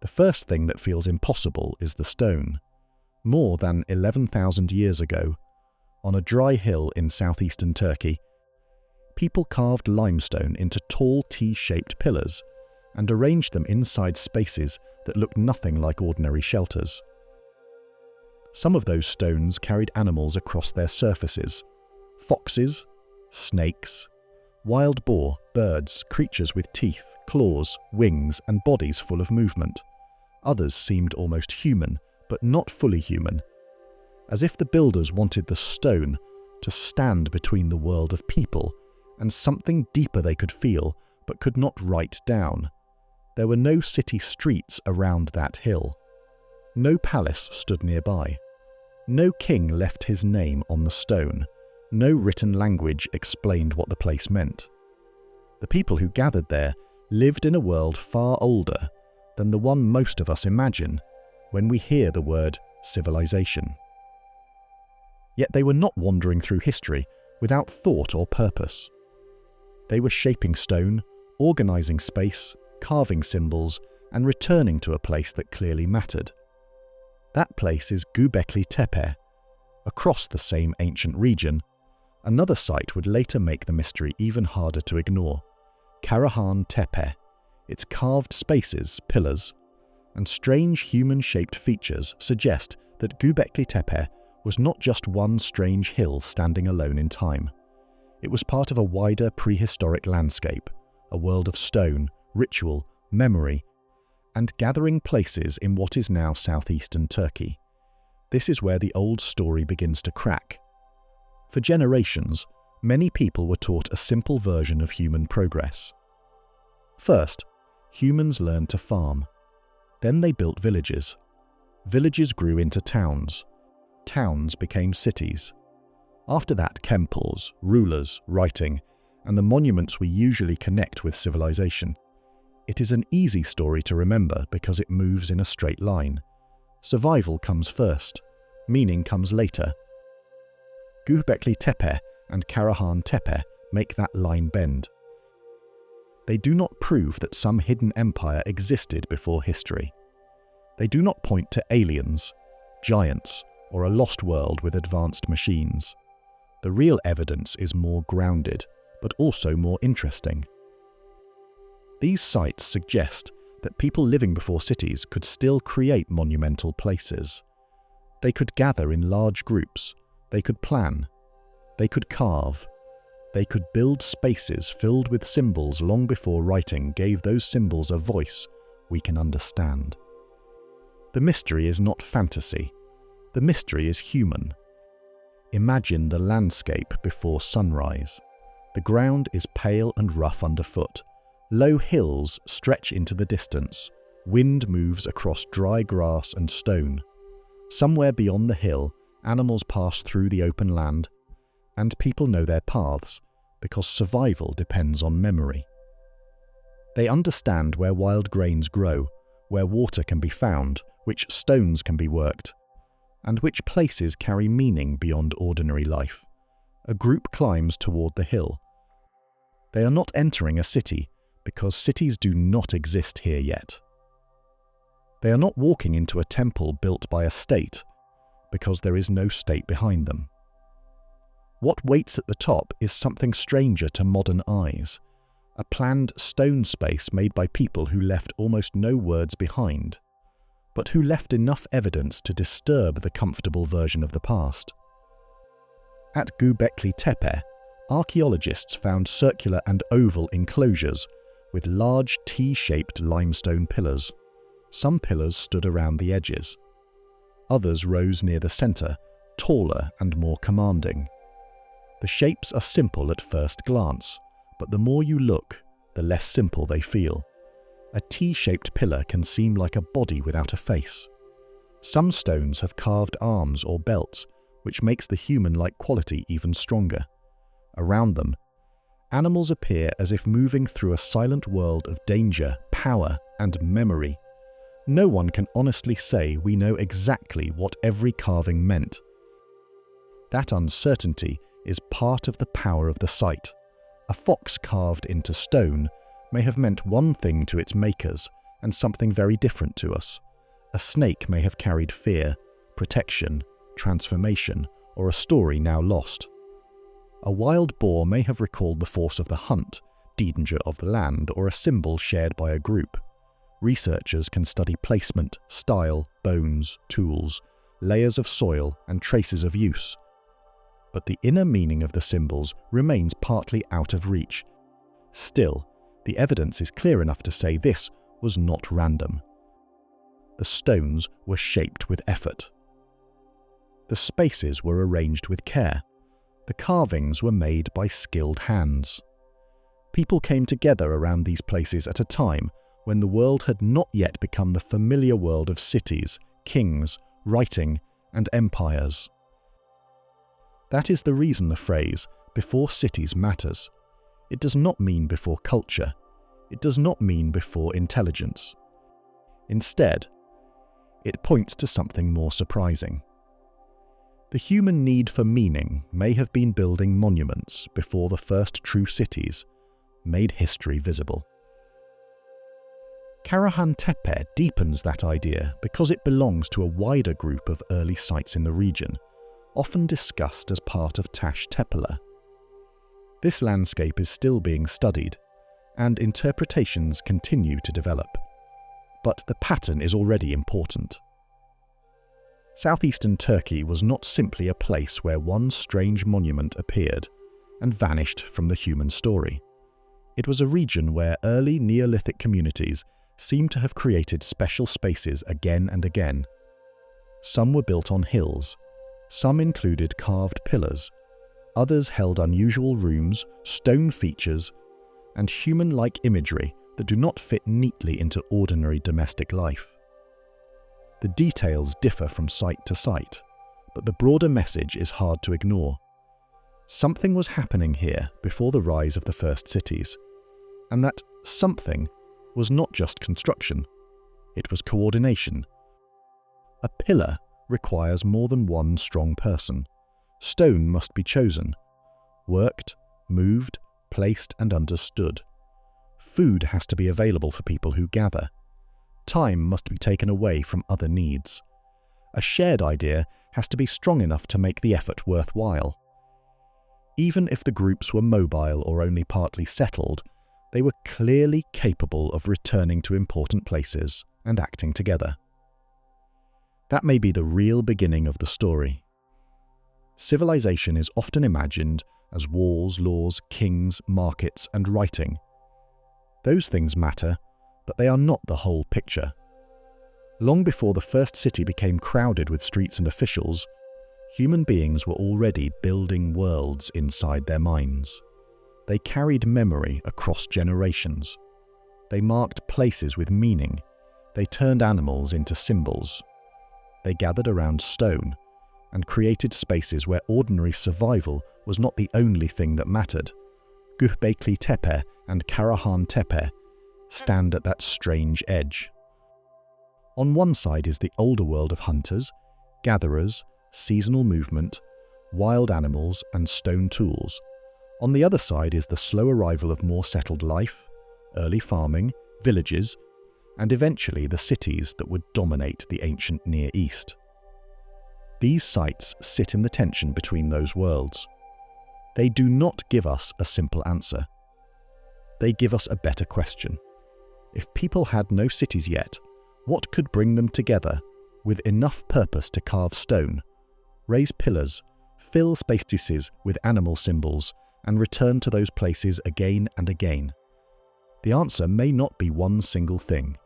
The first thing that feels impossible is the stone. More than 11,000 years ago, on a dry hill in southeastern Turkey, people carved limestone into tall T-shaped pillars and arranged them inside spaces that looked nothing like ordinary shelters. Some of those stones carried animals across their surfaces: foxes, snakes, wild boar, birds, creatures with teeth, claws, wings, and bodies full of movement. Others seemed almost human, but not fully human, as if the builders wanted the stone to stand between the world of people and something deeper they could feel but could not write down. There were no city streets around that hill. No palace stood nearby. No king left his name on the stone. No written language explained what the place meant. The people who gathered there lived in a world far older than the one most of us imagine when we hear the word civilization. Yet they were not wandering through history without thought or purpose. They were shaping stone, organizing space, carving symbols, and returning to a place that clearly mattered. That place is Göbekli Tepe. Across the same ancient region, another site would later make the mystery even harder to ignore: Karahan Tepe. Its carved spaces, pillars, and strange human-shaped features suggest that Göbekli Tepe was not just one strange hill standing alone in time. It was part of a wider prehistoric landscape, a world of stone, ritual, memory, and gathering places in what is now southeastern Turkey. This is where the old story begins to crack. For generations, many people were taught a simple version of human progress. First, humans learned to farm. Then they built villages. Villages grew into towns. Towns became cities. After that, temples, rulers, writing, and the monuments we usually connect with civilization. It is an easy story to remember because it moves in a straight line. Survival comes first. Meaning comes later. Göbekli Tepe and Karahan Tepe make that line bend. They do not prove that some hidden empire existed before history. They do not point to aliens, giants, or a lost world with advanced machines. The real evidence is more grounded, but also more interesting. These sites suggest that people living before cities could still create monumental places. They could gather in large groups. They could plan. They could carve. They could build spaces filled with symbols long before writing gave those symbols a voice we can understand. The mystery is not fantasy. The mystery is human. Imagine the landscape before sunrise. The ground is pale and rough underfoot. Low hills stretch into the distance. Wind moves across dry grass and stone. Somewhere beyond the hill, animals pass through the open land, and people know their paths because survival depends on memory. They understand where wild grains grow, where water can be found, which stones can be worked, and which places carry meaning beyond ordinary life. A group climbs toward the hill. They are not entering a city because cities do not exist here yet. They are not walking into a temple built by a state because there is no state behind them. What waits at the top is something stranger to modern eyes, a planned stone space made by people who left almost no words behind, but who left enough evidence to disturb the comfortable version of the past. At Göbekli Tepe, archaeologists found circular and oval enclosures with large T-shaped limestone pillars. Some pillars stood around the edges. Others rose near the center, taller and more commanding. The shapes are simple at first glance, but the more you look, the less simple they feel. A T-shaped pillar can seem like a body without a face. Some stones have carved arms or belts, which makes the human-like quality even stronger. Around them, animals appear as if moving through a silent world of danger, power, and memory. No one can honestly say we know exactly what every carving meant. That uncertainty is part of the power of the site. A fox carved into stone may have meant one thing to its makers and something very different to us. A snake may have carried fear, protection, transformation, or a story now lost. A wild boar may have recalled the force of the hunt, danger of the land, or a symbol shared by a group. Researchers can study placement, style, bones, tools, layers of soil, and traces of use. But the inner meaning of the symbols remains partly out of reach. Still, the evidence is clear enough to say this was not random. The stones were shaped with effort. The spaces were arranged with care. The carvings were made by skilled hands. People came together around these places at a time when the world had not yet become the familiar world of cities, kings, writing, and empires. That is the reason the phrase, "before cities" matters. It does not mean before culture. It does not mean before intelligence. Instead, it points to something more surprising. The human need for meaning may have been building monuments before the first true cities made history visible. Karahan Tepe deepens that idea because it belongs to a wider group of early sites in the region, often discussed as part of Tash Tepela. This landscape is still being studied, and interpretations continue to develop. But the pattern is already important. Southeastern Turkey was not simply a place where one strange monument appeared and vanished from the human story. It was a region where early Neolithic communities seem to have created special spaces again and again. Some were built on hills, some included carved pillars, others held unusual rooms, stone features, and human-like imagery that do not fit neatly into ordinary domestic life. The details differ from site to site, but the broader message is hard to ignore. Something was happening here before the rise of the first cities, and that something was not just construction, it was coordination. A pillar requires more than one strong person. Stone must be chosen, worked, moved, placed, and understood. Food has to be available for people who gather. Time must be taken away from other needs. A shared idea has to be strong enough to make the effort worthwhile. Even if the groups were mobile or only partly settled, they were clearly capable of returning to important places and acting together. That may be the real beginning of the story. Civilization is often imagined as walls, laws, kings, markets, and writing. Those things matter, but they are not the whole picture. Long before the first city became crowded with streets and officials, human beings were already building worlds inside their minds. They carried memory across generations. They marked places with meaning. They turned animals into symbols. They gathered around stone and created spaces where ordinary survival was not the only thing that mattered. Göbekli Tepe and Karahan Tepe stand at that strange edge. On one side is the older world of hunters, gatherers, seasonal movement, wild animals, and stone tools. On the other side is the slow arrival of more settled life, early farming, villages, and eventually the cities that would dominate the ancient Near East. These sites sit in the tension between those worlds. They do not give us a simple answer. They give us a better question. If people had no cities yet, what could bring them together with enough purpose to carve stone, raise pillars, fill spaces with animal symbols, and return to those places again and again? The answer may not be one single thing.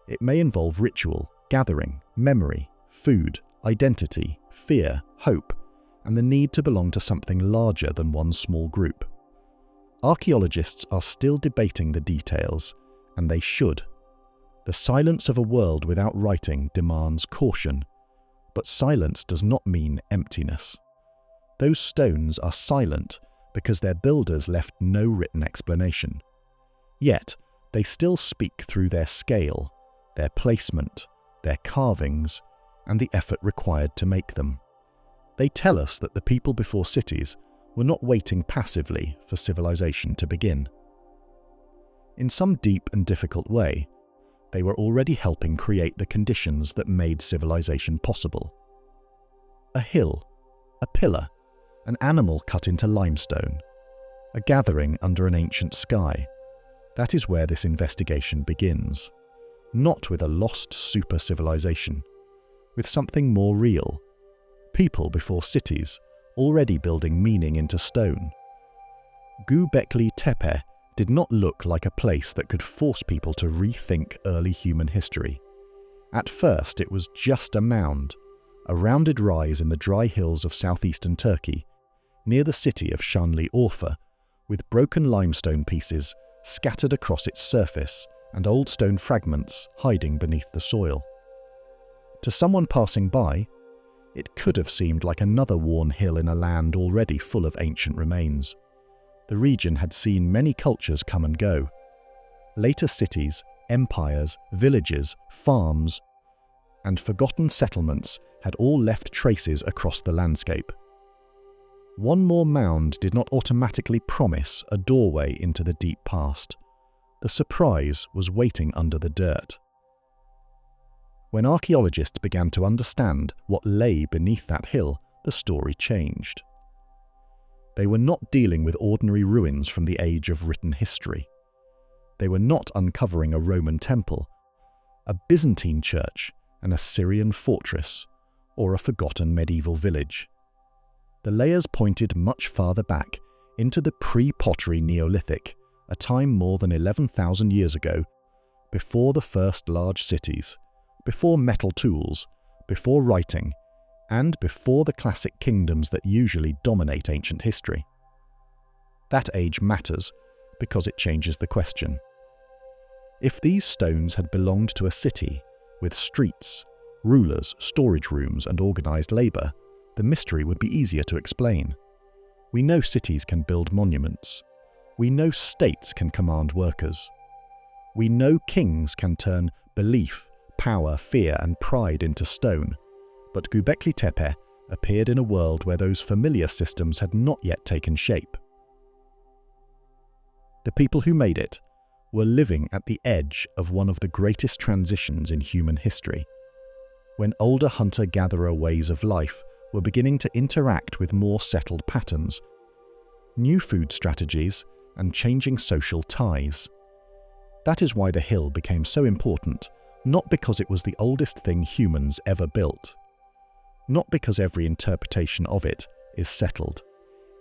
It may involve ritual, gathering, memory, food, identity, fear, hope, and the need to belong to something larger than one small group. Archaeologists are still debating the details, and they should. The silence of a world without writing demands caution, but silence does not mean emptiness. Those stones are silent because their builders left no written explanation. Yet, they still speak through their scale, their placement, their carvings, and the effort required to make them. They tell us that the people before cities were not waiting passively for civilization to begin. In some deep and difficult way, They were already helping create the conditions that made civilization possible. A hill, a pillar, an animal cut into limestone, a gathering under an ancient sky. That is where this investigation begins. Not with a lost super-civilization, with something more real. People before cities, already building meaning into stone. Göbekli Tepe did not look like a place that could force people to rethink early human history. At first, it was just a mound, a rounded rise in the dry hills of southeastern Turkey, near the city of Şanlıurfa, with broken limestone pieces scattered across its surface and old stone fragments hiding beneath the soil. To someone passing by, it could have seemed like another worn hill in a land already full of ancient remains. The region had seen many cultures come and go. Later cities, empires, villages, farms, and forgotten settlements had all left traces across the landscape. One more mound did not automatically promise a doorway into the deep past. The surprise was waiting under the dirt. When archaeologists began to understand what lay beneath that hill, the story changed. They were not dealing with ordinary ruins from the age of written history. They were not uncovering a Roman temple, a Byzantine church, an Assyrian fortress, or a forgotten medieval village. The layers pointed much farther back into the pre-pottery Neolithic, a time more than 11,000 years ago, before the first large cities, before metal tools, before writing, and before the classic kingdoms that usually dominate ancient history. That age matters because it changes the question. If these stones had belonged to a city, with streets, rulers, storage rooms, and organized labor, the mystery would be easier to explain. We know cities can build monuments. We know states can command workers. We know kings can turn belief, power, fear, and pride into stone. But Göbekli Tepe appeared in a world where those familiar systems had not yet taken shape. The people who made it were living at the edge of one of the greatest transitions in human history, when older hunter-gatherer ways of life were beginning to interact with more settled patterns, new food strategies, and changing social ties. That is why the hill became so important, not because it was the oldest thing humans ever built, not because every interpretation of it is settled.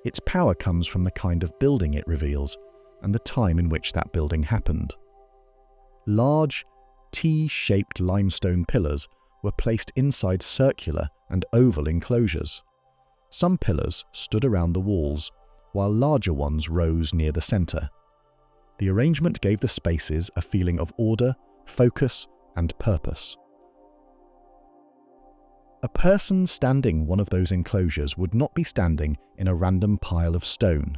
Its power comes from the kind of building it reveals and the time in which that building happened. Large, T-shaped limestone pillars were placed inside circular and oval enclosures. Some pillars stood around the walls, while larger ones rose near the center. The arrangement gave the spaces a feeling of order, focus, and purpose. A person standing one of those enclosures would not be standing in a random pile of stone.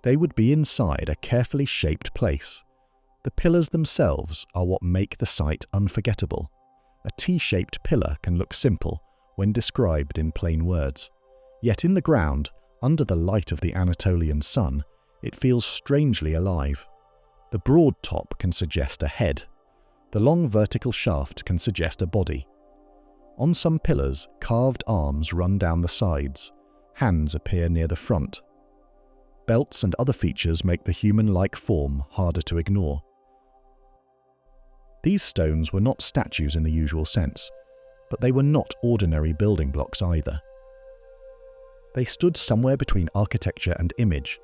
They would be inside a carefully shaped place. The pillars themselves are what make the site unforgettable. A T-shaped pillar can look simple when described in plain words, yet in the ground, under the light of the Anatolian sun, it feels strangely alive. The broad top can suggest a head. The long vertical shaft can suggest a body. On some pillars, carved arms run down the sides. Hands appear near the front. Belts and other features make the human-like form harder to ignore. These stones were not statues in the usual sense, but they were not ordinary building blocks either. They stood somewhere between architecture and image.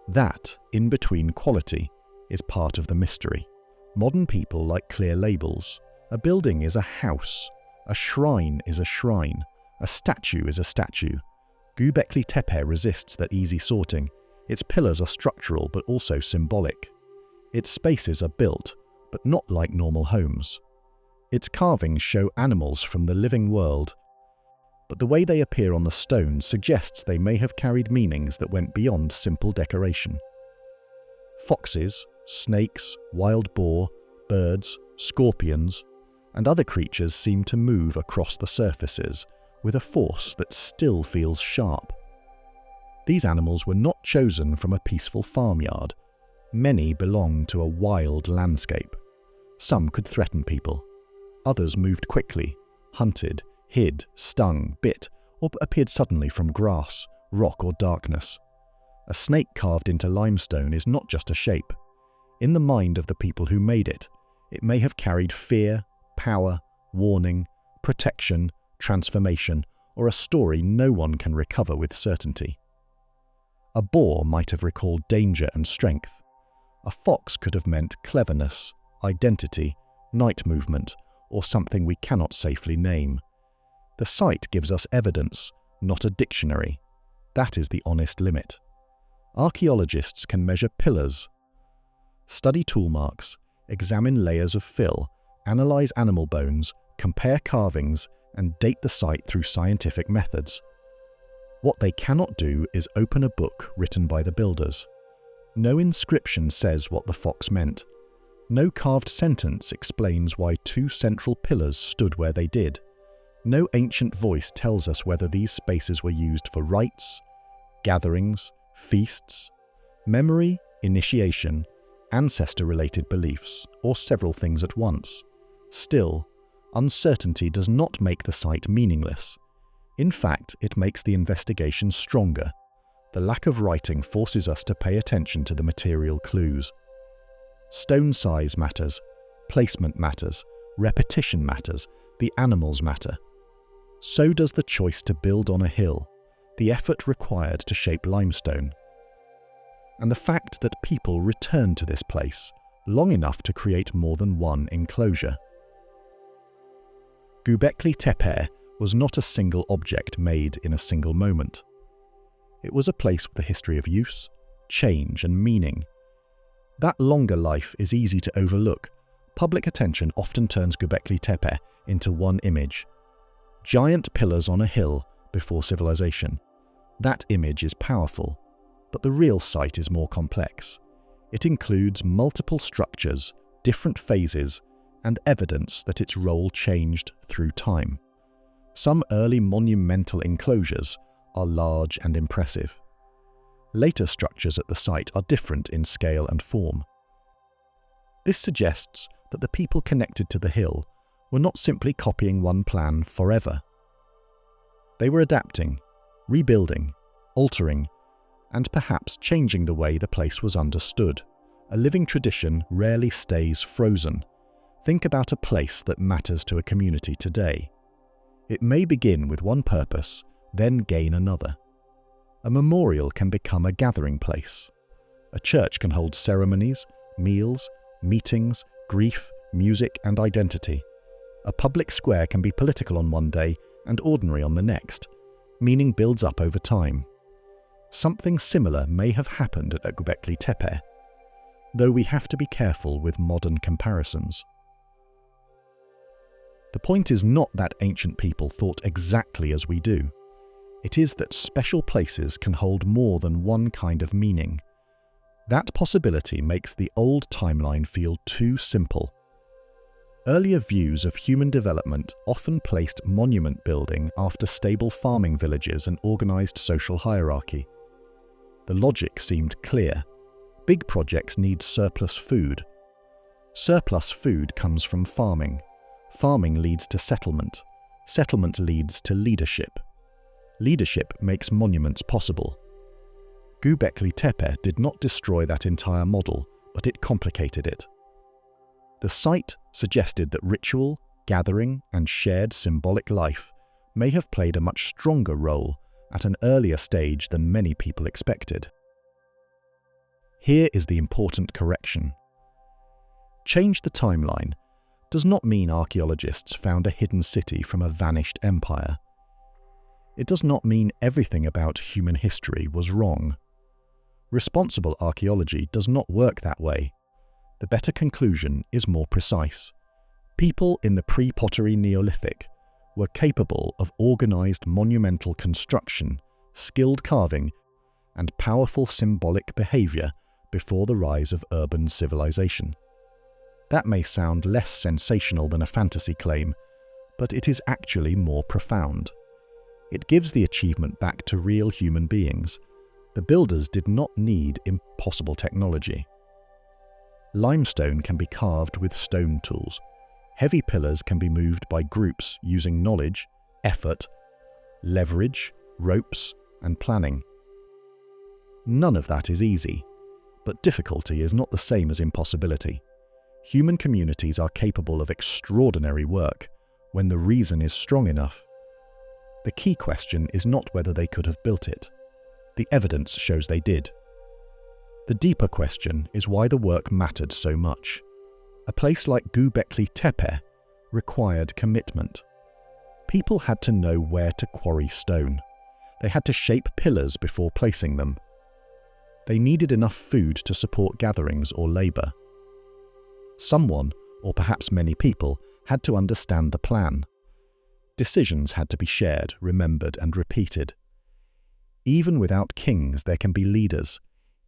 That, in-between quality, is part of the mystery. Modern people like clear labels. A building is a house. A shrine is a shrine. A statue is a statue. Göbekli Tepe resists that easy sorting. Its pillars are structural but also symbolic. Its spaces are built, but not like normal homes. Its carvings show animals from the living world, but the way they appear on the stone suggests they may have carried meanings that went beyond simple decoration. Foxes, snakes, wild boar, birds, scorpions, and other creatures seem to move across the surfaces with a force that still feels sharp. These animals were not chosen from a peaceful farmyard. Many belong to a wild landscape. Some could threaten people. Others moved quickly, hunted, hid, stung, bit, or appeared suddenly from grass, rock, or darkness. A snake carved into limestone is not just a shape. In the mind of the people who made it, it may have carried fear, power, warning, protection, transformation, or a story no one can recover with certainty. A boar might have recalled danger and strength. A fox could have meant cleverness, identity, night movement, or something we cannot safely name. The site gives us evidence, not a dictionary. That is the honest limit. Archaeologists can measure pillars, study tool marks, examine layers of fill, analyze animal bones, compare carvings, and date the site through scientific methods. What they cannot do is open a book written by the builders. No inscription says what the fox meant. No carved sentence explains why two central pillars stood where they did. No ancient voice tells us whether these spaces were used for rites, gatherings, feasts, memory, initiation, ancestor-related beliefs, or several things at once. Still, uncertainty does not make the site meaningless. In fact, it makes the investigation stronger. The lack of writing forces us to pay attention to the material clues. Stone size matters, placement matters, repetition matters, the animals matter. So does the choice to build on a hill, the effort required to shape limestone, and the fact that people returned to this place long enough to create more than one enclosure. Göbekli Tepe was not a single object made in a single moment. It was a place with a history of use, change, and meaning. That longer life is easy to overlook. Public attention often turns Göbekli Tepe into one image. Giant pillars on a hill before civilization. That image is powerful, but the real site is more complex. It includes multiple structures, different phases, and evidence that its role changed through time. Some early monumental enclosures are large and impressive. Later structures at the site are different in scale and form. This suggests that the people connected to the hill were not simply copying one plan forever. They were adapting, rebuilding, altering, and perhaps changing the way the place was understood. A living tradition rarely stays frozen. Think about a place that matters to a community today. It may begin with one purpose, then gain another. A memorial can become a gathering place. A church can hold ceremonies, meals, meetings, grief, music, and identity. A public square can be political on one day and ordinary on the next. Meaning builds up over time. Something similar may have happened at Göbekli Tepe, though we have to be careful with modern comparisons. The point is not that ancient people thought exactly as we do. It is that special places can hold more than one kind of meaning. That possibility makes the old timeline feel too simple. Earlier views of human development often placed monument building after stable farming villages and organized social hierarchy. The logic seemed clear. Big projects need surplus food. Surplus food comes from farming. Farming leads to settlement. Settlement leads to leadership. Leadership makes monuments possible. Göbekli Tepe did not destroy that entire model, but it complicated it. The site suggested that ritual, gathering, and shared symbolic life may have played a much stronger role at an earlier stage than many people expected. Here is the important correction. Change the timeline does not mean archaeologists found a hidden city from a vanished empire. It does not mean everything about human history was wrong. Responsible archaeology does not work that way. The better conclusion is more precise. People in the pre-pottery Neolithic were capable of organized monumental construction, skilled carving, and powerful symbolic behavior before the rise of urban civilization. That may sound less sensational than a fantasy claim, but it is actually more profound. It gives the achievement back to real human beings. The builders did not need impossible technology. Limestone can be carved with stone tools. Heavy pillars can be moved by groups using knowledge, effort, leverage, ropes, and planning. None of that is easy, but difficulty is not the same as impossibility. Human communities are capable of extraordinary work when the reason is strong enough. The key question is not whether they could have built it. The evidence shows they did. The deeper question is why the work mattered so much. A place like Göbekli Tepe required commitment. People had to know where to quarry stone. They had to shape pillars before placing them. They needed enough food to support gatherings or labor. Someone, or perhaps many people, had to understand the plan. Decisions had to be shared, remembered, and repeated. Even without kings, there can be leaders.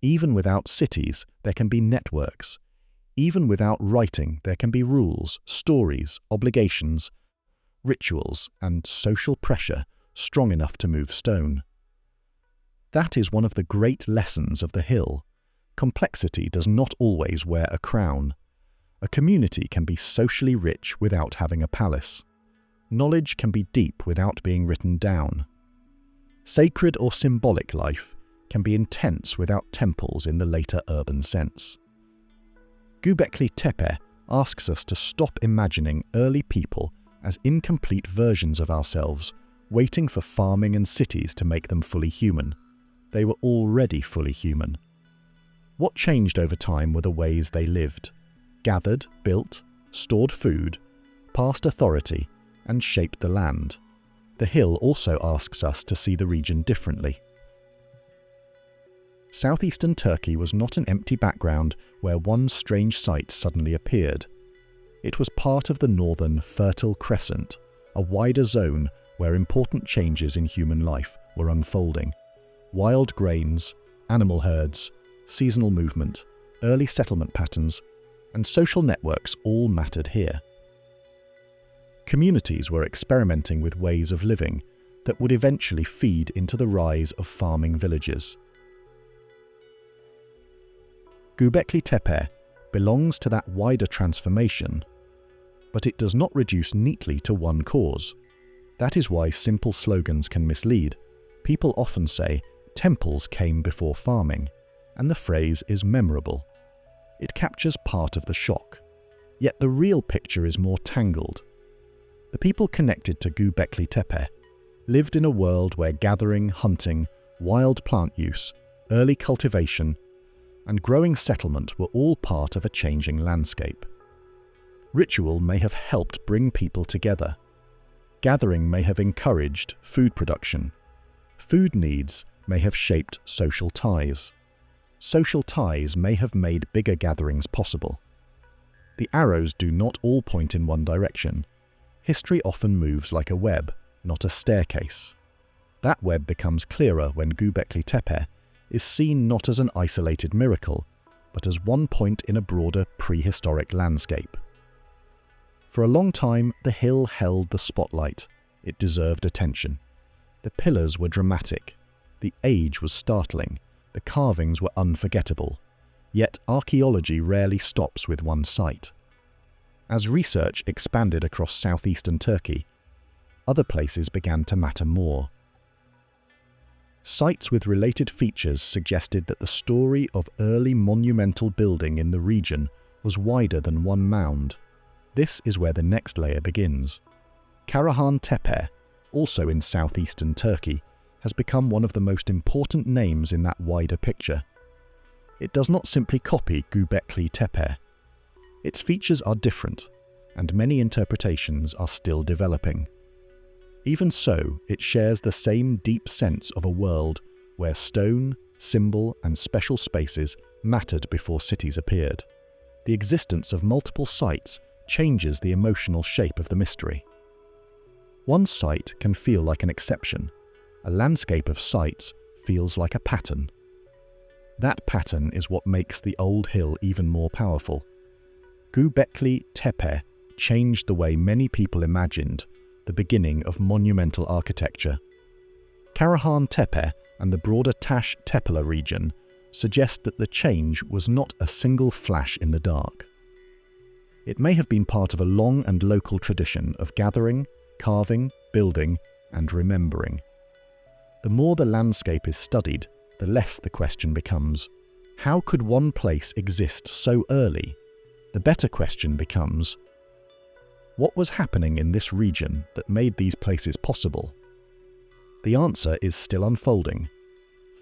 Even without cities, there can be networks. Even without writing, there can be rules, stories, obligations, rituals, and social pressure strong enough to move stone. That is one of the great lessons of the hill. Complexity does not always wear a crown. A community can be socially rich without having a palace. Knowledge can be deep without being written down. Sacred or symbolic life can be intense without temples in the later urban sense. Göbekli Tepe asks us to stop imagining early people as incomplete versions of ourselves, waiting for farming and cities to make them fully human. They were already fully human. What changed over time were the ways they lived, gathered, built, stored food, passed authority, and shaped the land. The hill also asks us to see the region differently. Southeastern Turkey was not an empty background where one strange site suddenly appeared. It was part of the northern Fertile Crescent, a wider zone where important changes in human life were unfolding. Wild grains, animal herds, seasonal movement, early settlement patterns, and social networks all mattered here. Communities were experimenting with ways of living that would eventually feed into the rise of farming villages. Göbekli Tepe belongs to that wider transformation, but it does not reduce neatly to one cause. That is why simple slogans can mislead. People often say, "Temples came before farming," and the phrase is memorable. It captures part of the shock. Yet the real picture is more tangled. The people connected to Göbekli Tepe lived in a world where gathering, hunting, wild plant use, early cultivation, and growing settlement were all part of a changing landscape. Ritual may have helped bring people together. Gathering may have encouraged food production. Food needs may have shaped social ties. Social ties may have made bigger gatherings possible. The arrows do not all point in one direction. History often moves like a web, not a staircase. That web becomes clearer when Göbekli Tepe is seen not as an isolated miracle, but as one point in a broader prehistoric landscape. For a long time, the hill held the spotlight. It deserved attention. The pillars were dramatic. The age was startling. The carvings were unforgettable. Yet archaeology rarely stops with one site. As research expanded across southeastern Turkey, other places began to matter more. Sites with related features suggested that the story of early monumental building in the region was wider than one mound. This is where the next layer begins. Karahan Tepe, also in southeastern Turkey, has become one of the most important names in that wider picture. It does not simply copy Göbekli Tepe. Its features are different, and many interpretations are still developing. Even so, it shares the same deep sense of a world where stone, symbol, and special spaces mattered before cities appeared. The existence of multiple sites changes the emotional shape of the mystery. One site can feel like an exception. A landscape of sites feels like a pattern. That pattern is what makes the old hill even more powerful. Göbekli Tepe changed the way many people imagined the beginning of monumental architecture. Karahan Tepe and the broader Taş Tepeler region suggest that the change was not a single flash in the dark. It may have been part of a long and local tradition of gathering, carving, building, and remembering. The more the landscape is studied, the less the question becomes, how could one place exist so early? The better question becomes, what was happening in this region that made these places possible? The answer is still unfolding.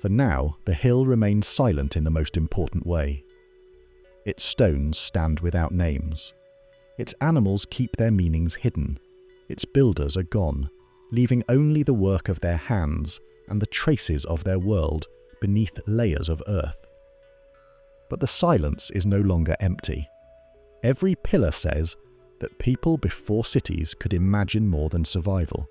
For now, the hill remains silent in the most important way. Its stones stand without names. Its animals keep their meanings hidden. Its builders are gone, leaving only the work of their hands and the traces of their world beneath layers of earth. But the silence is no longer empty. Every pillar says that people before cities could imagine more than survival.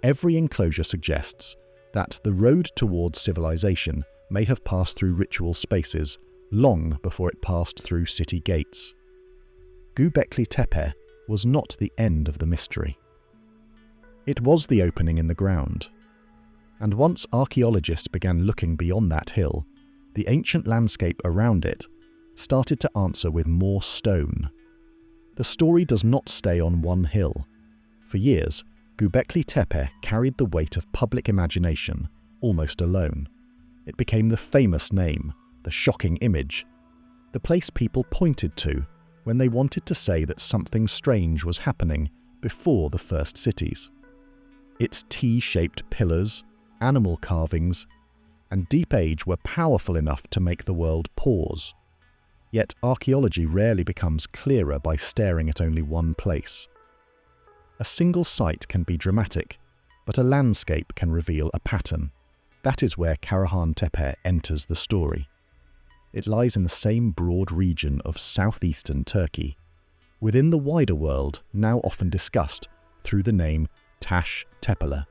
Every enclosure suggests that the road towards civilization may have passed through ritual spaces long before it passed through city gates. Göbekli Tepe was not the end of the mystery. It was the opening in the ground. And once archaeologists began looking beyond that hill, the ancient landscape around it started to answer with more stone. The story does not stay on one hill. For years, Göbekli Tepe carried the weight of public imagination, almost alone. It became the famous name, the shocking image, the place people pointed to when they wanted to say that something strange was happening before the first cities. Its T-shaped pillars, animal carvings, and deep age were powerful enough to make the world pause. Yet archaeology rarely becomes clearer by staring at only one place. A single site can be dramatic, but a landscape can reveal a pattern. That is where Karahan Tepe enters the story. It lies in the same broad region of southeastern Turkey, within the wider world now often discussed through the name Taş Tepeler.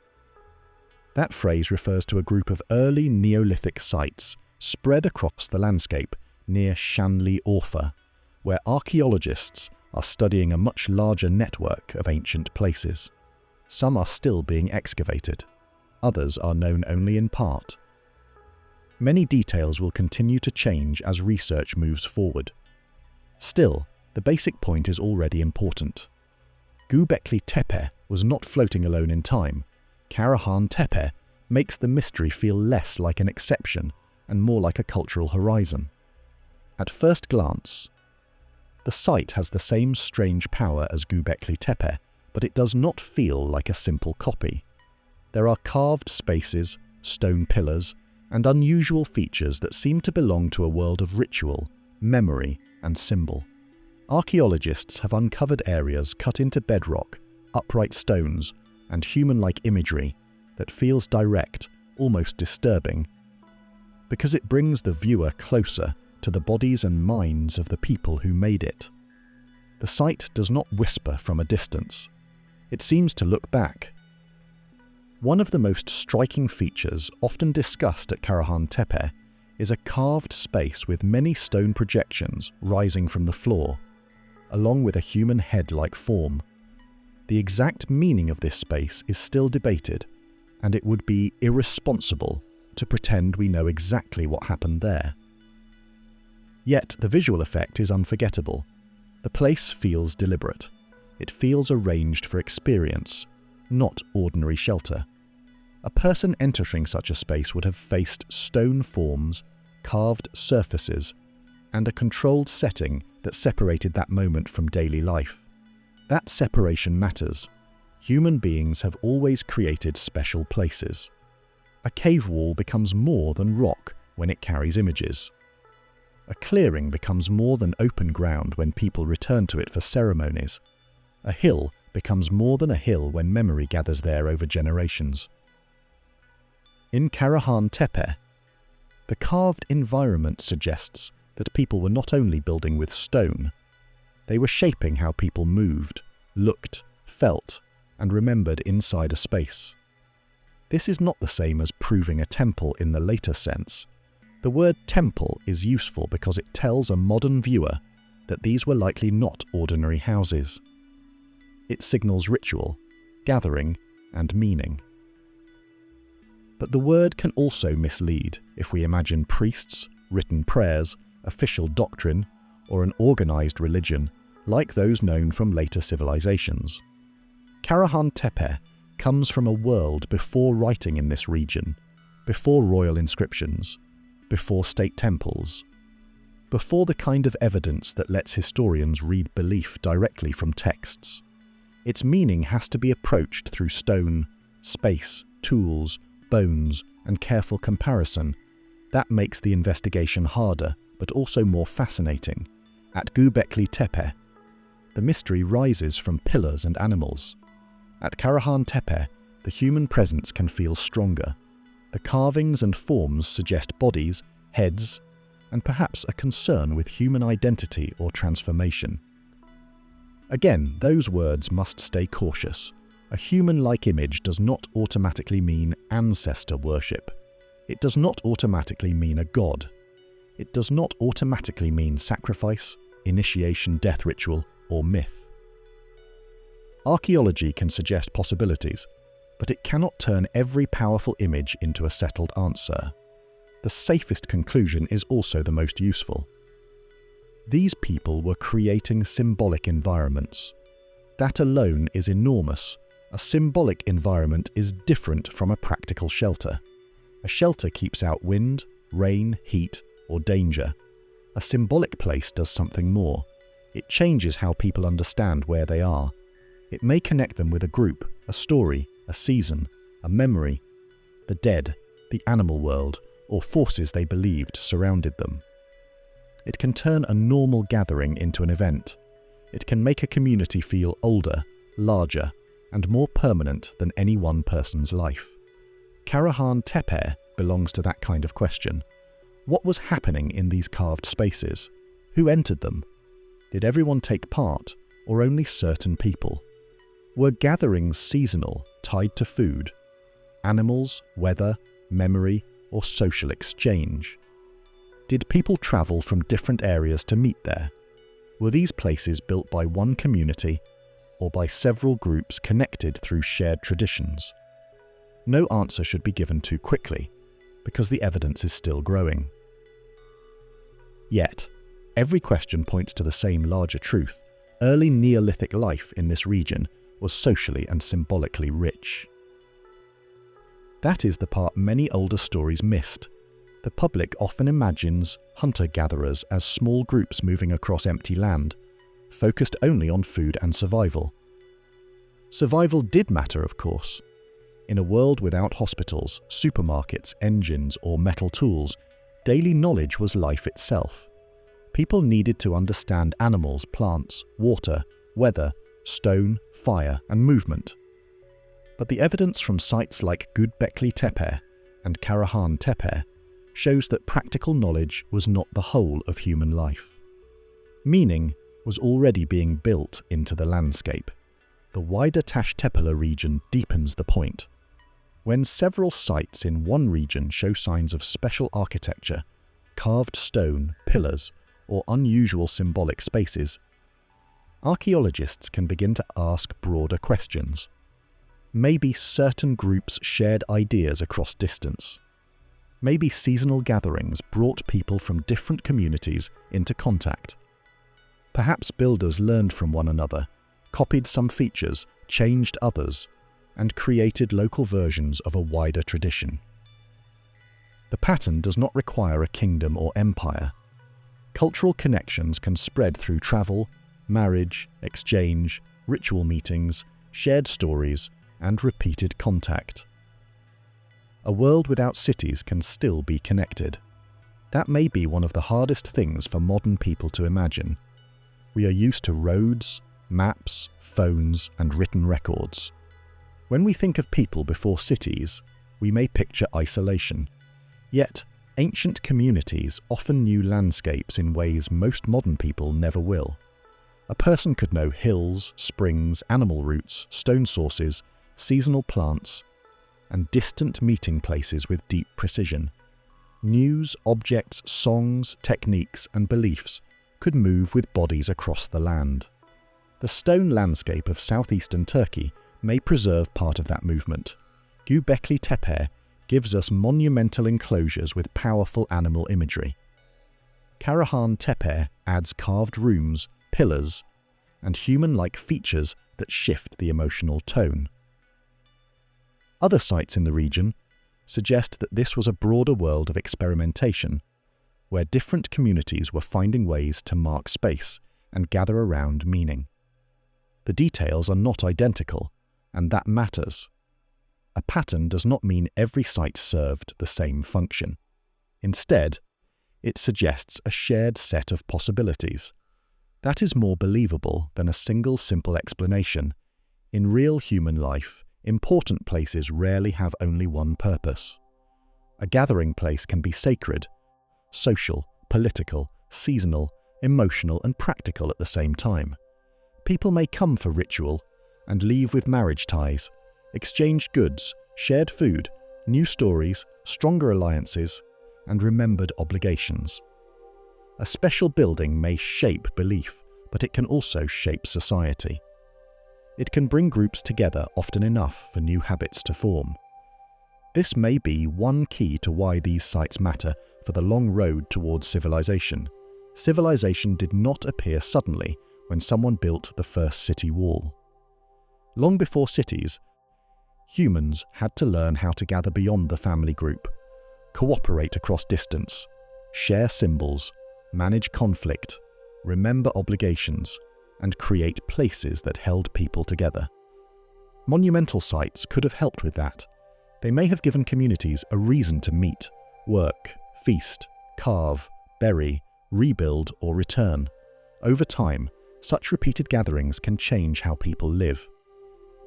That phrase refers to a group of early Neolithic sites spread across the landscape near Şanlıurfa, where archaeologists are studying a much larger network of ancient places. Some are still being excavated. Others are known only in part. Many details will continue to change as research moves forward. Still, the basic point is already important. Göbekli Tepe was not floating alone in time. Karahan Tepe makes the mystery feel less like an exception and more like a cultural horizon. At first glance, the site has the same strange power as Göbekli Tepe, but it does not feel like a simple copy. There are carved spaces, stone pillars, and unusual features that seem to belong to a world of ritual, memory, and symbol. Archaeologists have uncovered areas cut into bedrock, upright stones, and human-like imagery that feels direct, almost disturbing, because it brings the viewer closer to the bodies and minds of the people who made it. The site does not whisper from a distance. It seems to look back. One of the most striking features often discussed at Karahan Tepe is a carved space with many stone projections rising from the floor, along with a human head-like form. The exact meaning of this space is still debated, and it would be irresponsible to pretend we know exactly what happened there. Yet the visual effect is unforgettable. The place feels deliberate. It feels arranged for experience, not ordinary shelter. A person entering such a space would have faced stone forms, carved surfaces, and a controlled setting that separated that moment from daily life. That separation matters. Human beings have always created special places. A cave wall becomes more than rock when it carries images. A clearing becomes more than open ground when people return to it for ceremonies. A hill becomes more than a hill when memory gathers there over generations. In Karahan Tepe, the carved environment suggests that people were not only building with stone, they were shaping how people moved, looked, felt, and remembered inside a space. This is not the same as proving a temple in the later sense. The word temple is useful because it tells a modern viewer that these were likely not ordinary houses. It signals ritual, gathering, and meaning. But the word can also mislead if we imagine priests, written prayers, official doctrine, or an organized religion, like those known from later civilizations. Karahan Tepe comes from a world before writing in this region, before royal inscriptions, before state temples, before the kind of evidence that lets historians read belief directly from texts. Its meaning has to be approached through stone, space, tools, bones, and careful comparison. That makes the investigation harder, but also more fascinating. At Göbekli Tepe, the mystery rises from pillars and animals. At Karahan Tepe, the human presence can feel stronger. The carvings and forms suggest bodies, heads, and perhaps a concern with human identity or transformation. Again, those words must stay cautious. A human-like image does not automatically mean ancestor worship. It does not automatically mean a god. It does not automatically mean sacrifice, initiation, death ritual, or myth. Archaeology can suggest possibilities, but it cannot turn every powerful image into a settled answer. The safest conclusion is also the most useful. These people were creating symbolic environments. That alone is enormous. A symbolic environment is different from a practical shelter. A shelter keeps out wind, rain, heat, or danger. A symbolic place does something more. It changes how people understand where they are. It may connect them with a group, a story, a season, a memory, the dead, the animal world, or forces they believed surrounded them. It can turn a normal gathering into an event. It can make a community feel older, larger, and more permanent than any one person's life. Karahan Tepe belongs to that kind of question. What was happening in these carved spaces? Who entered them? Did everyone take part, or only certain people? Were gatherings seasonal, tied to food, animals, weather, memory, or social exchange? Did people travel from different areas to meet there? Were these places built by one community or by several groups connected through shared traditions? No answer should be given too quickly, because the evidence is still growing. Yet, every question points to the same larger truth. Early Neolithic life in this region was socially and symbolically rich. That is the part many older stories missed. The public often imagines hunter-gatherers as small groups moving across empty land, focused only on food and survival. Survival did matter, of course. In a world without hospitals, supermarkets, engines, or metal tools, daily knowledge was life itself. People needed to understand animals, plants, water, weather, stone, fire, and movement. But the evidence from sites like Göbekli Tepe and Karahan Tepe shows that practical knowledge was not the whole of human life. Meaning was already being built into the landscape. The wider Tash Tepeli region deepens the point. When several sites in one region show signs of special architecture, carved stone, pillars, or unusual symbolic spaces, archaeologists can begin to ask broader questions. Maybe certain groups shared ideas across distance. Maybe seasonal gatherings brought people from different communities into contact. Perhaps builders learned from one another, copied some features, changed others, and created local versions of a wider tradition. The pattern does not require a kingdom or empire. Cultural connections can spread through travel, marriage, exchange, ritual meetings, shared stories, and repeated contact. A world without cities can still be connected. That may be one of the hardest things for modern people to imagine. We are used to roads, maps, phones, and written records. When we think of people before cities, we may picture isolation. Yet, ancient communities often knew landscapes in ways most modern people never will. A person could know hills, springs, animal routes, stone sources, seasonal plants, and distant meeting places with deep precision. News, objects, songs, techniques, and beliefs could move with bodies across the land. The stone landscape of southeastern Turkey may preserve part of that movement. Göbekli Tepe gives us monumental enclosures with powerful animal imagery. Karahan Tepe adds carved rooms, pillars, and human-like features that shift the emotional tone. Other sites in the region suggest that this was a broader world of experimentation, where different communities were finding ways to mark space and gather around meaning. The details are not identical, and that matters. A pattern does not mean every site served the same function. Instead, it suggests a shared set of possibilities. That is more believable than a single simple explanation. In real human life, important places rarely have only one purpose. A gathering place can be sacred, social, political, seasonal, emotional, and practical at the same time. People may come for ritual and leave with marriage ties, exchanged goods, shared food, new stories, stronger alliances, and remembered obligations. A special building may shape belief, but it can also shape society. It can bring groups together often enough for new habits to form. This may be one key to why these sites matter for the long road towards civilization. Civilization did not appear suddenly when someone built the first city wall. Long before cities, humans had to learn how to gather beyond the family group, cooperate across distance, share symbols, manage conflict, remember obligations, and create places that held people together. Monumental sites could have helped with that. They may have given communities a reason to meet, work, feast, carve, bury, rebuild, or return. Over time, such repeated gatherings can change how people live.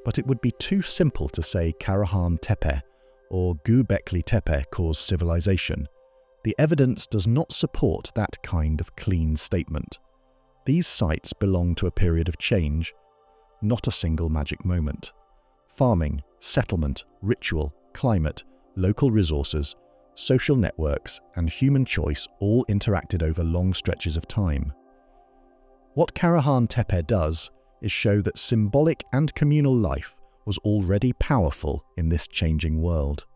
But it would be too simple to say Karahan Tepe or Göbekli Tepe caused civilization. The evidence does not support that kind of clean statement. These sites belong to a period of change, not a single magic moment. Farming, settlement, ritual, climate, local resources, social networks, and human choice all interacted over long stretches of time. What Karahan Tepe does is show that symbolic and communal life was already powerful in this changing world.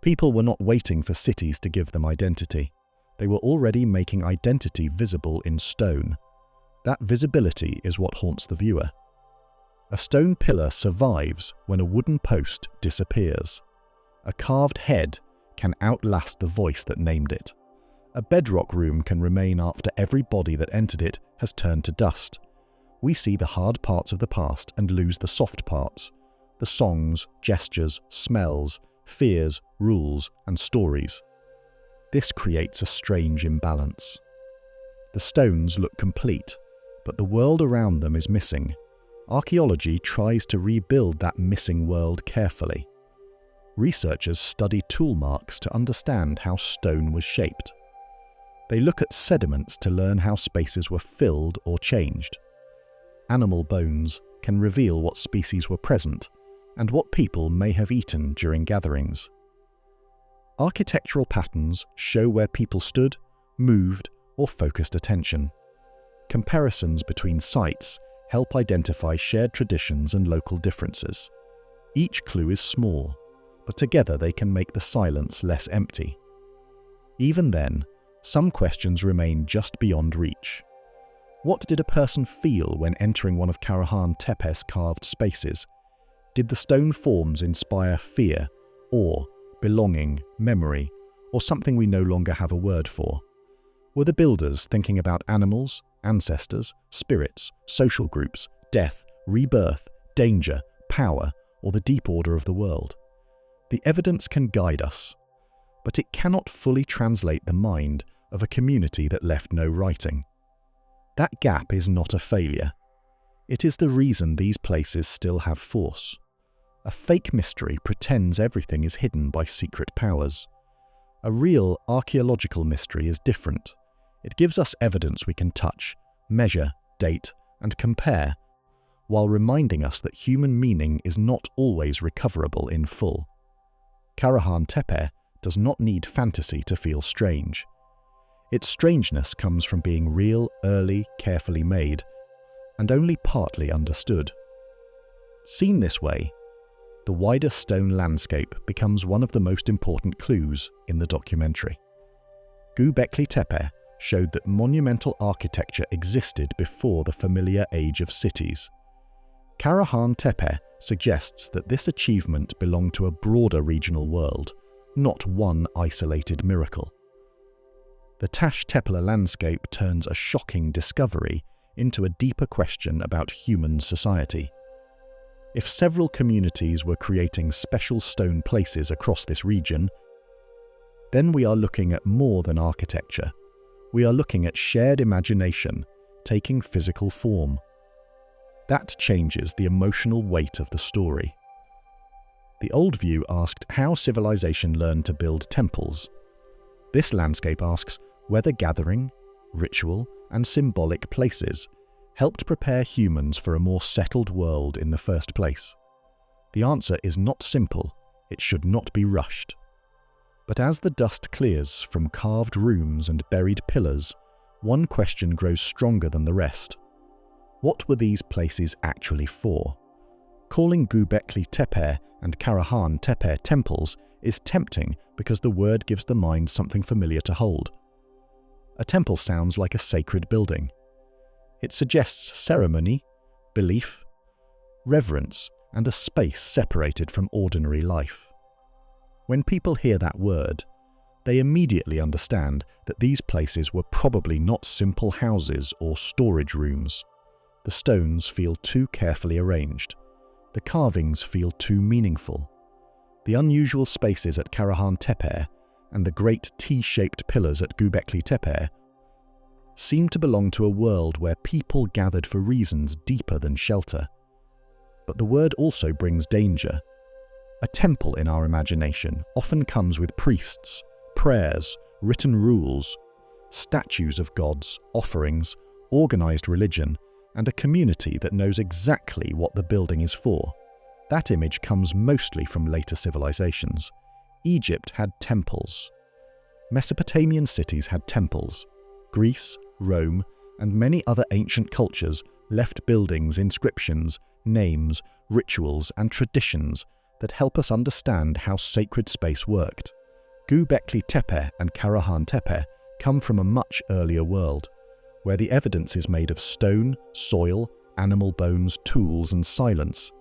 People were not waiting for cities to give them identity. They were already making identity visible in stone. That visibility is what haunts the viewer. A stone pillar survives when a wooden post disappears. A carved head can outlast the voice that named it. A bedrock room can remain after every body that entered it has turned to dust. We see the hard parts of the past and lose the soft parts, the songs, gestures, smells, fears, rules, and stories. This creates a strange imbalance. The stones look complete, but the world around them is missing. Archaeology tries to rebuild that missing world carefully. Researchers study tool marks to understand how stone was shaped. They look at sediments to learn how spaces were filled or changed. Animal bones can reveal what species were present and what people may have eaten during gatherings. Architectural patterns show where people stood, moved, or focused attention. Comparisons between sites help identify shared traditions and local differences. Each clue is small, but together they can make the silence less empty. Even then, some questions remain just beyond reach. What did a person feel when entering one of Karahan Tepe's carved spaces? Did the stone forms inspire fear, awe, belonging, memory, or something we no longer have a word for? Were the builders thinking about animals, ancestors, spirits, social groups, death, rebirth, danger, power, or the deep order of the world? The evidence can guide us, but it cannot fully translate the mind of a community that left no writing. That gap is not a failure. It is the reason these places still have force. A fake mystery pretends everything is hidden by secret powers. A real archaeological mystery is different. It gives us evidence we can touch, measure, date, and compare, while reminding us that human meaning is not always recoverable in full. Karahan Tepe does not need fantasy to feel strange. Its strangeness comes from being real, early, carefully made, and only partly understood. Seen this way, the wider stone landscape becomes one of the most important clues in the documentary. Göbekli Tepe showed that monumental architecture existed before the familiar age of cities. Karahan Tepe suggests that this achievement belonged to a broader regional world, not one isolated miracle. The Taş Tepe landscape turns a shocking discovery into a deeper question about human society. If several communities were creating special stone places across this region, then we are looking at more than architecture. We are looking at shared imagination taking physical form. That changes the emotional weight of the story. The old view asked how civilization learned to build temples. This landscape asks whether gathering, ritual, and symbolic places helped prepare humans for a more settled world in the first place. The answer is not simple, it should not be rushed. But as the dust clears from carved rooms and buried pillars, one question grows stronger than the rest. What were these places actually for? Calling Göbekli Tepe and Karahan Tepe temples is tempting because the word gives the mind something familiar to hold. A temple sounds like a sacred building. It suggests ceremony, belief, reverence, and a space separated from ordinary life. When people hear that word, they immediately understand that these places were probably not simple houses or storage rooms. The stones feel too carefully arranged. The carvings feel too meaningful. The unusual spaces at Karahan Tepe and the great T-shaped pillars at Göbekli Tepe seem to belong to a world where people gathered for reasons deeper than shelter. But the word also brings danger. A temple in our imagination often comes with priests, prayers, written rules, statues of gods, offerings, organized religion, and a community that knows exactly what the building is for. That image comes mostly from later civilizations. Egypt had temples. Mesopotamian cities had temples. Greece, Rome, and many other ancient cultures left buildings, inscriptions, names, rituals, and traditions that help us understand how sacred space worked. Göbekli Tepe and Karahan Tepe come from a much earlier world, where the evidence is made of stone, soil, animal bones, tools, and silence.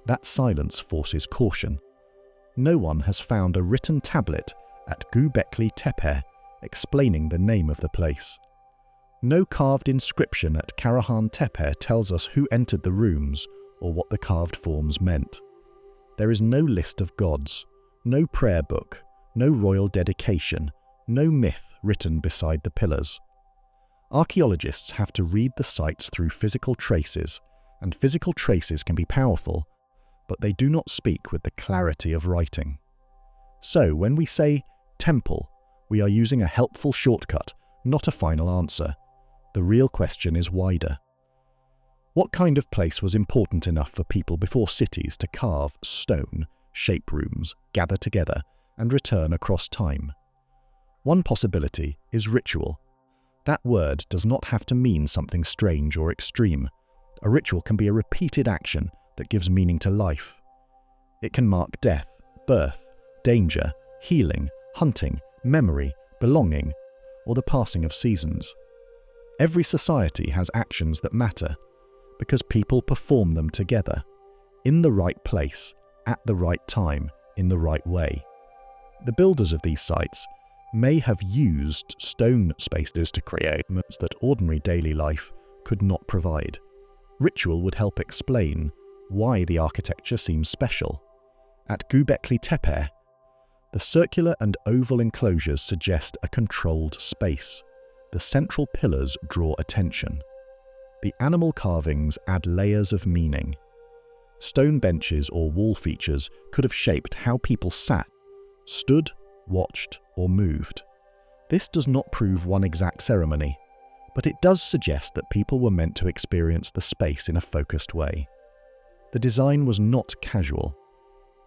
That silence forces caution. No one has found a written tablet at Göbekli Tepe explaining the name of the place. No carved inscription at Karahan Tepe tells us who entered the rooms or what the carved forms meant. There is no list of gods, no prayer book, no royal dedication, no myth written beside the pillars. Archaeologists have to read the sites through physical traces, and physical traces can be powerful, but they do not speak with the clarity of writing. So when we say temple, we are using a helpful shortcut, not a final answer. The real question is wider. What kind of place was important enough for people before cities to carve stone, shape rooms, gather together, and return across time? One possibility is ritual. That word does not have to mean something strange or extreme. A ritual can be a repeated action that gives meaning to life. It can mark death, birth, danger, healing, hunting, memory, belonging, or the passing of seasons. Every society has actions that matter, because people perform them together, in the right place, at the right time, in the right way. The builders of these sites may have used stone spaces to create moments that ordinary daily life could not provide. Ritual would help explain why the architecture seems special. At Göbekli Tepe, the circular and oval enclosures suggest a controlled space. The central pillars draw attention. The animal carvings add layers of meaning. Stone benches or wall features could have shaped how people sat, stood, watched, or moved. This does not prove one exact ceremony, but it does suggest that people were meant to experience the space in a focused way. The design was not casual.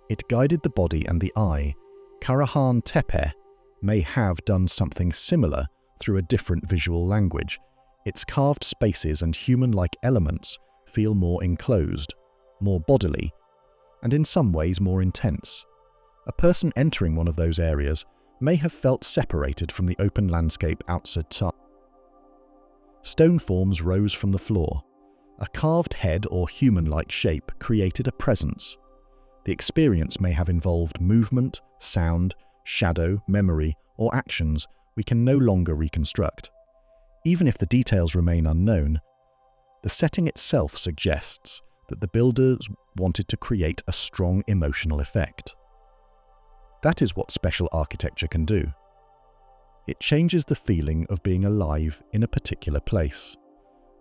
It guided the body and the eye. Karahan Tepe may have done something similar through a different visual language. Its carved spaces and human-like elements feel more enclosed, more bodily, and in some ways more intense. A person entering one of those areas may have felt separated from the open landscape outside. Stone forms rose from the floor. A carved head or human-like shape created a presence. The experience may have involved movement, sound, shadow, memory, or actions we can no longer reconstruct. Even if the details remain unknown, the setting itself suggests that the builders wanted to create a strong emotional effect. That is what special architecture can do. It changes the feeling of being alive in a particular place.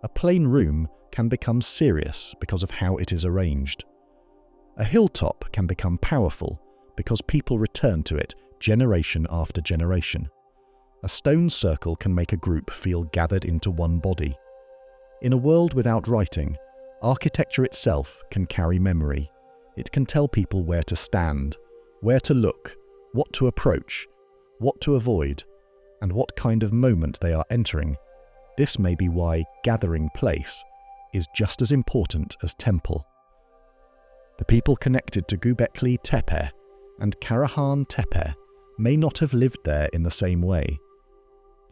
A plain room can become serious because of how it is arranged. A hilltop can become powerful because people return to it generation after generation. A stone circle can make a group feel gathered into one body. In a world without writing, architecture itself can carry memory. It can tell people where to stand, where to look, what to approach, what to avoid, and what kind of moment they are entering. This may be why gathering place is just as important as temple. The people connected to Göbekli Tepe and Karahan Tepe may not have lived there in the same way.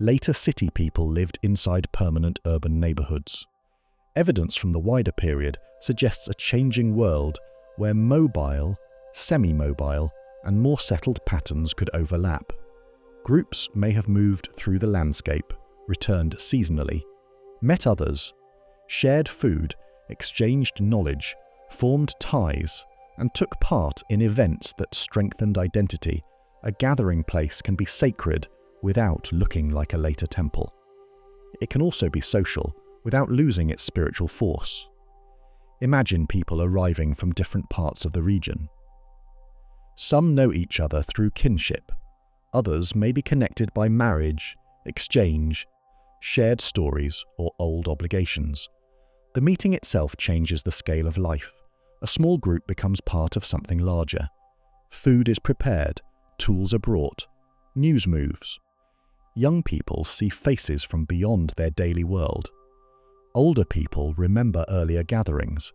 Later city people lived inside permanent urban neighborhoods. Evidence from the wider period suggests a changing world where mobile, semi-mobile, and more settled patterns could overlap. Groups may have moved through the landscape, returned seasonally, met others, shared food, exchanged knowledge, formed ties, and took part in events that strengthened identity. A gathering place can be sacred without looking like a later temple. It can also be social without losing its spiritual force. Imagine people arriving from different parts of the region. Some know each other through kinship. Others may be connected by marriage, exchange, shared stories, or old obligations. The meeting itself changes the scale of life. A small group becomes part of something larger. Food is prepared, tools are brought, news moves. Young people see faces from beyond their daily world. Older people remember earlier gatherings.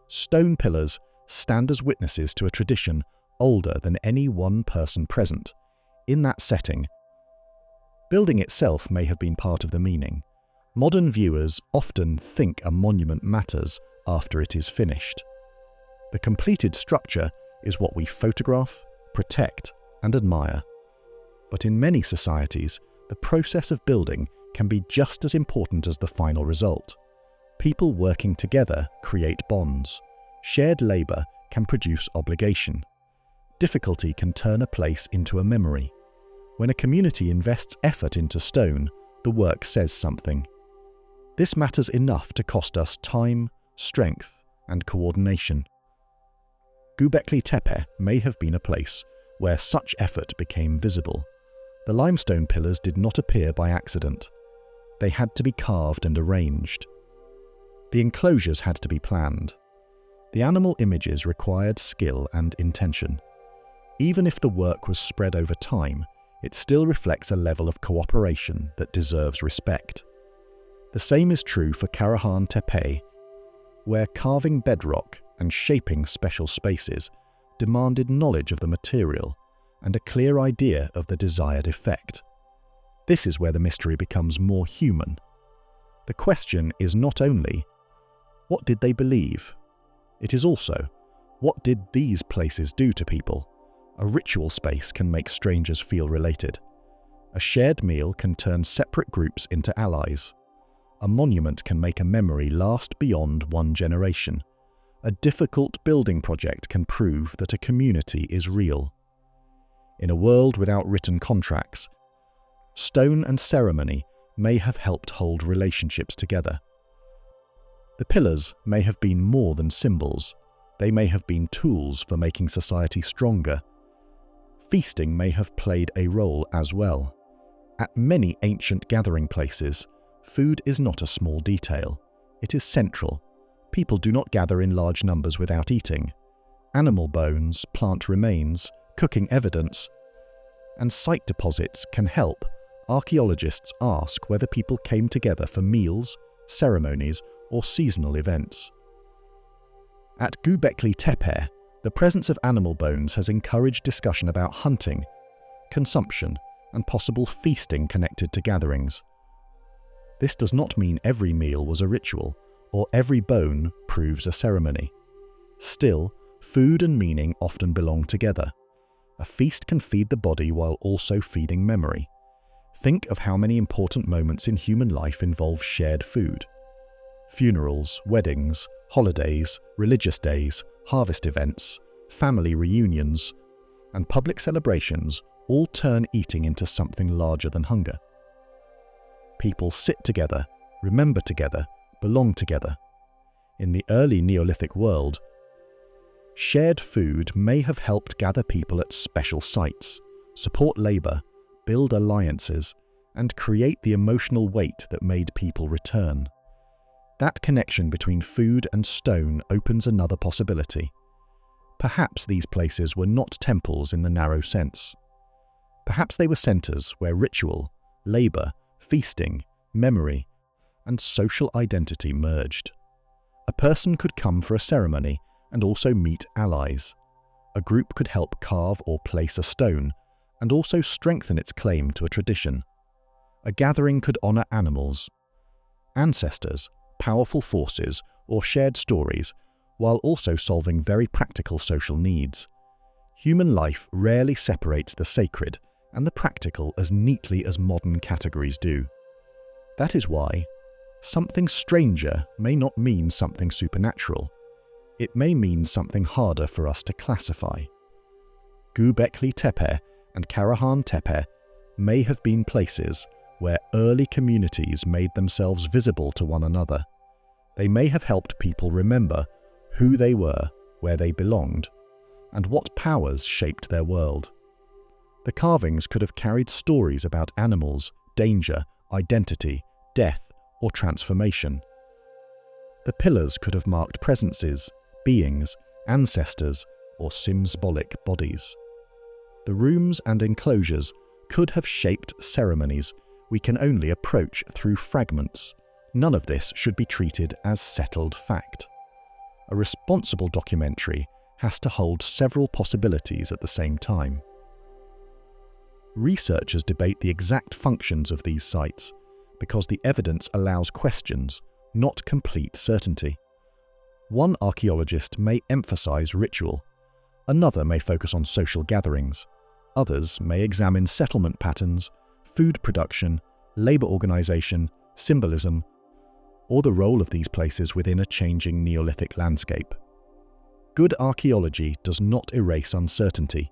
Stone pillars stand as witnesses to a tradition older than any one person present. In that setting, building itself may have been part of the meaning. Modern viewers often think a monument matters after it is finished. The completed structure is what we photograph, protect, and admire. But in many societies, the process of building can be just as important as the final result. People working together create bonds. Shared labor can produce obligation. Difficulty can turn a place into a memory. When a community invests effort into stone, the work says something. This matters enough to cost us time, strength, and coordination. Göbekli Tepe may have been a place where such effort became visible. The limestone pillars did not appear by accident. They had to be carved and arranged. The enclosures had to be planned. The animal images required skill and intention. Even if the work was spread over time, it still reflects a level of cooperation that deserves respect. The same is true for Karahan Tepe, where carving bedrock and shaping special spaces demanded knowledge of the material and a clear idea of the desired effect. This is where the mystery becomes more human. The question is not only, what did they believe? It is also, what did these places do to people? A ritual space can make strangers feel related. A shared meal can turn separate groups into allies. A monument can make a memory last beyond one generation. A difficult building project can prove that a community is real. In a world without written contracts, stone and ceremony may have helped hold relationships together. The pillars may have been more than symbols. They may have been tools for making society stronger. Feasting may have played a role as well. At many ancient gathering places, food is not a small detail. It is central. People do not gather in large numbers without eating. Animal bones, plant remains, cooking evidence, and site deposits can help. Archaeologists ask whether people came together for meals, ceremonies, or seasonal events. At Göbekli Tepe, The presence of animal bones has encouraged discussion about hunting, consumption, and possible feasting connected to gatherings. This does not mean every meal was a ritual, or every bone proves a ceremony. Still, food and meaning often belong together. A feast can feed the body while also feeding memory. Think of how many important moments in human life involve shared food. Funerals, weddings, holidays, religious days, harvest events, family reunions, and public celebrations all turn eating into something larger than hunger. People sit together, remember together, belong together. In the early Neolithic world, shared food may have helped gather people at special sites, support labor, build alliances, and create the emotional weight that made people return. That connection between food and stone opens another possibility. Perhaps these places were not temples in the narrow sense. Perhaps they were centers where ritual, labor, feasting, memory, and social identity merged. A person could come for a ceremony and also meet allies. A group could help carve or place a stone and also strengthen its claim to a tradition. A gathering could honor animals, ancestors, powerful forces, or shared stories, while also solving very practical social needs. Human life rarely separates the sacred and the practical as neatly as modern categories do. That is why something stranger may not mean something supernatural. It may mean something harder for us to classify. Göbekli Tepe and Karahan Tepe may have been places where early communities made themselves visible to one another. They may have helped people remember who they were, where they belonged, and what powers shaped their world. The carvings could have carried stories about animals, danger, identity, death, or transformation. The pillars could have marked presences, beings, ancestors, or symbolic bodies. The rooms and enclosures could have shaped ceremonies we can only approach through fragments. None of this should be treated as settled fact. A responsible documentary has to hold several possibilities at the same time. Researchers debate the exact functions of these sites because the evidence allows questions, not complete certainty. One archaeologist may emphasize ritual, another may focus on social gatherings, others may examine settlement patterns, food production, labor organization, symbolism, or the role of these places within a changing Neolithic landscape. Good archaeology does not erase uncertainty.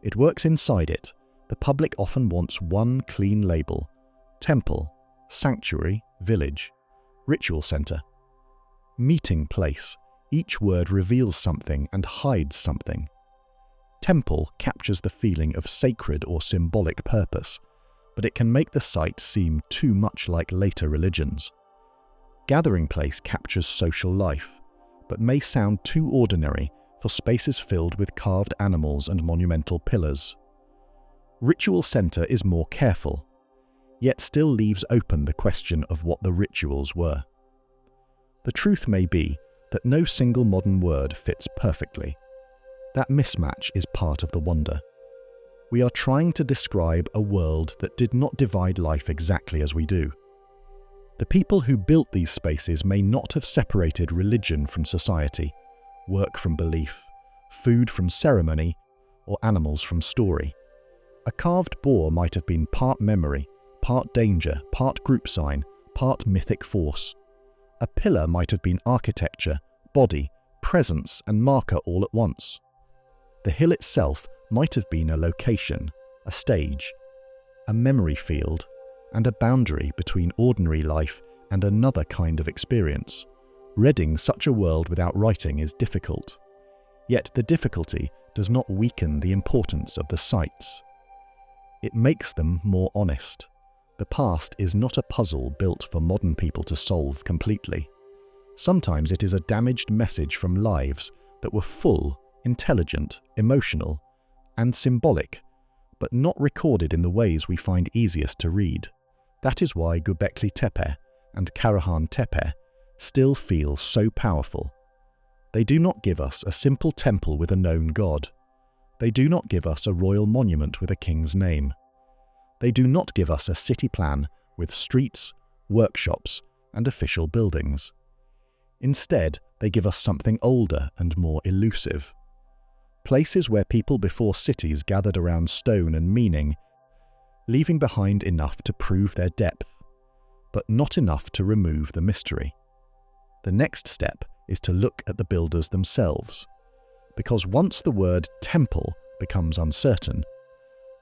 It works inside it. The public often wants one clean label: temple, sanctuary, village, ritual center, meeting place. Each word reveals something and hides something. Temple captures the feeling of sacred or symbolic purpose, but it can make the site seem too much like later religions. Gathering place captures social life, but may sound too ordinary for spaces filled with carved animals and monumental pillars. Ritual center is more careful, yet still leaves open the question of what the rituals were. The truth may be that no single modern word fits perfectly. That mismatch is part of the wonder. We are trying to describe a world that did not divide life exactly as we do. The people who built these spaces may not have separated religion from society, work from belief, food from ceremony, or animals from story. A carved boar might have been part memory, part danger, part group sign, part mythic force. A pillar might have been architecture, body, presence, and marker all at once. The hill itself might have been a location, a stage, a memory field, and a boundary between ordinary life and another kind of experience. Reading such a world without writing is difficult. Yet the difficulty does not weaken the importance of the sites. It makes them more honest. The past is not a puzzle built for modern people to solve completely. Sometimes it is a damaged message from lives that were full, intelligent, emotional, and symbolic, but not recorded in the ways we find easiest to read. That is why Göbekli Tepe and Karahan Tepe still feel so powerful. They do not give us a simple temple with a known god. They do not give us a royal monument with a king's name. They do not give us a city plan with streets, workshops, and official buildings. Instead, they give us something older and more elusive. Places where people before cities gathered around stone and meaning, leaving behind enough to prove their depth, but not enough to remove the mystery. The next step is to look at the builders themselves, because once the word temple becomes uncertain,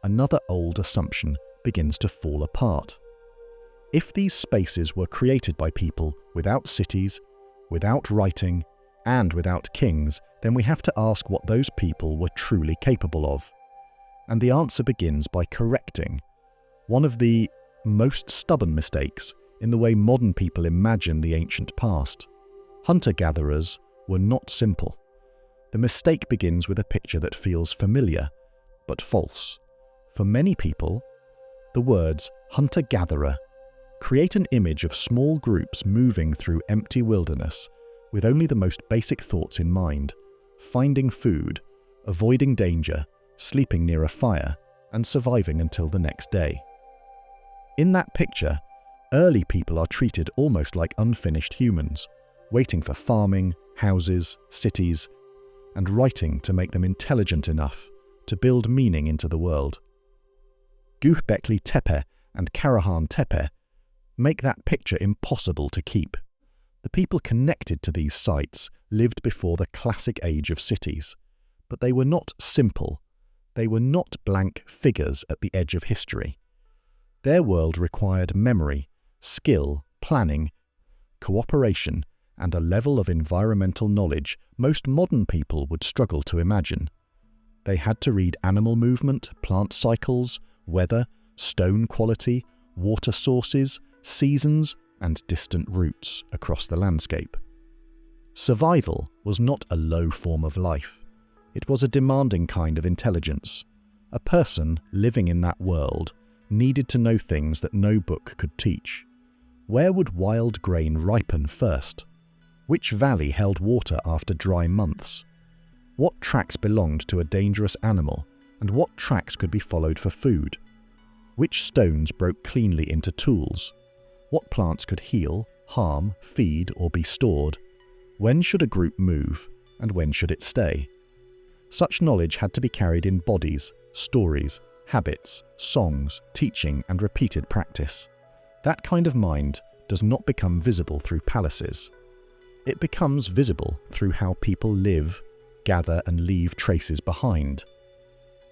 another old assumption begins to fall apart. If these spaces were created by people without cities, without writing, and without kings, then we have to ask what those people were truly capable of. And the answer begins by correcting one of the most stubborn mistakes in the way modern people imagine the ancient past. Hunter-gatherers were not simple. The mistake begins with a picture that feels familiar, but false. For many people, the words hunter-gatherer create an image of small groups moving through empty wilderness with only the most basic thoughts in mind: finding food, avoiding danger, sleeping near a fire, and surviving until the next day. In that picture, early people are treated almost like unfinished humans, waiting for farming, houses, cities, and writing to make them intelligent enough to build meaning into the world. Göbekli Tepe and Karahan Tepe make that picture impossible to keep. The people connected to these sites lived before the classic age of cities, but they were not simple. They were not blank figures at the edge of history. Their world required memory, skill, planning, cooperation, and a level of environmental knowledge most modern people would struggle to imagine. They had to read animal movement, plant cycles, weather, stone quality, water sources, seasons, and distant routes across the landscape. Survival was not a low form of life. It was a demanding kind of intelligence. A person living in that world needed to know things that no book could teach. Where would wild grain ripen first? Which valley held water after dry months? What tracks belonged to a dangerous animal, and what tracks could be followed for food? Which stones broke cleanly into tools? What plants could heal, harm, feed, or be stored? When should a group move, and when should it stay? Such knowledge had to be carried in bodies, stories, habits, songs, teaching, and repeated practice. That kind of mind does not become visible through palaces. It becomes visible through how people live, gather, and leave traces behind.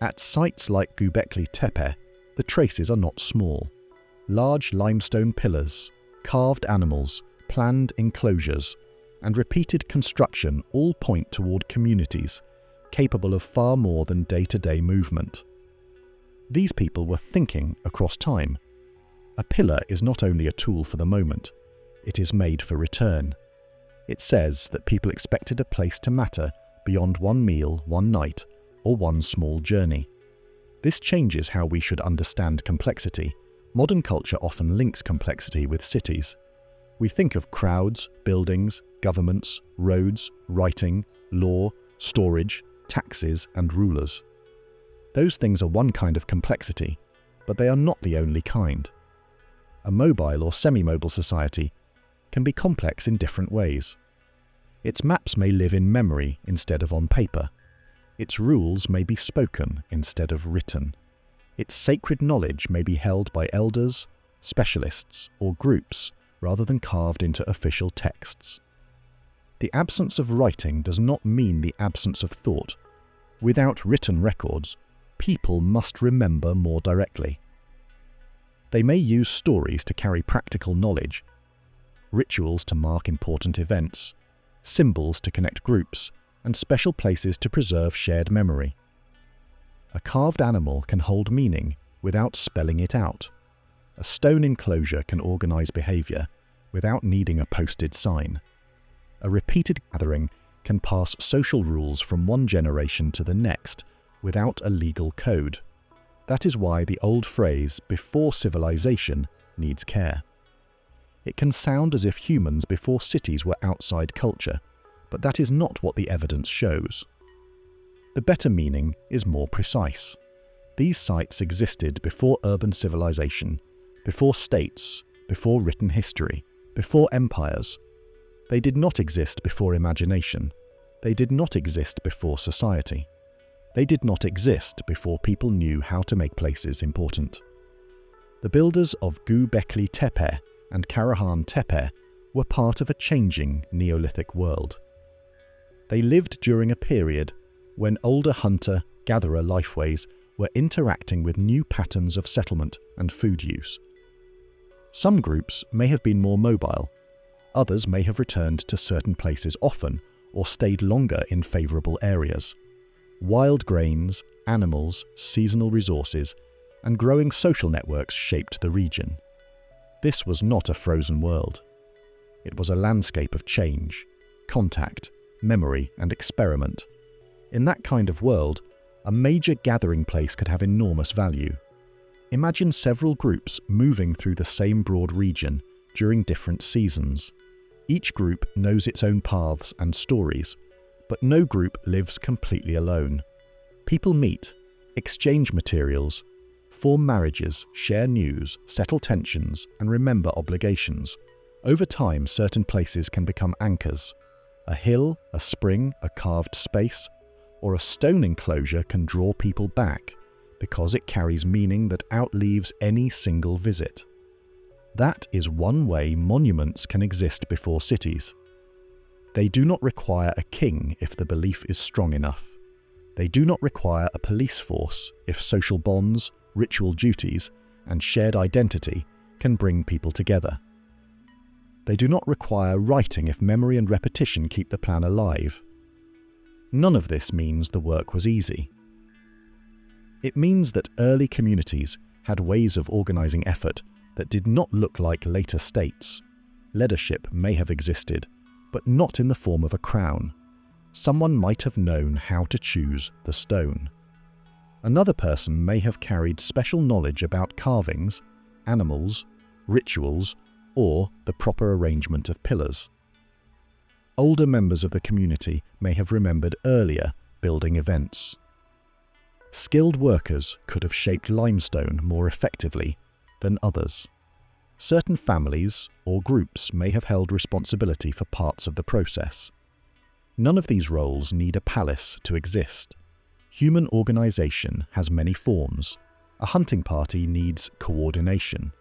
At sites like Göbekli Tepe, the traces are not small. Large limestone pillars, carved animals, planned enclosures, and repeated construction all point toward communities capable of far more than day-to-day movement. These people were thinking across time. A pillar is not only a tool for the moment, it is made for return. It says that people expected a place to matter beyond one meal, one night, or one small journey. This changes how we should understand complexity. Modern culture often links complexity with cities. We think of crowds, buildings, governments, roads, writing, law, storage, taxes, and rulers. Those things are one kind of complexity, but they are not the only kind. A mobile or semi-mobile society can be complex in different ways. Its maps may live in memory instead of on paper. Its rules may be spoken instead of written. Its sacred knowledge may be held by elders, specialists, or groups rather than carved into official texts. The absence of writing does not mean the absence of thought. Without written records, people must remember more directly. They may use stories to carry practical knowledge, rituals to mark important events, symbols to connect groups, and special places to preserve shared memory. A carved animal can hold meaning without spelling it out. A stone enclosure can organize behavior without needing a posted sign. A repeated gathering can pass social rules from one generation to the next without a legal code. That is why the old phrase, "before civilization," needs care. It can sound as if humans before cities were outside culture, but that is not what the evidence shows. The better meaning is more precise. These sites existed before urban civilization, before states, before written history, before empires. They did not exist before imagination. They did not exist before society. They did not exist before people knew how to make places important. The builders of Göbekli Tepe and Karahan Tepe were part of a changing Neolithic world. They lived during a period when older hunter-gatherer lifeways were interacting with new patterns of settlement and food use. Some groups may have been more mobile. Others may have returned to certain places often or stayed longer in favourable areas. Wild grains, animals, seasonal resources, and growing social networks shaped the region. This was not a frozen world. It was a landscape of change, contact, memory, and experiment. In that kind of world, a major gathering place could have enormous value. Imagine several groups moving through the same broad region during different seasons. Each group knows its own paths and stories, but no group lives completely alone. People meet, exchange materials, form marriages, share news, settle tensions, and remember obligations. Over time, certain places can become anchors. A hill, a spring, a carved space, or a stone enclosure can draw people back because it carries meaning that outlives any single visit. That is one way monuments can exist before cities. They do not require a king if the belief is strong enough. They do not require a police force if social bonds, ritual duties, and shared identity can bring people together. They do not require writing if memory and repetition keep the plan alive. None of this means the work was easy. It means that early communities had ways of organizing effort that did not look like later states. Leadership may have existed, but not in the form of a crown. Someone might have known how to choose the stone. Another person may have carried special knowledge about carvings, animals, rituals, or the proper arrangement of pillars. Older members of the community may have remembered earlier building events. Skilled workers could have shaped limestone more effectively than others. Certain families or groups may have held responsibility for parts of the process. None of these roles need a palace to exist. Human organization has many forms. A hunting party needs coordination.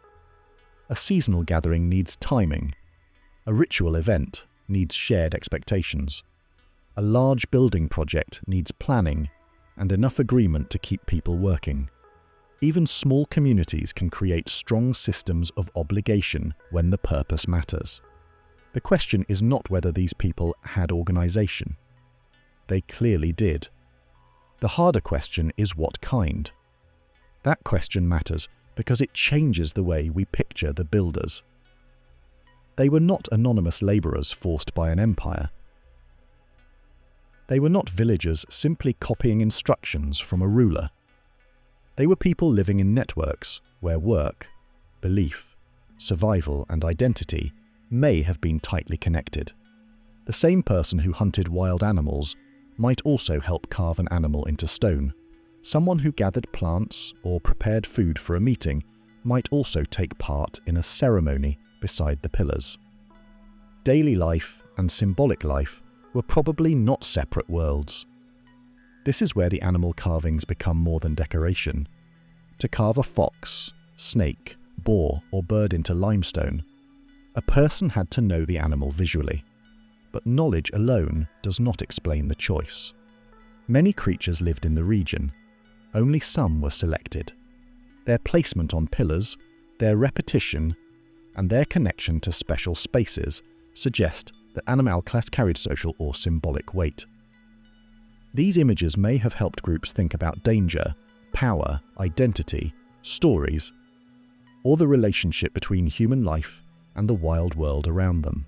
A seasonal gathering needs timing. A ritual event needs shared expectations. A large building project needs planning and enough agreement to keep people working. Even small communities can create strong systems of obligation when the purpose matters. The question is not whether these people had organization. They clearly did. The harder question is what kind. That question matters because it changes the way we picture the builders. They were not anonymous laborers forced by an empire. They were not villagers simply copying instructions from a ruler. They were people living in networks where work, belief, survival, and identity may have been tightly connected. The same person who hunted wild animals might also help carve an animal into stone. Someone who gathered plants or prepared food for a meeting might also take part in a ceremony beside the pillars. Daily life and symbolic life were probably not separate worlds. This is where the animal carvings become more than decoration. To carve a fox, snake, boar, or bird into limestone, a person had to know the animal visually. But knowledge alone does not explain the choice. Many creatures lived in the region. Only some were selected. Their placement on pillars, their repetition, and their connection to special spaces suggest that animal class carried social or symbolic weight. These images may have helped groups think about danger, power, identity, stories, or the relationship between human life and the wild world around them.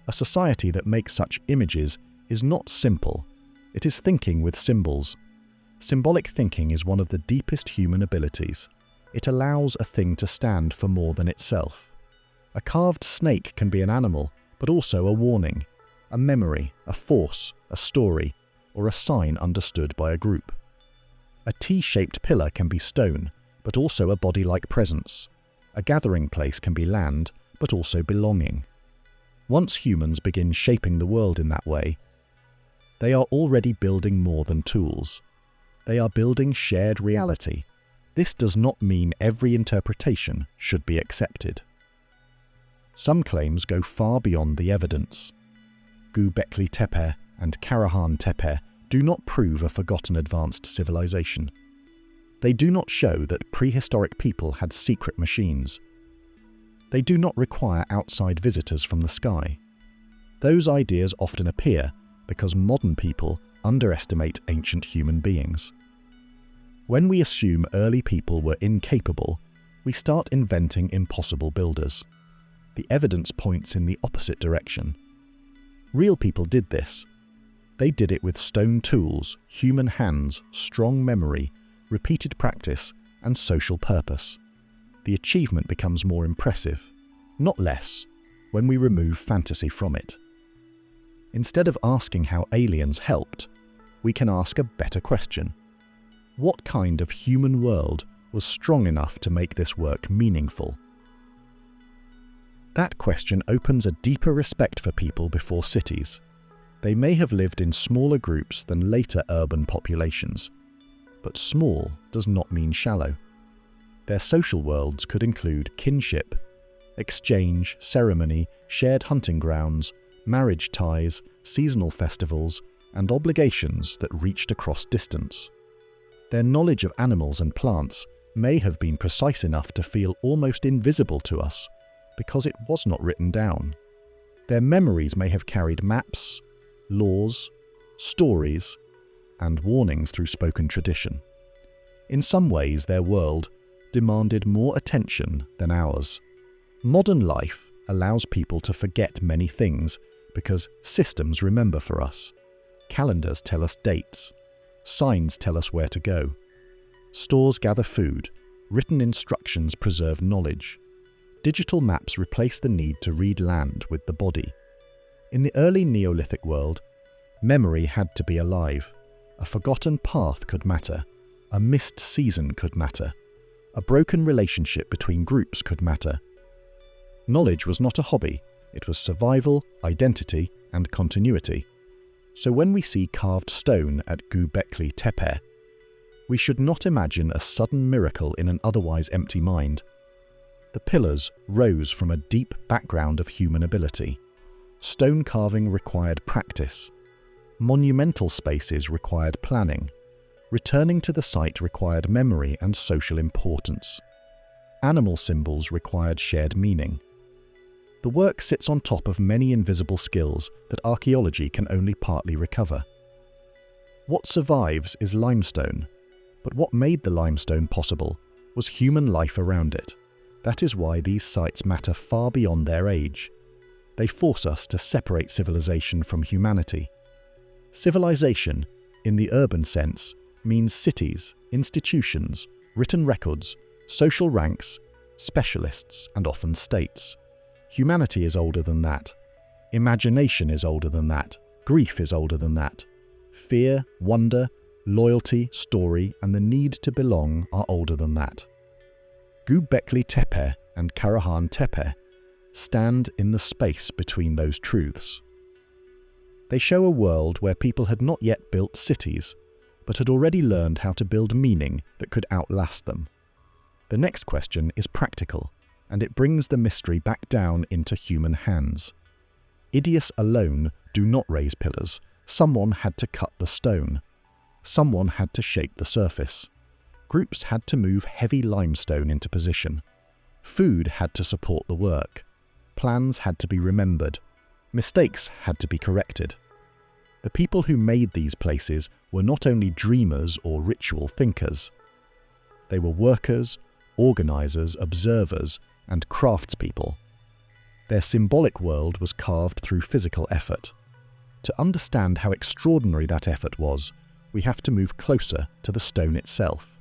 A society that makes such images is not simple. It is thinking with symbols. Symbolic thinking is one of the deepest human abilities. It allows a thing to stand for more than itself. A carved snake can be an animal, but also a warning. a memory, a force, a story, or a sign understood by a group. A T-shaped pillar can be stone, but also a body-like presence. A gathering place can be land, but also belonging. Once humans begin shaping the world in that way, they are already building more than tools. They are building shared reality. This does not mean every interpretation should be accepted. Some claims go far beyond the evidence. Göbekli Tepe and Karahan Tepe do not prove a forgotten advanced civilization. They do not show that prehistoric people had secret machines. They do not require outside visitors from the sky. Those ideas often appear because modern people underestimate ancient human beings. When we assume early people were incapable, we start inventing impossible builders. The evidence points in the opposite direction. Real people did this. They did it with stone tools, human hands, strong memory, repeated practice, and social purpose. The achievement becomes more impressive, not less, when we remove fantasy from it. Instead of asking how aliens helped, we can ask a better question. What kind of human world was strong enough to make this work meaningful? That question opens a deeper respect for people before cities. They may have lived in smaller groups than later urban populations, but small does not mean shallow. Their social worlds could include kinship, exchange, ceremony, shared hunting grounds, marriage ties, seasonal festivals, and obligations that reached across distance. Their knowledge of animals and plants may have been precise enough to feel almost invisible to us because it was not written down. Their memories may have carried maps, laws, stories, and warnings through spoken tradition. In some ways, their world demanded more attention than ours. Modern life allows people to forget many things because systems remember for us. Calendars tell us dates. Signs tell us where to go. Stores gather food. Written instructions preserve knowledge. Digital maps replace the need to read land with the body. In the early Neolithic world, memory had to be alive. A forgotten path could matter. A missed season could matter. A broken relationship between groups could matter. Knowledge was not a hobby. It was survival, identity, and continuity. So when we see carved stone at Göbekli Tepe, we should not imagine a sudden miracle in an otherwise empty mind. The pillars rose from a deep background of human ability. Stone carving required practice. Monumental spaces required planning. Returning to the site required memory and social importance. Animal symbols required shared meaning. The work sits on top of many invisible skills that archaeology can only partly recover. What survives is limestone, but what made the limestone possible was human life around it. That is why these sites matter far beyond their age. They force us to separate civilization from humanity. Civilization, in the urban sense, means cities, institutions, written records, social ranks, specialists, and often states. Humanity is older than that. Imagination is older than that. Grief is older than that. Fear, wonder, loyalty, story, and the need to belong are older than that. Göbekli Tepe and Karahan Tepe stand in the space between those truths. They show a world where people had not yet built cities, but had already learned how to build meaning that could outlast them. The next question is practical, and it brings the mystery back down into human hands. Idiots alone do not raise pillars. Someone had to cut the stone. Someone had to shape the surface. Groups had to move heavy limestone into position. Food had to support the work. Plans had to be remembered. Mistakes had to be corrected. The people who made these places were not only dreamers or ritual thinkers. They were workers, organizers, observers, and craftspeople. Their symbolic world was carved through physical effort. To understand how extraordinary that effort was, we have to move closer to the stone itself.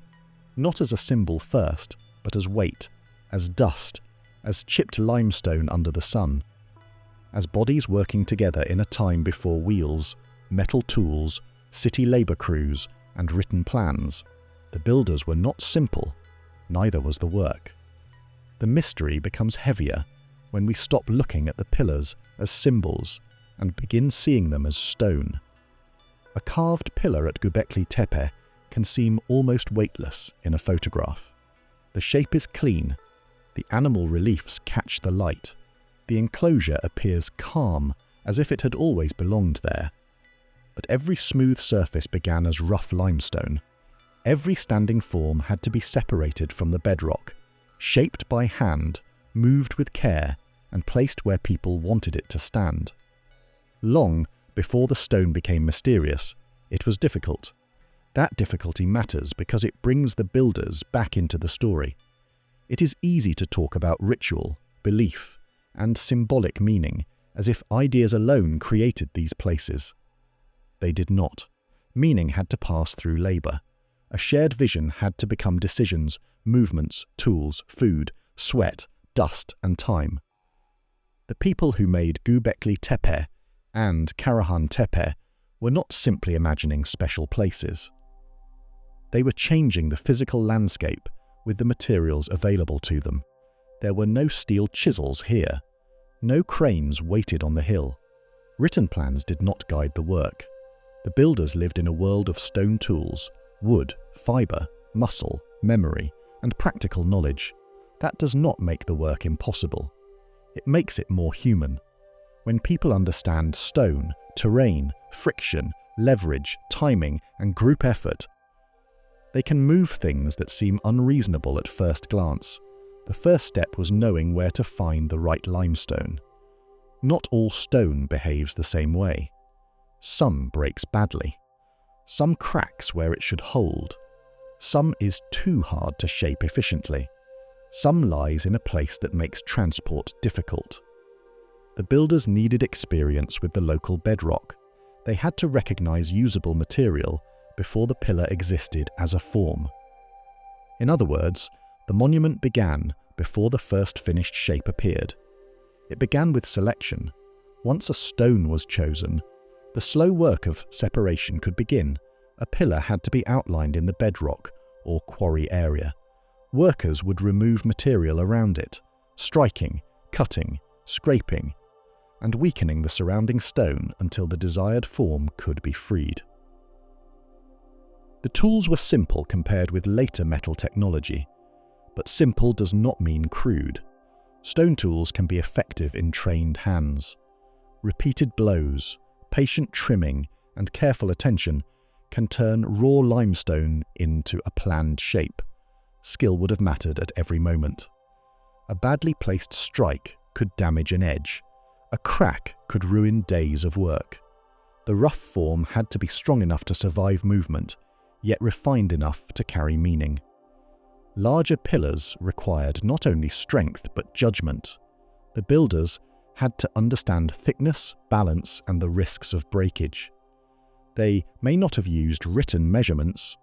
Not as a symbol first, but as weight, as dust, as chipped limestone under the sun. as bodies working together in a time before wheels, metal tools, city labour crews, and written plans. The builders were not simple, neither was the work. The mystery becomes heavier when we stop looking at the pillars as symbols and begin seeing them as stone. A carved pillar at Göbekli Tepe can seem almost weightless in a photograph. The shape is clean, the animal reliefs catch the light, the enclosure appears calm, as if it had always belonged there. But every smooth surface began as rough limestone. Every standing form had to be separated from the bedrock, shaped by hand, moved with care, and placed where people wanted it to stand. Long before the stone became mysterious, it was difficult. That difficulty matters because it brings the builders back into the story. It is easy to talk about ritual, belief, and symbolic meaning as if ideas alone created these places. They did not. Meaning had to pass through labour. A shared vision had to become decisions, movements, tools, food, sweat, dust, and time. The people who made Göbekli Tepe and Karahan Tepe were not simply imagining special places. They were changing the physical landscape with the materials available to them. There were no steel chisels here. No cranes waited on the hill. Written plans did not guide the work. The builders lived in a world of stone tools, wood, fibre, muscle, memory, and practical knowledge. That does not make the work impossible. It makes it more human. When people understand stone, terrain, friction, leverage, timing, and group effort, they can move things that seem unreasonable at first glance. The first step was knowing where to find the right limestone. Not all stone behaves the same way. Some breaks badly. Some cracks where it should hold. Some is too hard to shape efficiently. Some lies in a place that makes transport difficult. The builders needed experience with the local bedrock. They had to recognize usable material before the pillar existed as a form. In other words, the monument began before the first finished shape appeared. It began with selection. Once a stone was chosen, the slow work of separation could begin. A pillar had to be outlined in the bedrock or quarry area. Workers would remove material around it, striking, cutting, scraping, and weakening the surrounding stone until the desired form could be freed. The tools were simple compared with later metal technology. But simple does not mean crude. Stone tools can be effective in trained hands. Repeated blows, patient trimming, and careful attention can turn raw limestone into a planned shape. Skill would have mattered at every moment. A badly placed strike could damage an edge. A crack could ruin days of work. The rough form had to be strong enough to survive movement, yet refined enough to carry meaning. Larger pillars required not only strength but judgment. The builders had to understand thickness, balance, and the risks of breakage. They may not have used written measurements,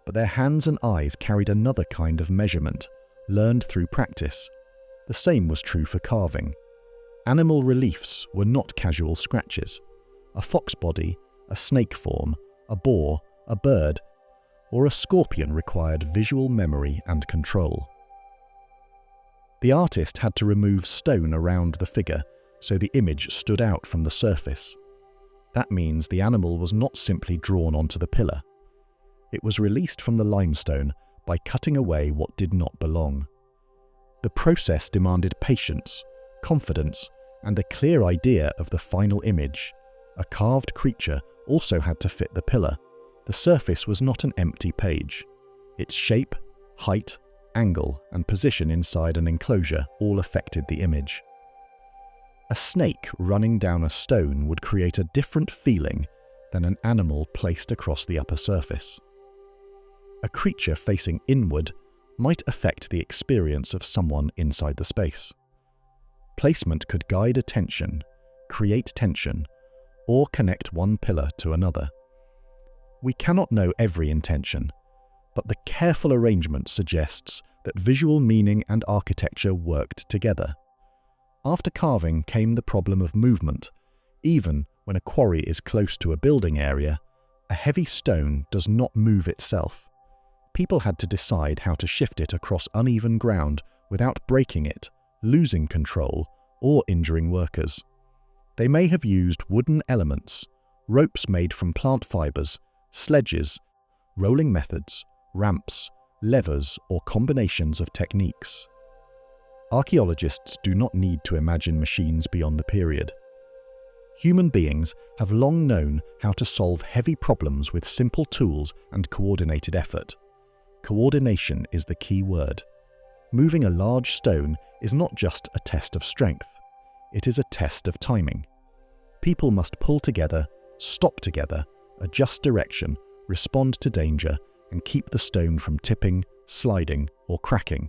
but their hands and eyes carried another kind of measurement, learned through practice. The same was true for carving. Animal reliefs were not casual scratches. A fox body, a snake form, a boar, a bird, or a scorpion required visual memory and control. The artist had to remove stone around the figure so the image stood out from the surface. That means the animal was not simply drawn onto the pillar. It was released from the limestone by cutting away what did not belong. The process demanded patience, confidence, and a clear idea of the final image. A carved creature also had to fit the pillar. The surface was not an empty page. Its shape, height, angle, and position inside an enclosure all affected the image. A snake running down a stone would create a different feeling than an animal placed across the upper surface. A creature facing inward might affect the experience of someone inside the space. Placement could guide attention, create tension, or connect one pillar to another. We cannot know every intention, but the careful arrangement suggests that visual meaning and architecture worked together. After carving came the problem of movement. Even when a quarry is close to a building area, a heavy stone does not move itself. People had to decide how to shift it across uneven ground without breaking it, losing control, or injuring workers. They may have used wooden elements, ropes made from plant fibers, sledges, rolling methods, ramps, levers, or combinations of techniques. Archaeologists do not need to imagine machines beyond the period. Human beings have long known how to solve heavy problems with simple tools and coordinated effort. Coordination is the key word. Moving a large stone is not just a test of strength. It is a test of timing. People must pull together, stop together, adjust direction, respond to danger, and keep the stone from tipping, sliding, or cracking.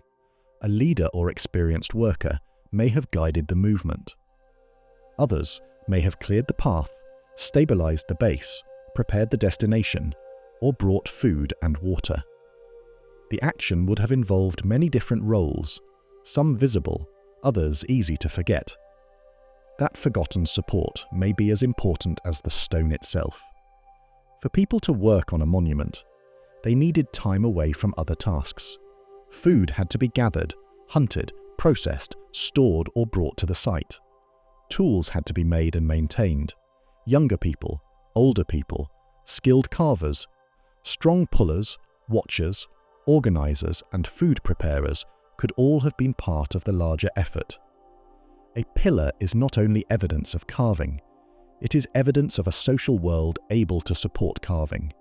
A leader or experienced worker may have guided the movement. Others may have cleared the path, stabilized the base, prepared the destination, or brought food and water. The action would have involved many different roles, some visible, others easy to forget. That forgotten support may be as important as the stone itself. For people to work on a monument, they needed time away from other tasks. Food had to be gathered, hunted, processed, stored, or brought to the site. Tools had to be made and maintained. Younger people, older people, skilled carvers, strong pullers, watchers, organizers, and food preparers could all have been part of the larger effort. A pillar is not only evidence of carving, it is evidence of a social world able to support carving.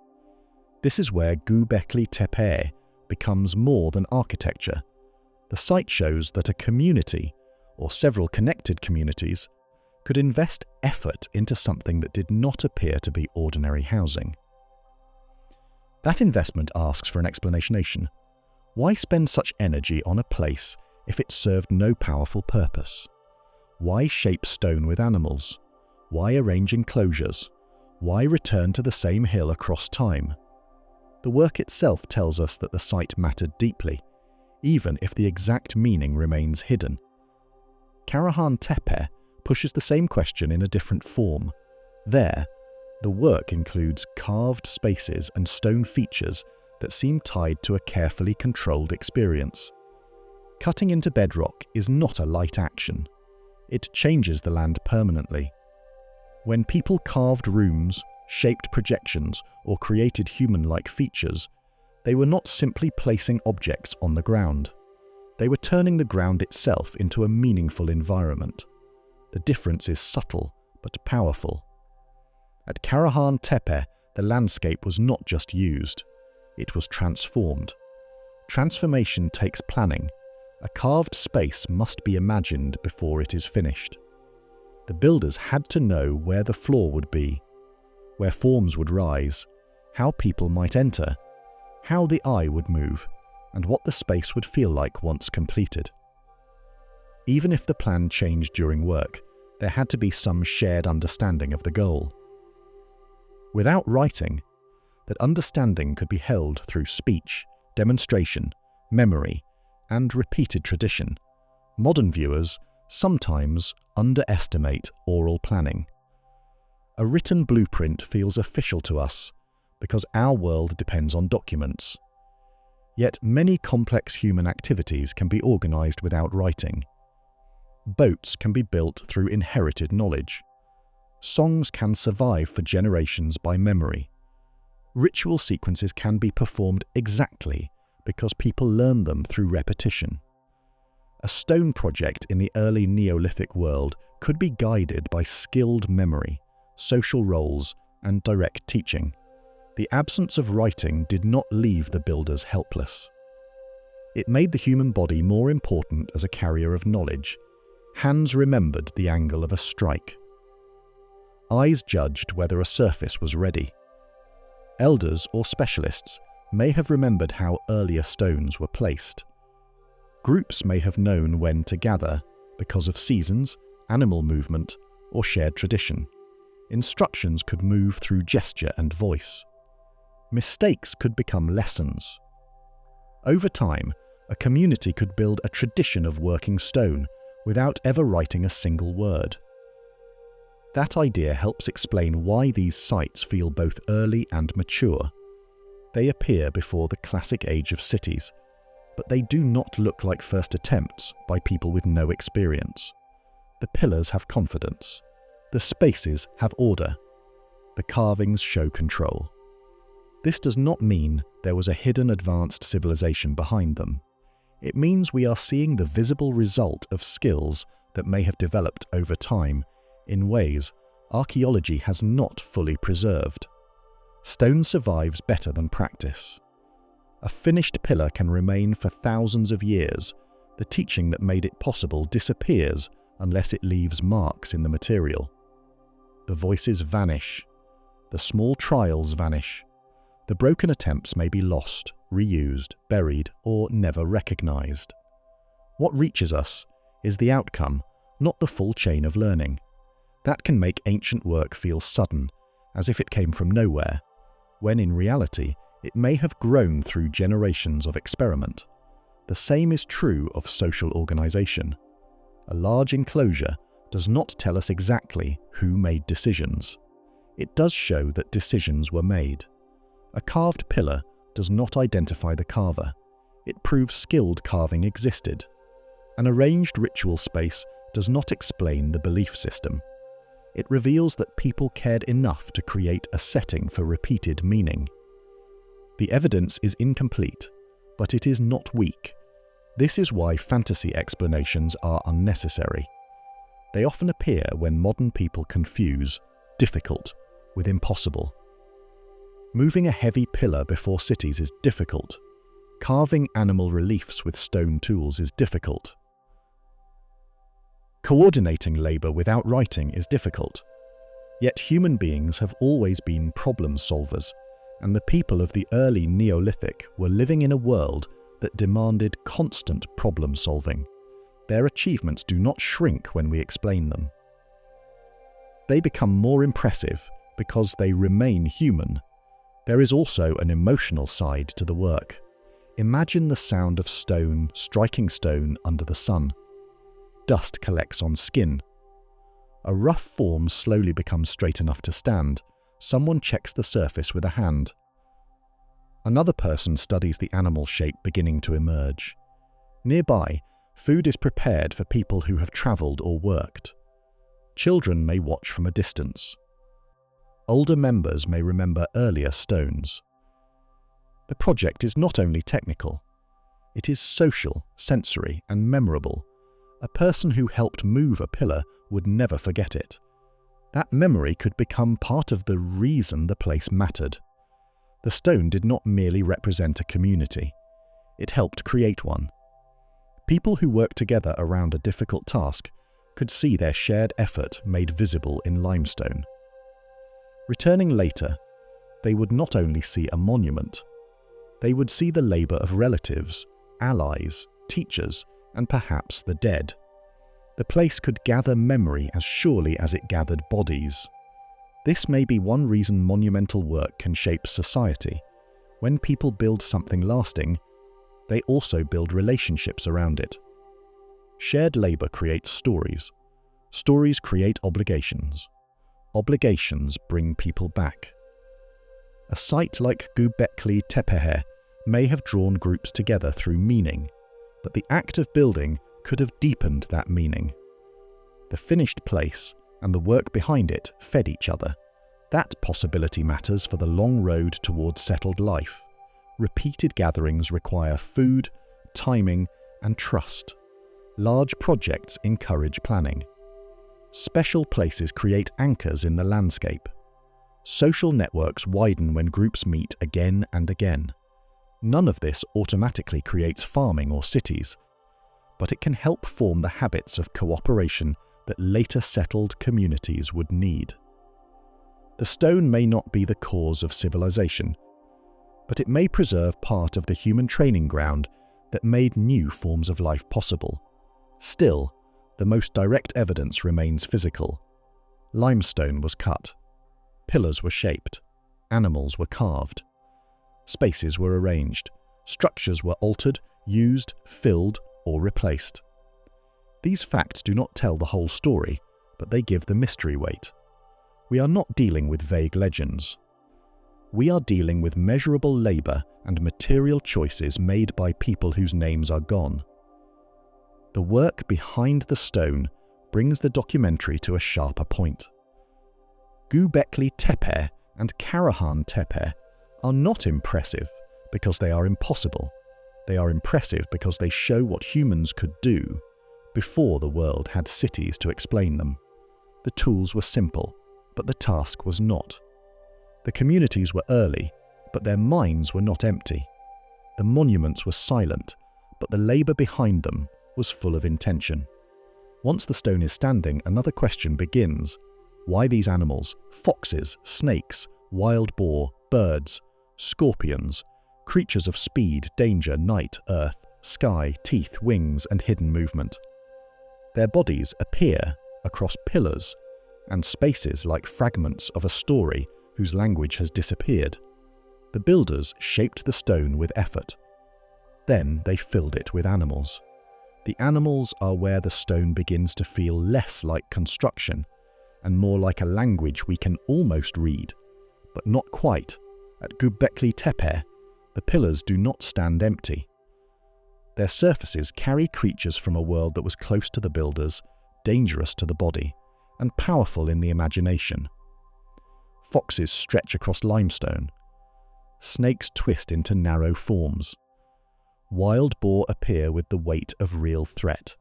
This is where Göbekli Tepe becomes more than architecture. The site shows that a community, or several connected communities, could invest effort into something that did not appear to be ordinary housing. That investment asks for an explanation. Why spend such energy on a place if it served no powerful purpose? Why shape stone with animals? Why arrange enclosures? Why return to the same hill across time? The work itself tells us that the site mattered deeply, even if the exact meaning remains hidden. Karahan Tepe pushes the same question in a different form. There, the work includes carved spaces and stone features that seem tied to a carefully controlled experience. Cutting into bedrock is not a light action. It changes the land permanently. When people carved rooms, shaped projections, or created human-like features, they were not simply placing objects on the ground. They were turning the ground itself into a meaningful environment. The difference is subtle but powerful. At Karahan Tepe, the landscape was not just used, it was transformed. Transformation takes planning. A carved space must be imagined before it is finished. The builders had to know where the floor would be, where forms would rise, how people might enter, how the eye would move, and what the space would feel like once completed. Even if the plan changed during work, there had to be some shared understanding of the goal. Without writing, that understanding could be held through speech, demonstration, memory, and repeated tradition. Modern viewers sometimes underestimate oral planning. A written blueprint feels official to us because our world depends on documents. Yet many complex human activities can be organized without writing. Boats can be built through inherited knowledge. Songs can survive for generations by memory. Ritual sequences can be performed exactly because people learn them through repetition. A stone project in the early Neolithic world could be guided by skilled memory, social roles, and direct teaching. The absence of writing did not leave the builders helpless. It made the human body more important as a carrier of knowledge. Hands remembered the angle of a strike. Eyes judged whether a surface was ready. Elders or specialists may have remembered how earlier stones were placed. Groups may have known when to gather because of seasons, animal movement, or shared tradition. Instructions could move through gesture and voice. Mistakes could become lessons. Over time, a community could build a tradition of working stone without ever writing a single word. That idea helps explain why these sites feel both early and mature. They appear before the classic age of cities, but they do not look like first attempts by people with no experience. The pillars have confidence. The spaces have order. The carvings show control. This does not mean there was a hidden advanced civilization behind them. It means we are seeing the visible result of skills that may have developed over time in ways archaeology has not fully preserved. Stone survives better than practice. A finished pillar can remain for thousands of years. The teaching that made it possible disappears unless it leaves marks in the material. The voices vanish. The small trials vanish. The broken attempts may be lost, reused, buried, or never recognized. What reaches us is the outcome, not the full chain of learning. That can make ancient work feel sudden, as if it came from nowhere, when in reality it may have grown through generations of experiment. The same is true of social organization. A large enclosure does not tell us exactly who made decisions. It does show that decisions were made. A carved pillar does not identify the carver. It proves skilled carving existed. An arranged ritual space does not explain the belief system. It reveals that people cared enough to create a setting for repeated meaning. The evidence is incomplete, but it is not weak. This is why fantasy explanations are unnecessary. They often appear when modern people confuse difficult with impossible. Moving a heavy pillar before cities is difficult. Carving animal reliefs with stone tools is difficult. Coordinating labor without writing is difficult. Yet human beings have always been problem solvers, and the people of the early Neolithic were living in a world that demanded constant problem solving. Their achievements do not shrink when we explain them. They become more impressive because they remain human. There is also an emotional side to the work. Imagine the sound of stone striking stone under the sun. Dust collects on skin. A rough form slowly becomes straight enough to stand. Someone checks the surface with a hand. Another person studies the animal shape beginning to emerge. Nearby, food is prepared for people who have traveled or worked. Children may watch from a distance. Older members may remember earlier stones. The project is not only technical. It is social, sensory, and memorable. A person who helped move a pillar would never forget it. That memory could become part of the reason the place mattered. The stone did not merely represent a community. It helped create one. People who worked together around a difficult task could see their shared effort made visible in limestone. Returning later, they would not only see a monument, they would see the labor of relatives, allies, teachers, and perhaps the dead. The place could gather memory as surely as it gathered bodies. This may be one reason monumental work can shape society. When people build something lasting, they also build relationships around it. Shared labor creates stories. Stories create obligations. Obligations bring people back. A site like Göbekli Tepe may have drawn groups together through meaning, but the act of building could have deepened that meaning. The finished place and the work behind it fed each other. That possibility matters for the long road towards settled life. Repeated gatherings require food, timing, and trust. Large projects encourage planning. Special places create anchors in the landscape. Social networks widen when groups meet again and again. None of this automatically creates farming or cities, but it can help form the habits of cooperation that later settled communities would need. The stone may not be the cause of civilization, but it may preserve part of the human training ground that made new forms of life possible. Still, the most direct evidence remains physical. Limestone was cut. Pillars were shaped. Animals were carved. Spaces were arranged. Structures were altered, used, filled, or replaced. These facts do not tell the whole story, but they give the mystery weight. We are not dealing with vague legends. We are dealing with measurable labour and material choices made by people whose names are gone. The work behind the stone brings the documentary to a sharper point. Göbekli Tepe and Karahan Tepe are not impressive because they are impossible. They are impressive because they show what humans could do before the world had cities to explain them. The tools were simple, but the task was not. The communities were early, but their minds were not empty. The monuments were silent, but the labour behind them was full of intention. Once the stone is standing, another question begins. Why these animals? Foxes, snakes, wild boar, birds, scorpions, creatures of speed, danger, night, earth, sky, teeth, wings, and hidden movement. Their bodies appear across pillars and spaces like fragments of a story whose language has disappeared. The builders shaped the stone with effort. Then they filled it with animals. The animals are where the stone begins to feel less like construction and more like a language we can almost read, but not quite. At Göbekli Tepe, the pillars do not stand empty. Their surfaces carry creatures from a world that was close to the builders, dangerous to the body, and powerful in the imagination. Foxes stretch across limestone. Snakes twist into narrow forms. Wild boar appear with the weight of real threat.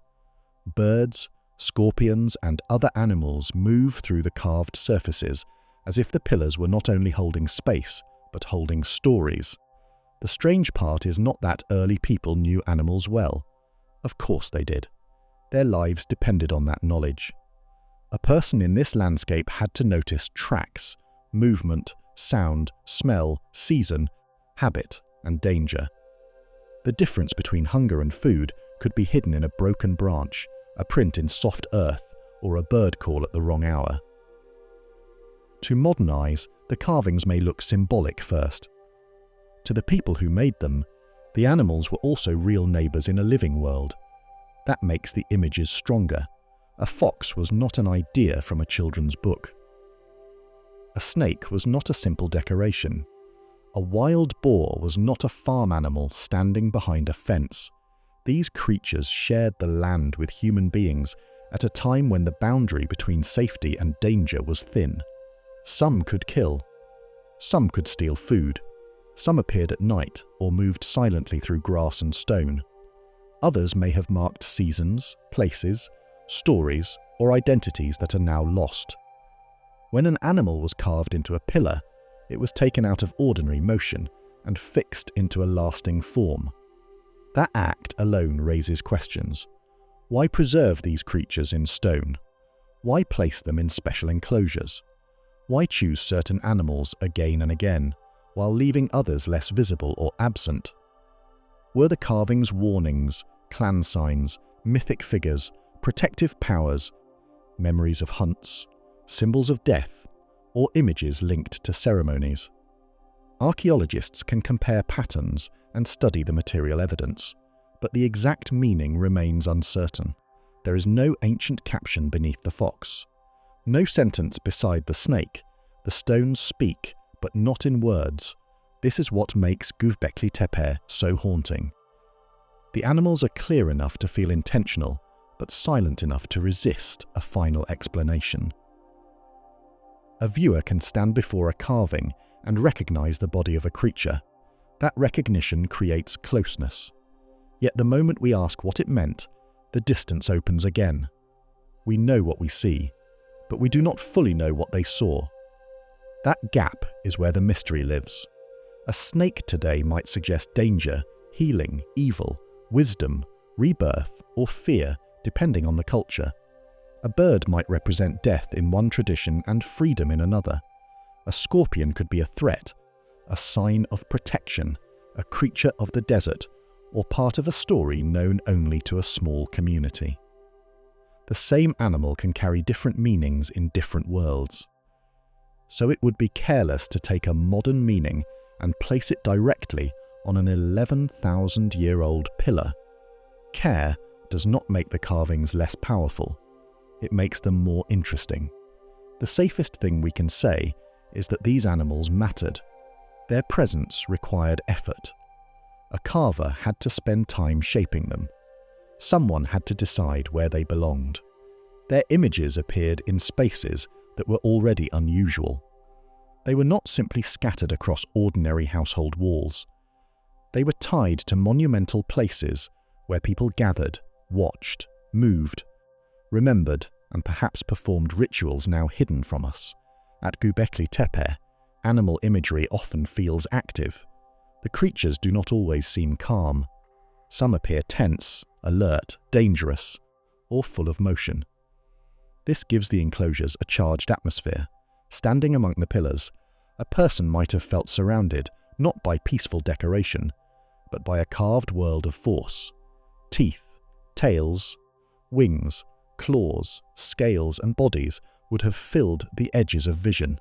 Birds, scorpions, and other animals move through the carved surfaces as if the pillars were not only holding space, but holding stories. The strange part is not that early people knew animals well. Of course they did. Their lives depended on that knowledge. A person in this landscape had to notice tracks, movement, sound, smell, season, habit, and danger. The difference between hunger and food could be hidden in a broken branch, a print in soft earth, or a bird call at the wrong hour. To modern eyes, the carvings may look symbolic first. To the people who made them, the animals were also real neighbours in a living world. That makes the images stronger. A fox was not an idea from a children's book. A snake was not a simple decoration. A wild boar was not a farm animal standing behind a fence. These creatures shared the land with human beings at a time when the boundary between safety and danger was thin. Some could kill. Some could steal food. Some appeared at night or moved silently through grass and stone. Others may have marked seasons, places, stories, or identities that are now lost. When an animal was carved into a pillar, it was taken out of ordinary motion and fixed into a lasting form. That act alone raises questions. Why preserve these creatures in stone? Why place them in special enclosures? Why choose certain animals again and again, while leaving others less visible or absent? Were the carvings warnings, clan signs, mythic figures, protective powers, memories of hunts, symbols of death, or images linked to ceremonies? Archaeologists can compare patterns and study the material evidence, but the exact meaning remains uncertain. There is no ancient caption beneath the fox, no sentence beside the snake. The stones speak, but not in words. This is what makes Göbekli Tepe so haunting. The animals are clear enough to feel intentional, but silent enough to resist a final explanation. A viewer can stand before a carving and recognize the body of a creature. That recognition creates closeness. Yet the moment we ask what it meant, the distance opens again. We know what we see, but we do not fully know what they saw. That gap is where the mystery lives. A snake today might suggest danger, healing, evil, wisdom, rebirth, or fear, depending on the culture. A bird might represent death in one tradition and freedom in another. A scorpion could be a threat, a sign of protection, a creature of the desert, or part of a story known only to a small community. The same animal can carry different meanings in different worlds. So it would be careless to take a modern meaning and place it directly on an 11,000-year-old pillar. Care does not make the carvings less powerful. It makes them more interesting. The safest thing we can say is that these animals mattered. Their presence required effort. A carver had to spend time shaping them. Someone had to decide where they belonged. Their images appeared in spaces that were already unusual. They were not simply scattered across ordinary household walls. They were tied to monumental places where people gathered, watched, moved, remembered, and perhaps performed rituals now hidden from us. At Göbekli Tepe, animal imagery often feels active. The creatures do not always seem calm. Some appear tense, alert, dangerous, or full of motion. This gives the enclosures a charged atmosphere. Standing among the pillars, a person might have felt surrounded not by peaceful decoration, but by a carved world of force. Teeth, tails, wings, claws, scales, and bodies would have filled the edges of vision.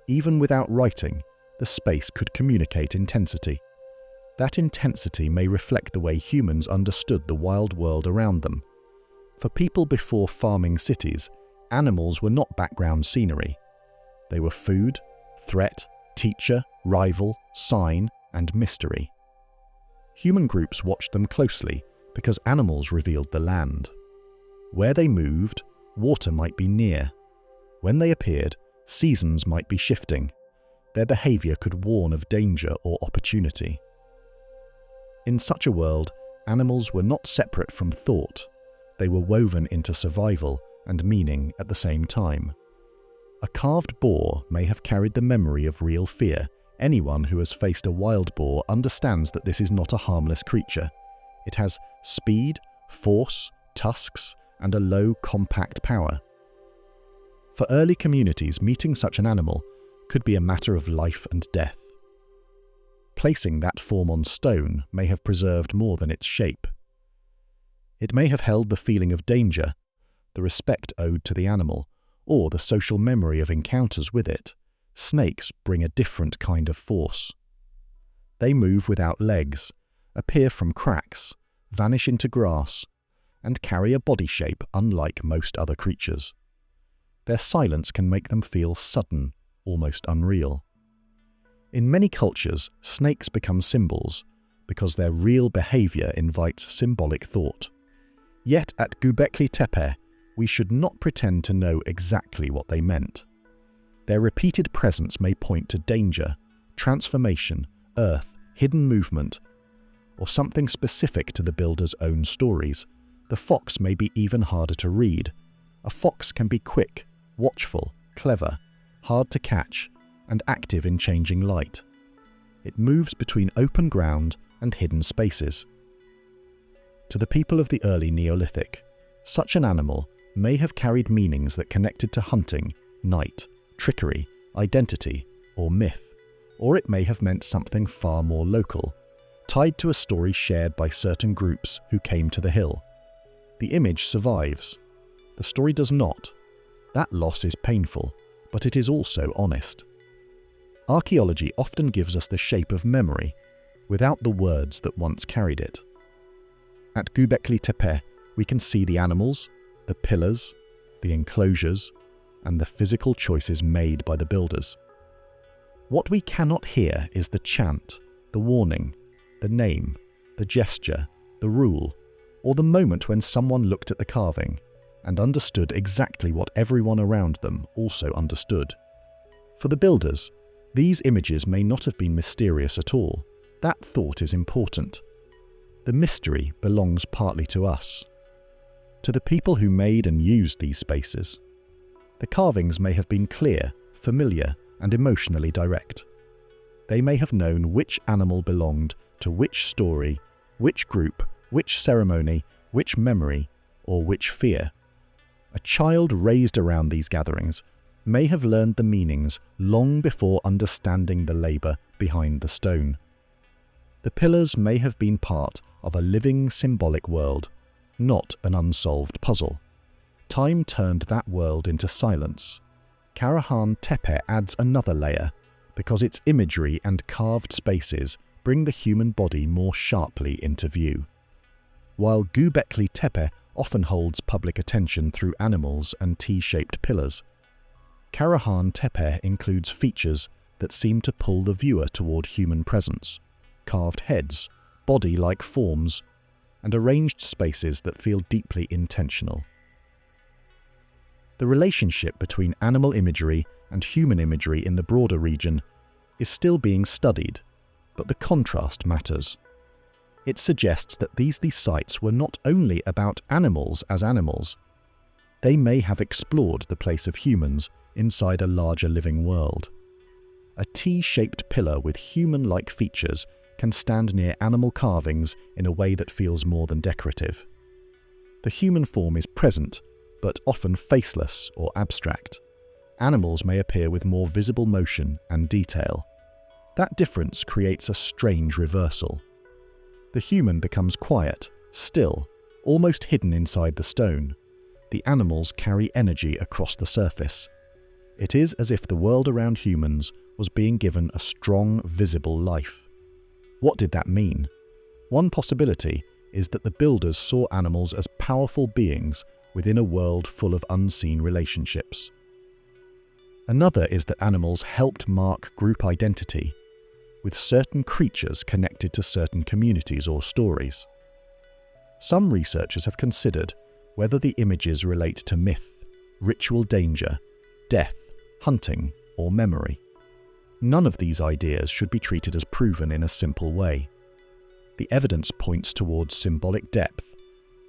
Even without writing, the space could communicate intensity. That intensity may reflect the way humans understood the wild world around them. For people before farming cities, animals were not background scenery. They were food, threat, teacher, rival, sign, and mystery. Human groups watched them closely because animals revealed the land. Where they moved, water might be near. When they appeared, seasons might be shifting. Their behavior could warn of danger or opportunity. In such a world, animals were not separate from thought. They were woven into survival and meaning at the same time. A carved boar may have carried the memory of real fear. Anyone who has faced a wild boar understands that this is not a harmless creature. It has speed, force, tusks, and a low, compact power. For early communities, meeting such an animal could be a matter of life and death. Placing that form on stone may have preserved more than its shape. It may have held the feeling of danger, the respect owed to the animal, or the social memory of encounters with it. Snakes bring a different kind of force. They move without legs, appear from cracks, vanish into grass, and carry a body shape unlike most other creatures. Their silence can make them feel sudden, almost unreal. In many cultures, snakes become symbols because their real behavior invites symbolic thought. Yet at Göbekli Tepe, we should not pretend to know exactly what they meant. Their repeated presence may point to danger, transformation, earth, hidden movement, or something specific to the builder's own stories. The fox may be even harder to read. A fox can be quick, watchful, clever, hard to catch, and active in changing light. It moves between open ground and hidden spaces. To the people of the early Neolithic, such an animal may have carried meanings that connected to hunting, night, trickery, identity, or myth, or it may have meant something far more local, tied to a story shared by certain groups who came to the hill. The image survives. The story does not. That loss is painful, but it is also honest. Archaeology often gives us the shape of memory, without the words that once carried it. At Göbekli Tepe, we can see the animals, the pillars, the enclosures, and the physical choices made by the builders. What we cannot hear is the chant, the warning, the name, the gesture, the rule, or the moment when someone looked at the carving and understood exactly what everyone around them also understood. For the builders, these images may not have been mysterious at all. That thought is important. The mystery belongs partly to us, to the people who made and used these spaces. The carvings may have been clear, familiar, and emotionally direct. They may have known which animal belonged to which story, which group, which ceremony, which memory, or which fear. A child raised around these gatherings may have learned the meanings long before understanding the labour behind the stone. The pillars may have been part of a living symbolic world, not an unsolved puzzle. Time turned that world into silence. Karahan Tepe adds another layer, because its imagery and carved spaces bring the human body more sharply into view. While Göbekli Tepe often holds public attention through animals and T-shaped pillars, Karahan Tepe includes features that seem to pull the viewer toward human presence: carved heads, body-like forms, and arranged spaces that feel deeply intentional. The relationship between animal imagery and human imagery in the broader region is still being studied, but the contrast matters. It suggests that these sites were not only about animals as animals. They may have explored the place of humans inside a larger living world. A T-shaped pillar with human-like features can stand near animal carvings in a way that feels more than decorative. The human form is present, but often faceless or abstract. Animals may appear with more visible motion and detail. That difference creates a strange reversal. The human becomes quiet, still, almost hidden inside the stone. The animals carry energy across the surface. It is as if the world around humans was being given a strong, visible life. What did that mean? One possibility is that the builders saw animals as powerful beings within a world full of unseen relationships. Another is that animals helped mark group identity, with certain creatures connected to certain communities or stories. Some researchers have considered whether the images relate to myth, ritual danger, death, hunting, or memory. None of these ideas should be treated as proven in a simple way. The evidence points towards symbolic depth,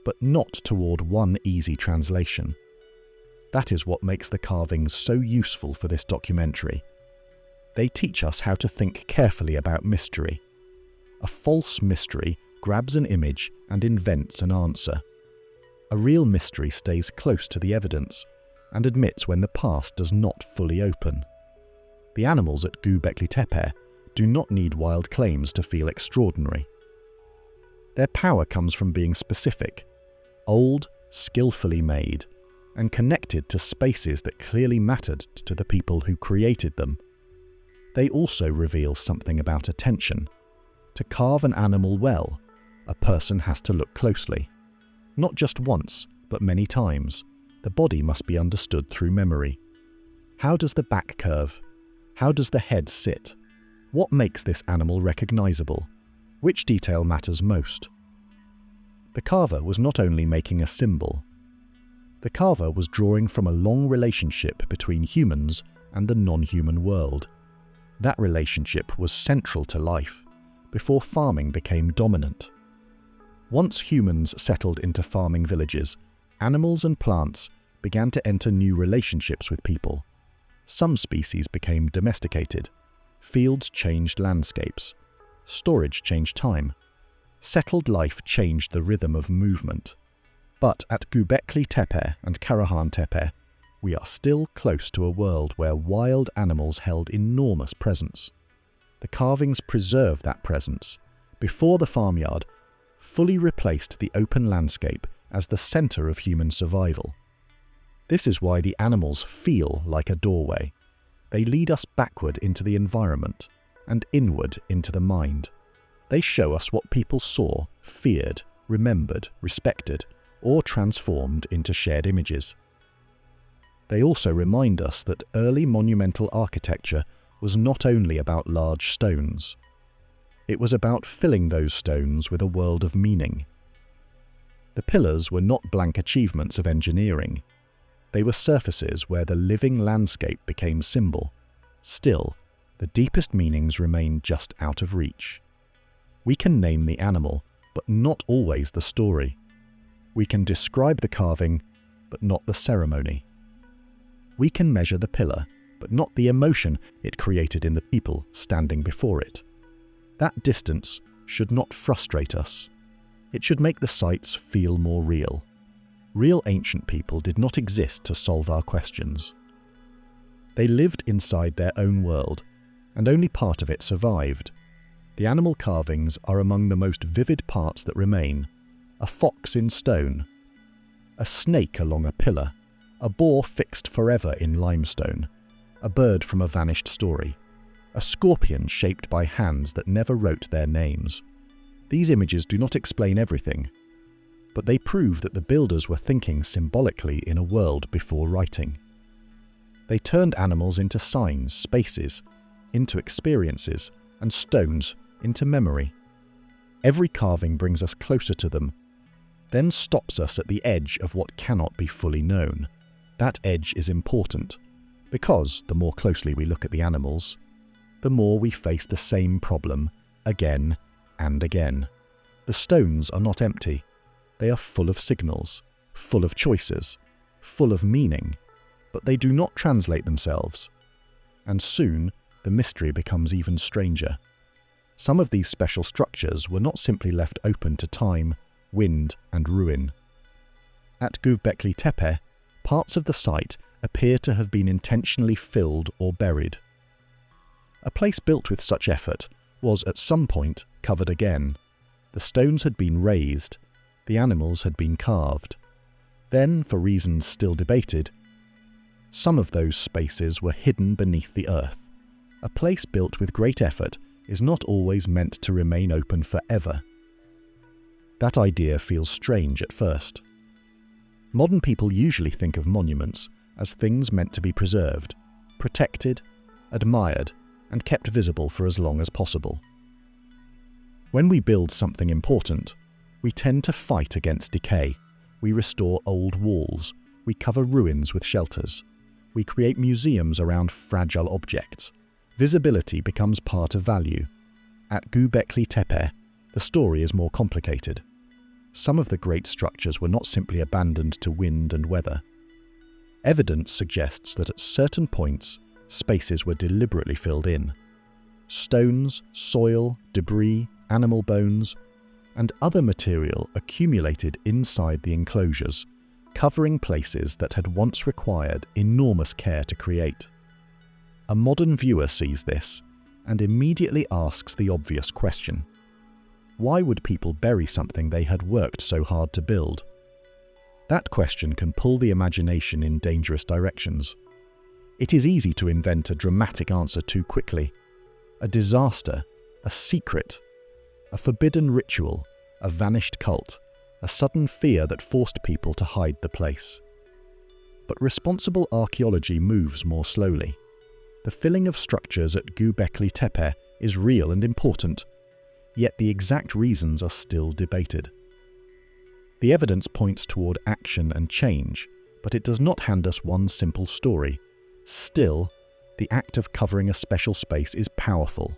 but not toward one easy translation. That is what makes the carvings so useful for this documentary. They teach us how to think carefully about mystery. A false mystery grabs an image and invents an answer. A real mystery stays close to the evidence and admits when the past does not fully open. The animals at Göbekli Tepe do not need wild claims to feel extraordinary. Their power comes from being specific, old, skillfully made, and connected to spaces that clearly mattered to the people who created them. They also reveal something about attention. To carve an animal well, a person has to look closely. Not just once, but many times. The body must be understood through memory. How does the back curve? How does the head sit? What makes this animal recognizable? Which detail matters most? The carver was not only making a symbol. The carver was drawing from a long relationship between humans and the non-human world. That relationship was central to life, before farming became dominant. Once humans settled into farming villages, animals and plants began to enter new relationships with people. Some species became domesticated. Fields changed landscapes. Storage changed time. Settled life changed the rhythm of movement. But at Göbekli Tepe and Karahan Tepe, we are still close to a world where wild animals held enormous presence. The carvings preserve that presence. Before the farmyard, fully replaced the open landscape as the center of human survival. This is why the animals feel like a doorway. They lead us backward into the environment and inward into the mind. They show us what people saw, feared, remembered, respected, or transformed into shared images. They also remind us that early monumental architecture was not only about large stones. It was about filling those stones with a world of meaning. The pillars were not blank achievements of engineering. They were surfaces where the living landscape became symbol. Still, the deepest meanings remain just out of reach. We can name the animal, but not always the story. We can describe the carving, but not the ceremony. We can measure the pillar, but not the emotion it created in the people standing before it. That distance should not frustrate us. It should make the sites feel more real. Real ancient people did not exist to solve our questions. They lived inside their own world, and only part of it survived. The animal carvings are among the most vivid parts that remain. A fox in stone, a snake along a pillar, a boar fixed forever in limestone, a bird from a vanished story, a scorpion shaped by hands that never wrote their names. These images do not explain everything, but they prove that the builders were thinking symbolically in a world before writing. They turned animals into signs, spaces, into experiences, and stones into memory. Every carving brings us closer to them, then stops us at the edge of what cannot be fully known. That edge is important, because the more closely we look at the animals, the more we face the same problem again and again. The stones are not empty. They are full of signals, full of choices, full of meaning, but they do not translate themselves. And soon, the mystery becomes even stranger. Some of these special structures were not simply left open to time, wind, and ruin. At Göbekli Tepe, parts of the site appear to have been intentionally filled or buried. A place built with such effort was at some point covered again. The stones had been raised, the animals had been carved. Then, for reasons still debated, some of those spaces were hidden beneath the earth. A place built with great effort is not always meant to remain open forever. That idea feels strange at first. Modern people usually think of monuments as things meant to be preserved, protected, admired, and kept visible for as long as possible. When we build something important, we tend to fight against decay. We restore old walls, we cover ruins with shelters, we create museums around fragile objects. Visibility becomes part of value. At Göbekli Tepe, the story is more complicated. Some of the great structures were not simply abandoned to wind and weather. Evidence suggests that at certain points, spaces were deliberately filled in. Stones, soil, debris, animal bones, and other material accumulated inside the enclosures, covering places that had once required enormous care to create. A modern viewer sees this and immediately asks the obvious question: why would people bury something they had worked so hard to build? That question can pull the imagination in dangerous directions. It is easy to invent a dramatic answer too quickly. A disaster, a secret, a forbidden ritual, a vanished cult, a sudden fear that forced people to hide the place. But responsible archaeology moves more slowly. The filling of structures at Göbekli Tepe is real and important, yet the exact reasons are still debated. The evidence points toward action and change, but it does not hand us one simple story. Still, the act of covering a special space is powerful.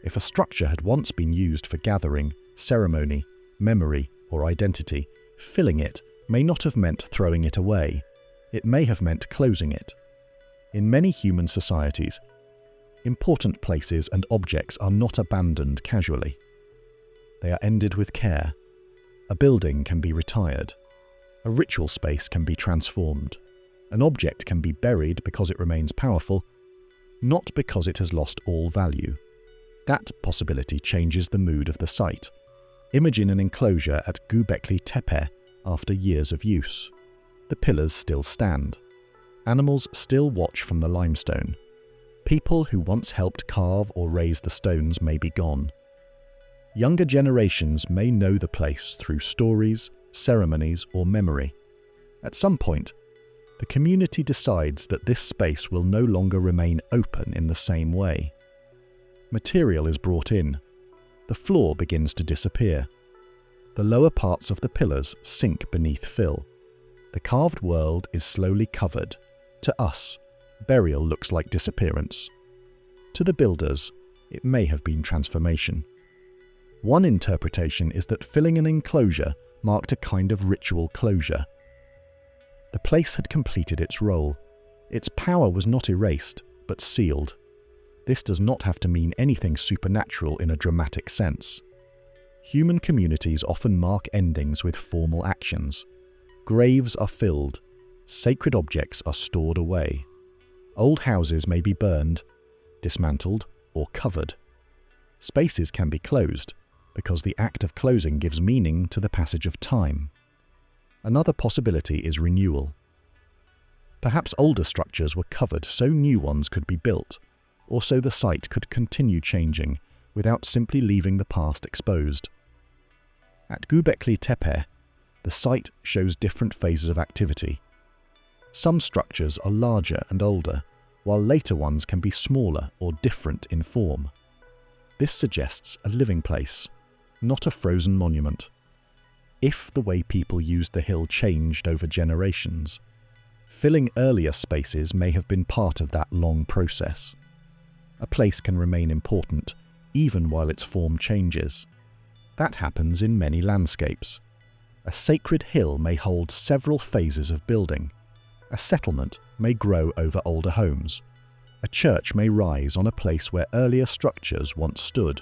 If a structure had once been used for gathering, ceremony, memory, or identity, filling it may not have meant throwing it away. It may have meant closing it. In many human societies, important places and objects are not abandoned casually. They are ended with care. A building can be retired. A ritual space can be transformed. An object can be buried because it remains powerful, not because it has lost all value. That possibility changes the mood of the site. Imagine an enclosure at Göbekli Tepe after years of use. The pillars still stand. Animals still watch from the limestone. People who once helped carve or raise the stones may be gone. Younger generations may know the place through stories, ceremonies, or memory. At some point, the community decides that this space will no longer remain open in the same way. Material is brought in. The floor begins to disappear. The lower parts of the pillars sink beneath fill. The carved world is slowly covered. To us, burial looks like disappearance. To the builders, it may have been transformation. One interpretation is that filling an enclosure marked a kind of ritual closure. The place had completed its role. Its power was not erased, but sealed. This does not have to mean anything supernatural in a dramatic sense. Human communities often mark endings with formal actions. Graves are filled. Sacred objects are stored away. Old houses may be burned, dismantled, or covered. Spaces can be closed, because the act of closing gives meaning to the passage of time. Another possibility is renewal. Perhaps older structures were covered so new ones could be built, or so the site could continue changing without simply leaving the past exposed. At Göbekli Tepe, the site shows different phases of activity. Some structures are larger and older, while later ones can be smaller or different in form. This suggests a living place, not a frozen monument. If the way people used the hill changed over generations, filling earlier spaces may have been part of that long process. A place can remain important even while its form changes. That happens in many landscapes. A sacred hill may hold several phases of building. A settlement may grow over older homes. A church may rise on a place where earlier structures once stood.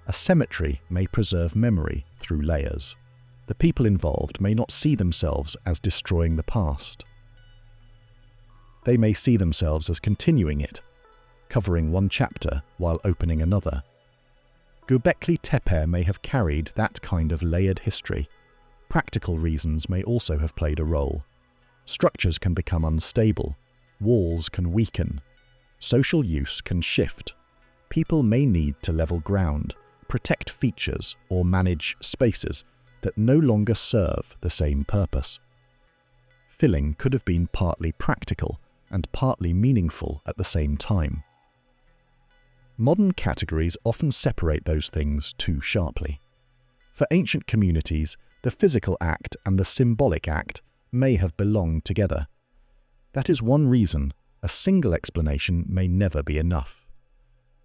A cemetery may preserve memory through layers. The people involved may not see themselves as destroying the past. They may see themselves as continuing it, covering one chapter while opening another. Göbekli Tepe may have carried that kind of layered history. Practical reasons may also have played a role. Structures can become unstable. Walls can weaken. Social use can shift. People may need to level ground, protect features, or manage spaces that no longer serve the same purpose. Filling could have been partly practical and partly meaningful at the same time. Modern categories often separate those things too sharply. For ancient communities, the physical act and the symbolic act may have belonged together. That is one reason a single explanation may never be enough.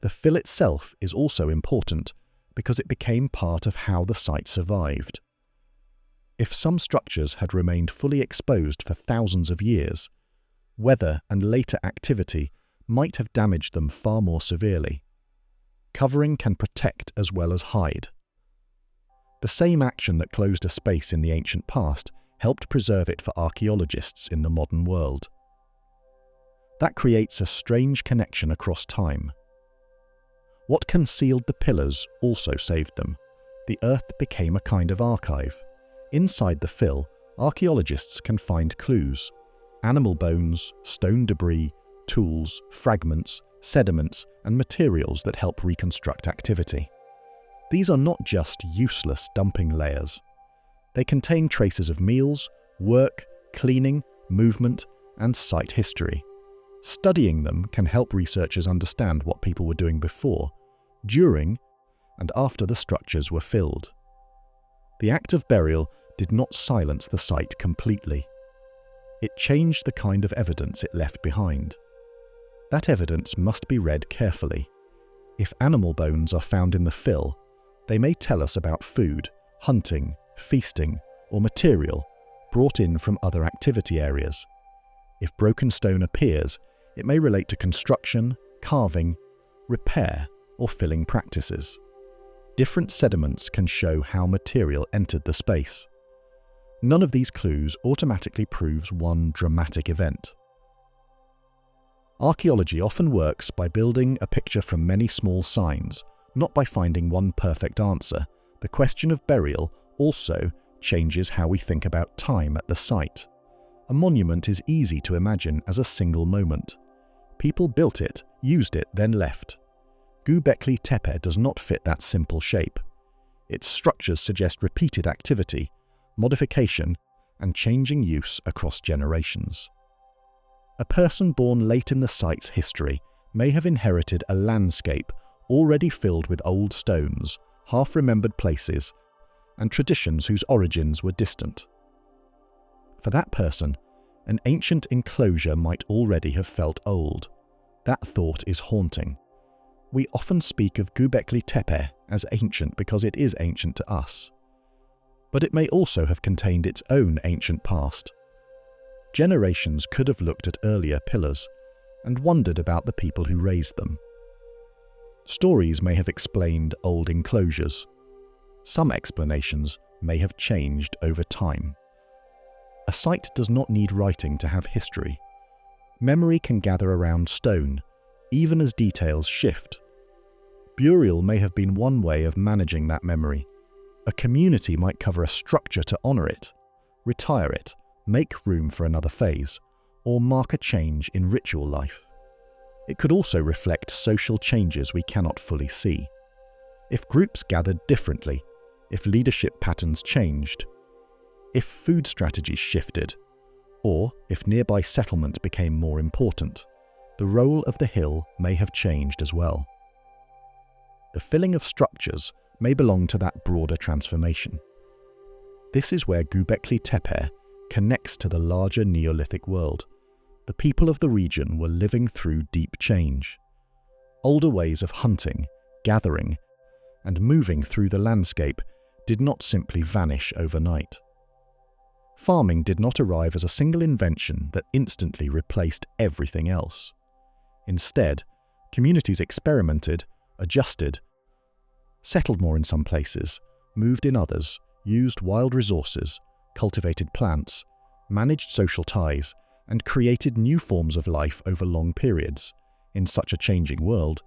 The fill itself is also important because it became part of how the site survived. If some structures had remained fully exposed for thousands of years, weather and later activity might have damaged them far more severely. Covering can protect as well as hide. The same action that closed a space in the ancient past helped preserve it for archaeologists in the modern world. That creates a strange connection across time. What concealed the pillars also saved them. The earth became a kind of archive. Inside the fill, archaeologists can find clues: animal bones, stone debris, tools, fragments, sediments, and materials that help reconstruct activity. These are not just useless dumping layers. They contain traces of meals, work, cleaning, movement, and site history. Studying them can help researchers understand what people were doing before, during, and after the structures were filled. The act of burial did not silence the site completely. It changed the kind of evidence it left behind. That evidence must be read carefully. If animal bones are found in the fill, they may tell us about food, hunting, feasting, or material brought in from other activity areas. If broken stone appears, it may relate to construction, carving, repair, or filling practices. Different sediments can show how material entered the space. None of these clues automatically proves one dramatic event. Archaeology often works by building a picture from many small signs, not by finding one perfect answer. The question of burial also changes how we think about time at the site. A monument is easy to imagine as a single moment. People built it, used it, then left. Göbekli Tepe does not fit that simple shape. Its structures suggest repeated activity, modification, and changing use across generations. A person born late in the site's history may have inherited a landscape already filled with old stones, half-remembered places, and traditions whose origins were distant. For that person, an ancient enclosure might already have felt old. That thought is haunting. We often speak of Göbekli Tepe as ancient because it is ancient to us. But it may also have contained its own ancient past. Generations could have looked at earlier pillars and wondered about the people who raised them. Stories may have explained old enclosures. Some explanations may have changed over time. A site does not need writing to have history. Memory can gather around stone, even as details shift. Burial may have been one way of managing that memory. A community might cover a structure to honor it, retire it, make room for another phase, or mark a change in ritual life. It could also reflect social changes we cannot fully see. If groups gathered differently, if leadership patterns changed, if food strategies shifted, or if nearby settlement became more important, the role of the hill may have changed as well. The filling of structures may belong to that broader transformation. This is where Göbekli Tepe connects to the larger Neolithic world. The people of the region were living through deep change. Older ways of hunting, gathering, and moving through the landscape did not simply vanish overnight. Farming did not arrive as a single invention that instantly replaced everything else. Instead, communities experimented, adjusted, settled more in some places, moved in others, used wild resources, cultivated plants, managed social ties, and created new forms of life over long periods. In such a changing world,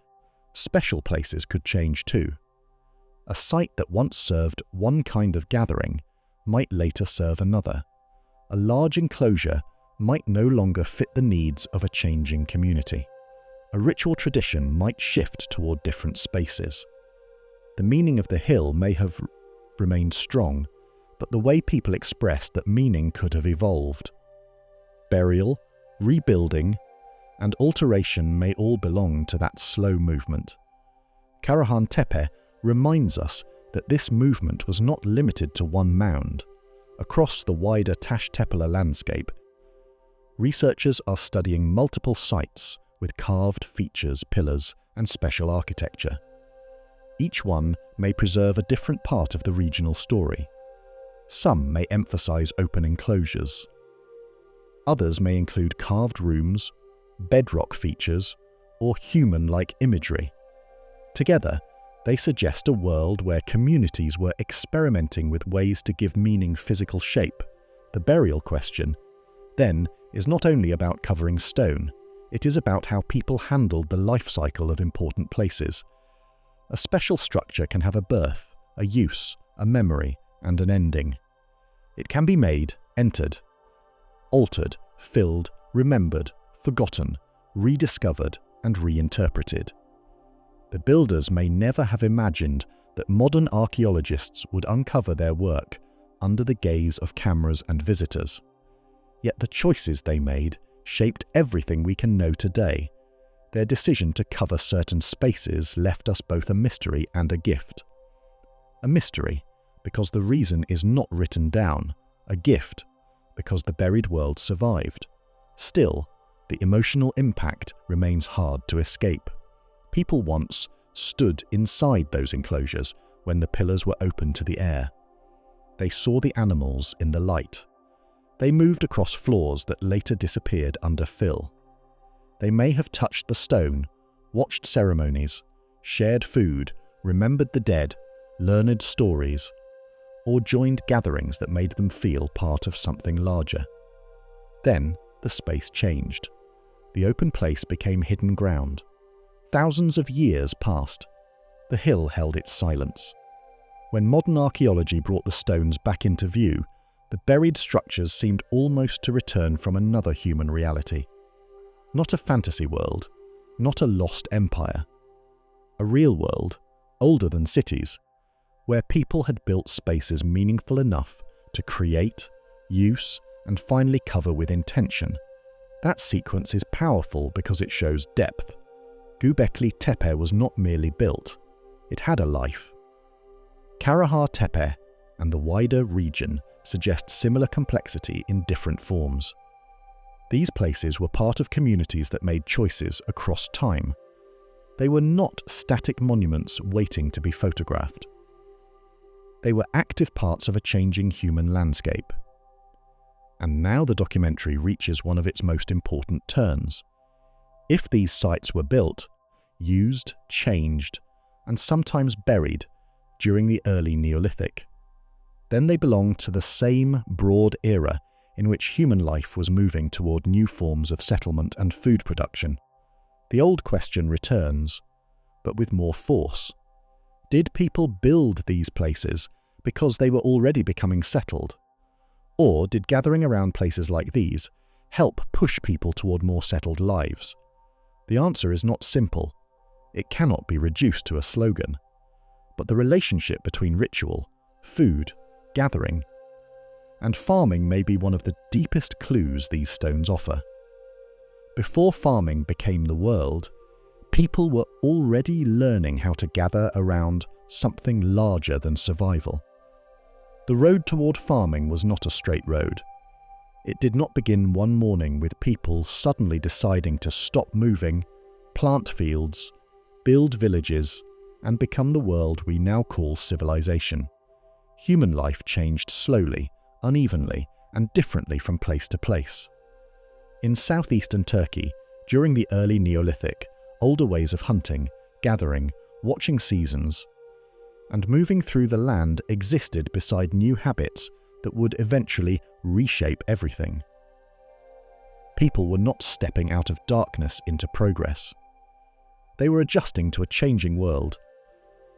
special places could change too. A site that once served one kind of gathering might later serve another. A large enclosure might no longer fit the needs of a changing community. A ritual tradition might shift toward different spaces. The meaning of the hill may have remained strong, but the way people expressed that meaning could have evolved. Burial, rebuilding, and alteration may all belong to that slow movement. Karahan Tepe reminds us that this movement was not limited to one mound. Across the wider Taş Tepeler landscape, researchers are studying multiple sites with carved features, pillars, and special architecture. Each one may preserve a different part of the regional story. Some may emphasize open enclosures. Others may include carved rooms, bedrock features, or human-like imagery. Together, they suggest a world where communities were experimenting with ways to give meaning physical shape. The burial question, then, is not only about covering stone, it is about how people handled the life cycle of important places. A special structure can have a birth, a use, a memory, and an ending. It can be made, entered, altered, filled, remembered, forgotten, rediscovered, and reinterpreted. The builders may never have imagined that modern archaeologists would uncover their work under the gaze of cameras and visitors. Yet the choices they made shaped everything we can know today. Their decision to cover certain spaces left us both a mystery and a gift. A mystery, because the reason is not written down. A gift, because the buried world survived. Still, the emotional impact remains hard to escape. People once stood inside those enclosures when the pillars were open to the air. They saw the animals in the light. They moved across floors that later disappeared under fill. They may have touched the stone, watched ceremonies, shared food, remembered the dead, learned stories, or joined gatherings that made them feel part of something larger. Then the space changed. The open place became hidden ground. Thousands of years passed. The hill held its silence. When modern archaeology brought the stones back into view, the buried structures seemed almost to return from another human reality. Not a fantasy world, not a lost empire. A real world, older than cities, where people had built spaces meaningful enough to create, use, and finally cover with intention. That sequence is powerful because it shows depth. Göbekli Tepe was not merely built, it had a life. Karahan Tepe and the wider region suggest similar complexity in different forms. These places were part of communities that made choices across time. They were not static monuments waiting to be photographed. They were active parts of a changing human landscape. And now the documentary reaches one of its most important turns. If these sites were built, used, changed, and sometimes buried during the early Neolithic, then they belonged to the same broad era in which human life was moving toward new forms of settlement and food production. The old question returns, but with more force. Did people build these places because they were already becoming settled? Or did gathering around places like these help push people toward more settled lives? The answer is not simple. It cannot be reduced to a slogan. But the relationship between ritual, food, gathering, and farming may be one of the deepest clues these stones offer. Before farming became the world, people were already learning how to gather around something larger than survival. The road toward farming was not a straight road. It did not begin one morning with people suddenly deciding to stop moving, plant fields, build villages, and become the world we now call civilization. Human life changed slowly, unevenly, and differently from place to place. In southeastern Turkey, during the early Neolithic, older ways of hunting, gathering, watching seasons, and moving through the land existed beside new habits that would eventually reshape everything. People were not stepping out of darkness into progress. They were adjusting to a changing world,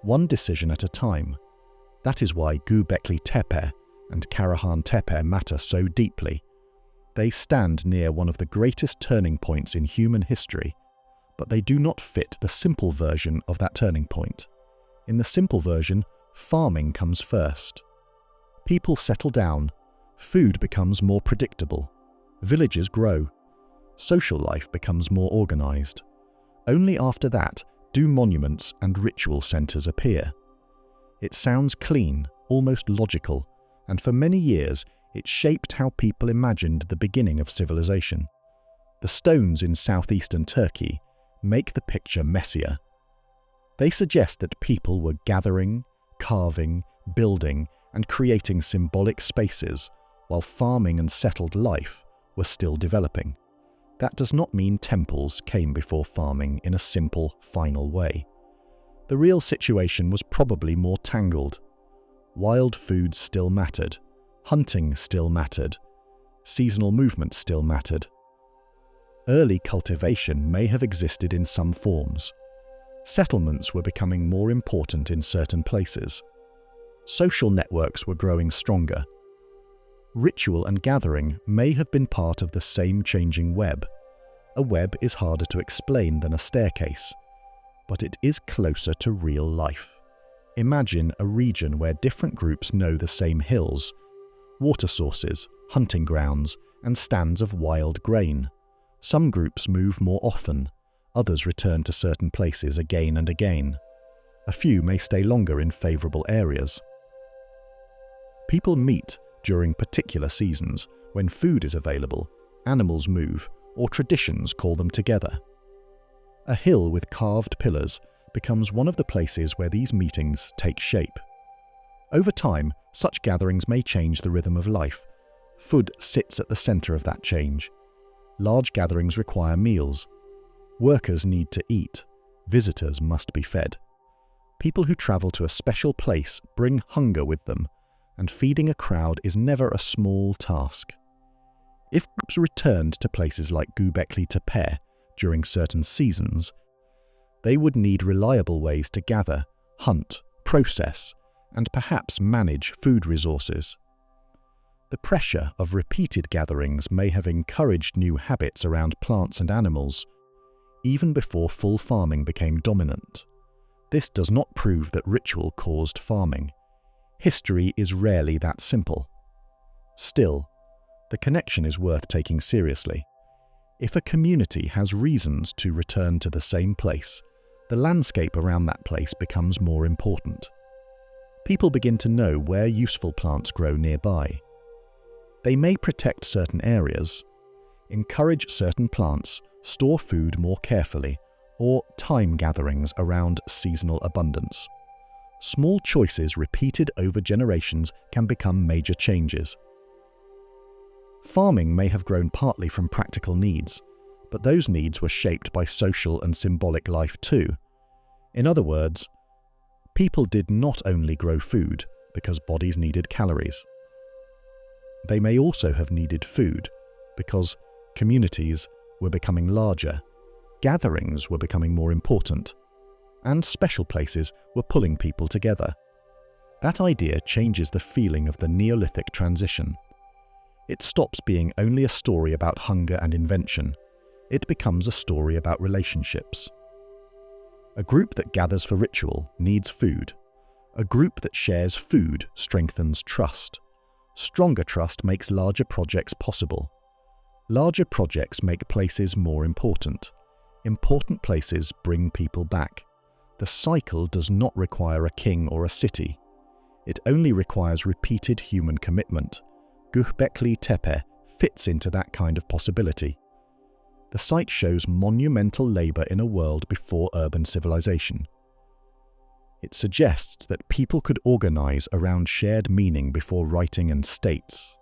one decision at a time. That is why Göbekli Tepe and Karahan Tepe matter so deeply. They stand near one of the greatest turning points in human history, but they do not fit the simple version of that turning point. In the simple version, farming comes first. People settle down, food becomes more predictable, villages grow, social life becomes more organized. Only after that do monuments and ritual centers appear. It sounds clean, almost logical, and for many years it shaped how people imagined the beginning of civilization. The stones in southeastern Turkey make the picture messier. They suggest that people were gathering, carving, building, and creating symbolic spaces while farming and settled life were still developing. That does not mean temples came before farming in a simple, final way. The real situation was probably more tangled. Wild foods still mattered, hunting still mattered, seasonal movement still mattered. Early cultivation may have existed in some forms. Settlements were becoming more important in certain places. Social networks were growing stronger. Ritual and gathering may have been part of the same changing web. A web is harder to explain than a staircase, but it is closer to real life. Imagine a region where different groups know the same hills, water sources, hunting grounds, and stands of wild grain. Some groups move more often, others return to certain places again and again. A few may stay longer in favorable areas. People meet during particular seasons when food is available, animals move, or traditions call them together. A hill with carved pillars becomes one of the places where these meetings take shape. Over time, such gatherings may change the rhythm of life. Food sits at the center of that change. Large gatherings require meals. Workers need to eat. Visitors must be fed. People who travel to a special place bring hunger with them, and feeding a crowd is never a small task. If groups returned to places like Göbekli Tepe during certain seasons, they would need reliable ways to gather, hunt, process, and perhaps manage food resources. The pressure of repeated gatherings may have encouraged new habits around plants and animals, even before full farming became dominant. This does not prove that ritual caused farming. History is rarely that simple. Still, the connection is worth taking seriously. If a community has reasons to return to the same place, the landscape around that place becomes more important. People begin to know where useful plants grow nearby. They may protect certain areas, encourage certain plants, store food more carefully, or time gatherings around seasonal abundance. Small choices repeated over generations can become major changes. Farming may have grown partly from practical needs, but those needs were shaped by social and symbolic life too. In other words, people did not only grow food because bodies needed calories. They may also have needed food because communities were becoming larger, gatherings were becoming more important, and special places were pulling people together. That idea changes the feeling of the Neolithic transition. It stops being only a story about hunger and invention. It becomes a story about relationships. A group that gathers for ritual needs food. A group that shares food strengthens trust. Stronger trust makes larger projects possible. Larger projects make places more important. Important places bring people back. The cycle does not require a king or a city. It only requires repeated human commitment. Göbekli Tepe fits into that kind of possibility. The site shows monumental labour in a world before urban civilization. It suggests that people could organise around shared meaning before writing and states.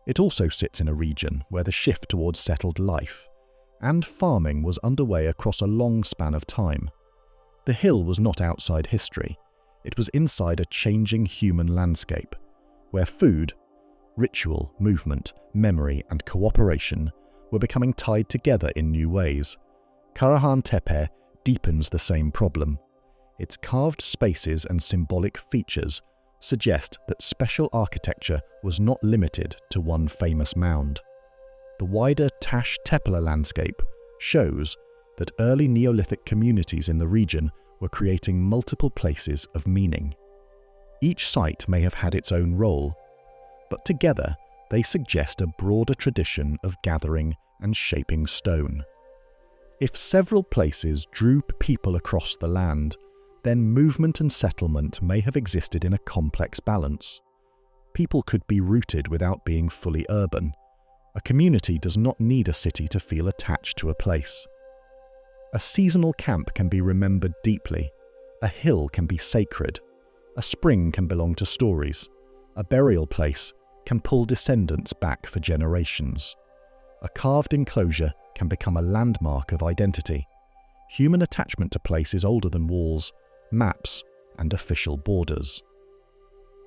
It also sits in a region where the shift towards settled life and farming was underway across a long span of time. The hill was not outside history. It was inside a changing human landscape, where food, ritual, movement, memory and cooperation were becoming tied together in new ways. Karahan Tepe deepens the same problem. Its carved spaces and symbolic features suggest that special architecture was not limited to one famous mound. The wider Taş Tepeler landscape shows that early Neolithic communities in the region were creating multiple places of meaning. Each site may have had its own role, but together they suggest a broader tradition of gathering and shaping stone. If several places drew people across the land, then movement and settlement may have existed in a complex balance. People could be rooted without being fully urban. A community does not need a city to feel attached to a place. A seasonal camp can be remembered deeply. A hill can be sacred. A spring can belong to stories. A burial place can pull descendants back for generations. A carved enclosure can become a landmark of identity. Human attachment to place is older than walls, maps, and official borders.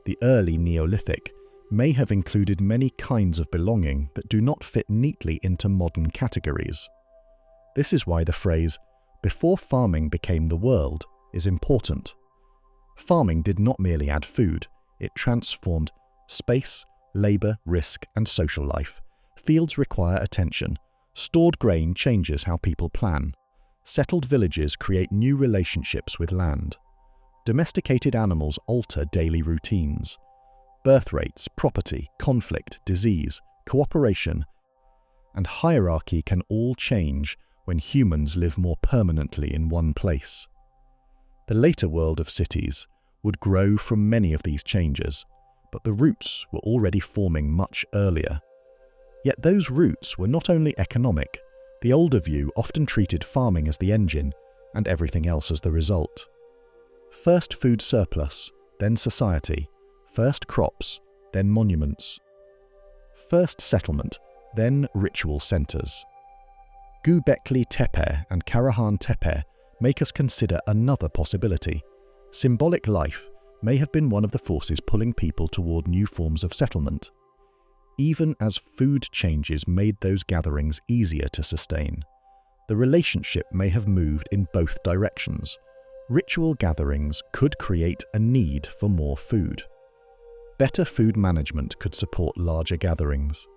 The early Neolithic may have included many kinds of belonging that do not fit neatly into modern categories. This is why the phrase, "before farming became the world," is important. Farming did not merely add food, it transformed space, labour, risk, and social life. Fields require attention. Stored grain changes how people plan. Settled villages create new relationships with land. Domesticated animals alter daily routines. Birth rates, property, conflict, disease, cooperation, and hierarchy can all change when humans live more permanently in one place. The later world of cities would grow from many of these changes, but the roots were already forming much earlier. Yet those roots were not only economic. The older view often treated farming as the engine and everything else as the result. First food surplus, then society. First crops, then monuments. First settlement, then ritual centres. Göbekli Tepe and Karahan Tepe make us consider another possibility. Symbolic life may have been one of the forces pulling people toward new forms of settlement, even as food changes made those gatherings easier to sustain. The relationship may have moved in both directions. Ritual gatherings could create a need for more food. Better food management could support larger gatherings.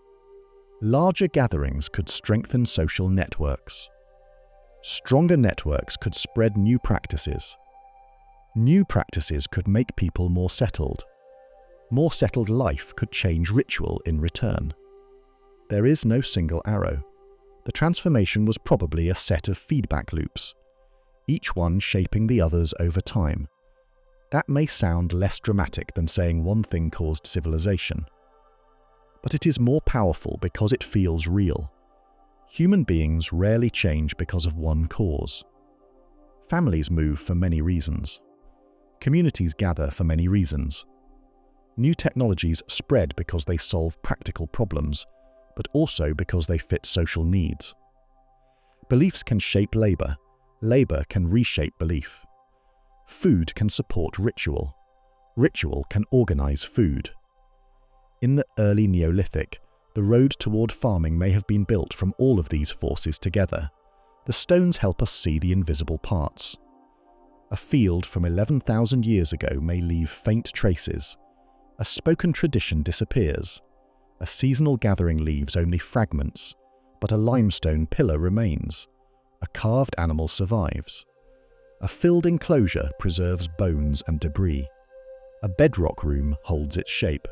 Larger gatherings could strengthen social networks. Stronger networks could spread new practices. New practices could make people more settled. More settled life could change ritual in return. There is no single arrow. The transformation was probably a set of feedback loops, each one shaping the others over time. That may sound less dramatic than saying one thing caused civilization, but it is more powerful because it feels real. Human beings rarely change because of one cause. Families move for many reasons. Communities gather for many reasons. New technologies spread because they solve practical problems, but also because they fit social needs. Beliefs can shape labour. Labour can reshape belief. Food can support ritual. Ritual can organise food. In the early Neolithic, the road toward farming may have been built from all of these forces together. The stones help us see the invisible parts. A field from 11,000 years ago may leave faint traces. A spoken tradition disappears. A seasonal gathering leaves only fragments, but a limestone pillar remains. A carved animal survives. A filled enclosure preserves bones and debris. A bedrock room holds its shape.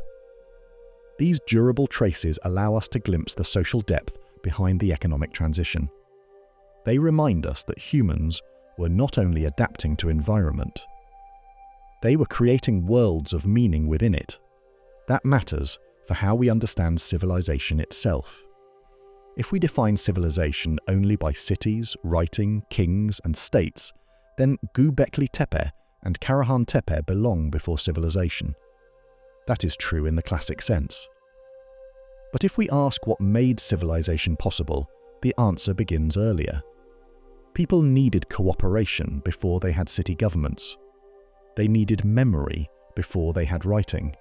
These durable traces allow us to glimpse the social depth behind the economic transition. They remind us that humans were not only adapting to environment, they were creating worlds of meaning within it. That matters for how we understand civilization itself. If we define civilization only by cities, writing, kings, and states, then Göbekli Tepe and Karahan Tepe belong before civilization. That is true in the classic sense. But if we ask what made civilization possible, the answer begins earlier. People needed cooperation before they had city governments. They needed memory before they had writing.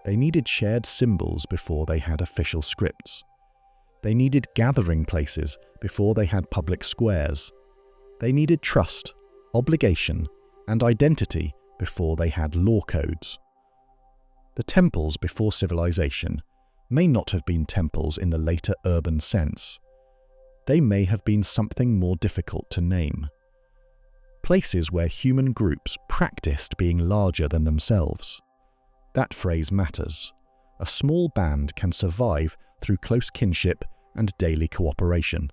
They needed shared symbols before they had official scripts. They needed gathering places before they had public squares. They needed trust, obligation, and identity before they had law codes. The temples before civilization may not have been temples in the later urban sense. They may have been something more difficult to name. Places where human groups practiced being larger than themselves. That phrase matters. A small band can survive through close kinship and daily cooperation.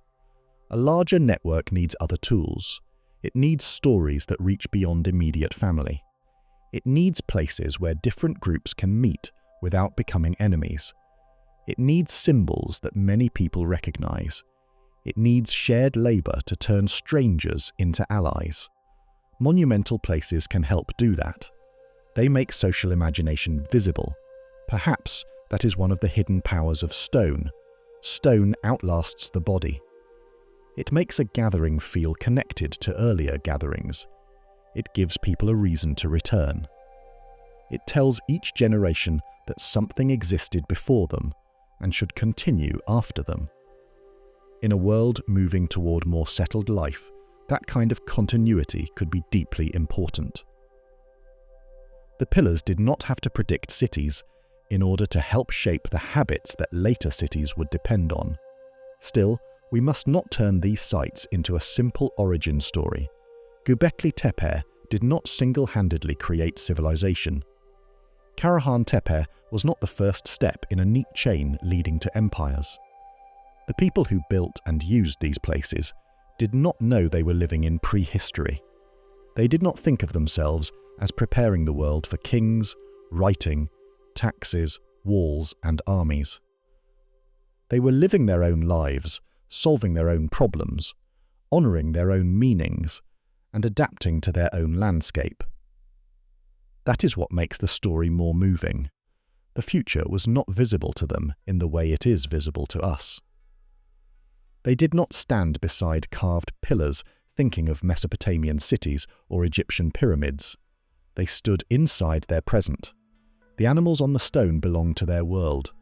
A larger network needs other tools. It needs stories that reach beyond immediate family. It needs places where different groups can meet without becoming enemies. It needs symbols that many people recognize. It needs shared labor to turn strangers into allies. Monumental places can help do that. They make social imagination visible. Perhaps that is one of the hidden powers of stone. Stone outlasts the body. It makes a gathering feel connected to earlier gatherings. It gives people a reason to return. It tells each generation that something existed before them and should continue after them. In a world moving toward more settled life, that kind of continuity could be deeply important. The pillars did not have to predict cities in order to help shape the habits that later cities would depend on. Still, we must not turn these sites into a simple origin story. Göbekli Tepe did not single-handedly create civilization. Karahan Tepe was not the first step in a neat chain leading to empires. The people who built and used these places did not know they were living in prehistory. They did not think of themselves as preparing the world for kings, writing, taxes, walls, and armies. They were living their own lives, solving their own problems, honoring their own meanings, and adapting to their own landscape. That is what makes the story more moving. The future was not visible to them in the way it is visible to us. They did not stand beside carved pillars thinking of Mesopotamian cities or Egyptian pyramids. They stood inside their present. The animals on the stone belonged to their world.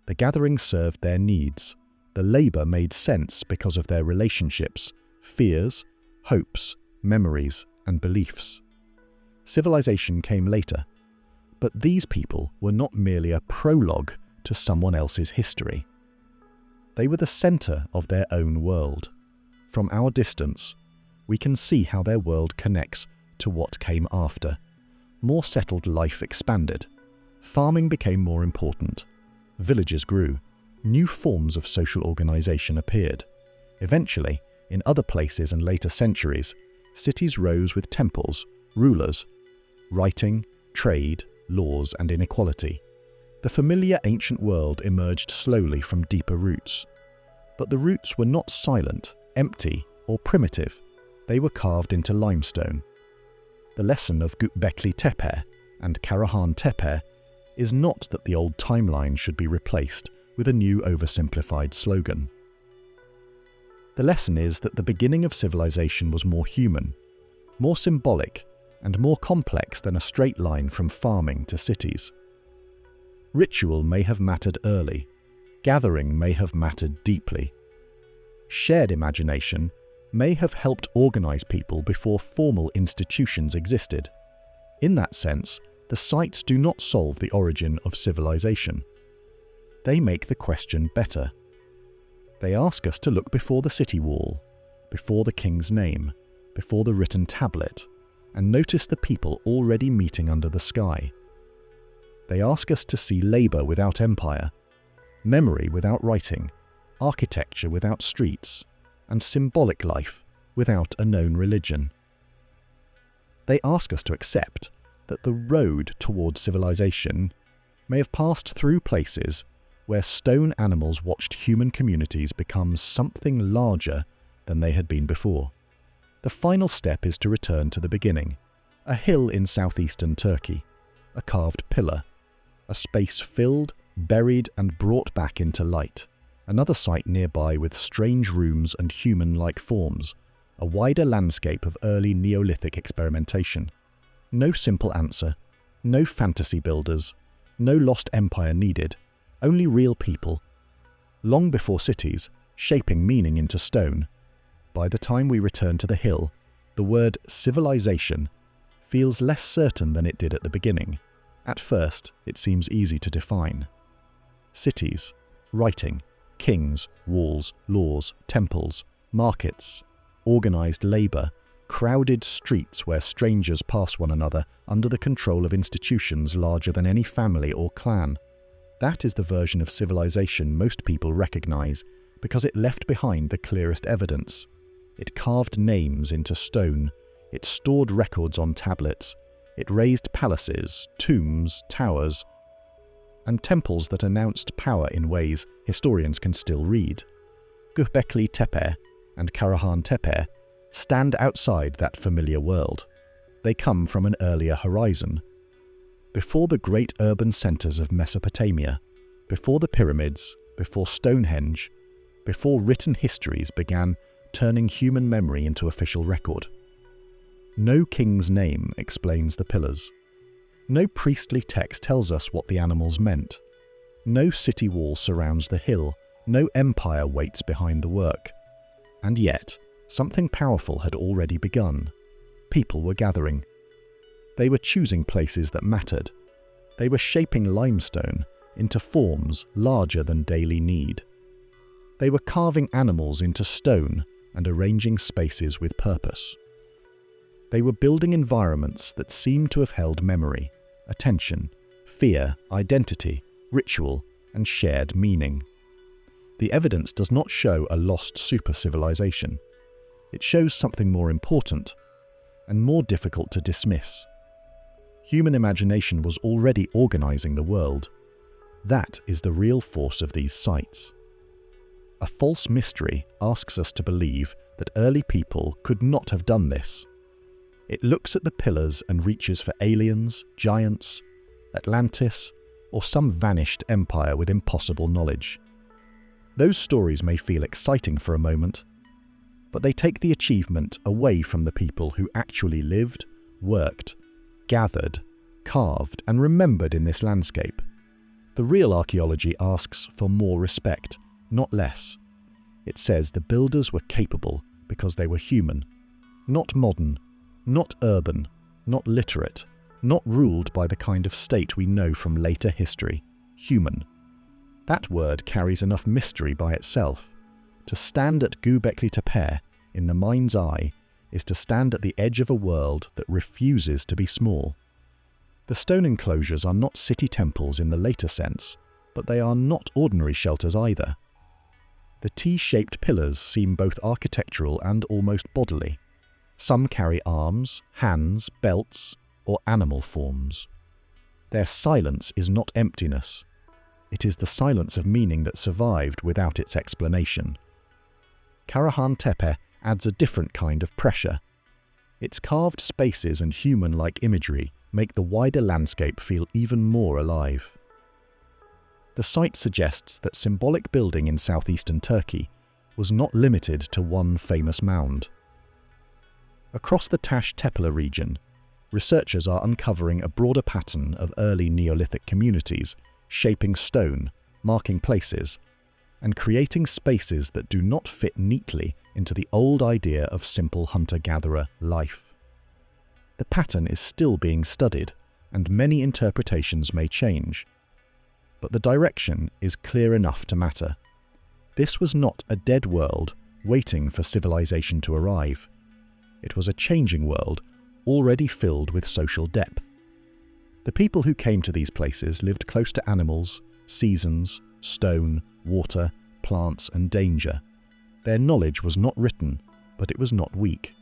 The gathering served their needs. The labor made sense because of their relationships, fears, hopes, memories, and beliefs. Civilization came later, but these people were not merely a prologue to someone else's history. They were the center of their own world. From our distance, we can see how their world connects to what came after. More settled life expanded. Farming became more important. Villages grew. New forms of social organization appeared. Eventually, in other places and later centuries, cities rose with temples, rulers, writing, trade, laws, and inequality. The familiar ancient world emerged slowly from deeper roots. But the roots were not silent, empty, or primitive. They were carved into limestone. The lesson of Göbekli Tepe and Karahan Tepe is not that the old timeline should be replaced with a new oversimplified slogan. The lesson is that the beginning of civilization was more human, more symbolic, and more complex than a straight line from farming to cities. Ritual may have mattered early. Gathering may have mattered deeply. Shared imagination may have helped organize people before formal institutions existed. In that sense, the sites do not solve the origin of civilization. They make the question better. They ask us to look before the city wall, before the king's name, before the written tablet, and notice the people already meeting under the sky. They ask us to see labour without empire, memory without writing, architecture without streets, and symbolic life without a known religion. They ask us to accept that the road towards civilization may have passed through places where stone animals watched human communities become something larger than they had been before. The final step is to return to the beginning, a hill in southeastern Turkey, a carved pillar, a space filled, buried and brought back into light, another site nearby with strange rooms and human-like forms, a wider landscape of early Neolithic experimentation. No simple answer, no fantasy builders, no lost empire needed, only real people, long before cities, shaping meaning into stone. By the time we return to the hill, the word civilization feels less certain than it did at the beginning. At first, it seems easy to define. Cities, writing, kings, walls, laws, temples, markets, organized labor, crowded streets where strangers pass one another under the control of institutions larger than any family or clan. That is the version of civilization most people recognize because it left behind the clearest evidence. It carved names into stone, it stored records on tablets, it raised palaces, tombs, towers, and temples that announced power in ways historians can still read. Göbekli Tepe and Karahan Tepe stand outside that familiar world. They come from an earlier horizon. Before the great urban centres of Mesopotamia, before the pyramids, before Stonehenge, before written histories began turning human memory into official record. No king's name explains the pillars. No priestly text tells us what the animals meant. No city wall surrounds the hill. No empire waits behind the work. And yet, something powerful had already begun. People were gathering. They were choosing places that mattered. They were shaping limestone into forms larger than daily need. They were carving animals into stone and arranging spaces with purpose. They were building environments that seemed to have held memory, attention, fear, identity, ritual, and shared meaning. The evidence does not show a lost super-civilization. It shows something more important and more difficult to dismiss. Human imagination was already organizing the world. That is the real force of these sites. A false mystery asks us to believe that early people could not have done this. It looks at the pillars and reaches for aliens, giants, Atlantis, or some vanished empire with impossible knowledge. Those stories may feel exciting for a moment, but they take the achievement away from the people who actually lived, worked, gathered, carved, and remembered in this landscape. The real archaeology asks for more respect, not less. It says the builders were capable because they were human, not modern, not urban, not literate, not ruled by the kind of state we know from later history, human. That word carries enough mystery by itself. To stand at Göbekli Tepe in the mind's eye is to stand at the edge of a world that refuses to be small. The stone enclosures are not city temples in the later sense, but they are not ordinary shelters either. The T-shaped pillars seem both architectural and almost bodily. Some carry arms, hands, belts, or animal forms. Their silence is not emptiness. It is the silence of meaning that survived without its explanation. Karahan Tepe adds a different kind of pressure. Its carved spaces and human-like imagery make the wider landscape feel even more alive. The site suggests that symbolic building in southeastern Turkey was not limited to one famous mound. Across the Taş Tepeler region, researchers are uncovering a broader pattern of early Neolithic communities, shaping stone, marking places, and creating spaces that do not fit neatly into the old idea of simple hunter-gatherer life. The pattern is still being studied, and many interpretations may change. But the direction is clear enough to matter. This was not a dead world waiting for civilization to arrive. It was a changing world already filled with social depth. The people who came to these places lived close to animals, seasons, stone, water, plants, and danger. Their knowledge was not written, but it was not weak.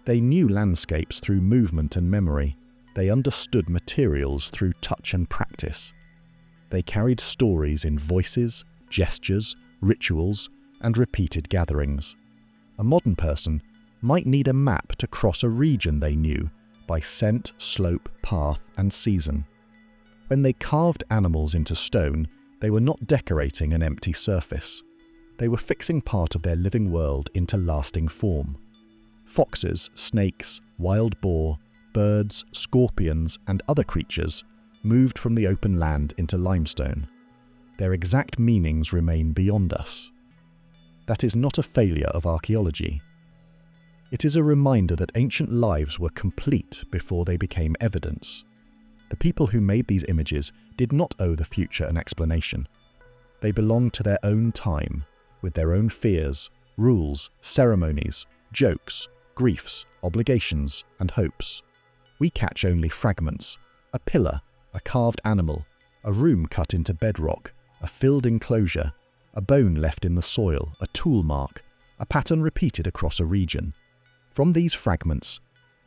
They knew landscapes through movement and memory. They understood materials through touch and practice. They carried stories in voices, gestures, rituals, and repeated gatherings. A modern person might need a map to cross a region they knew by scent, slope, path, and season. When they carved animals into stone, they were not decorating an empty surface. They were fixing part of their living world into lasting form. Foxes, snakes, wild boar, birds, scorpions, and other creatures moved from the open land into limestone. Their exact meanings remain beyond us. That is not a failure of archaeology. It is a reminder that ancient lives were complete before they became evidence. The people who made these images did not owe the future an explanation. They belonged to their own time, with their own fears, rules, ceremonies, jokes, griefs, obligations, and hopes. We catch only fragments: a pillar, a carved animal, a room cut into bedrock, a filled enclosure, a bone left in the soil, a tool mark, a pattern repeated across a region. From these fragments,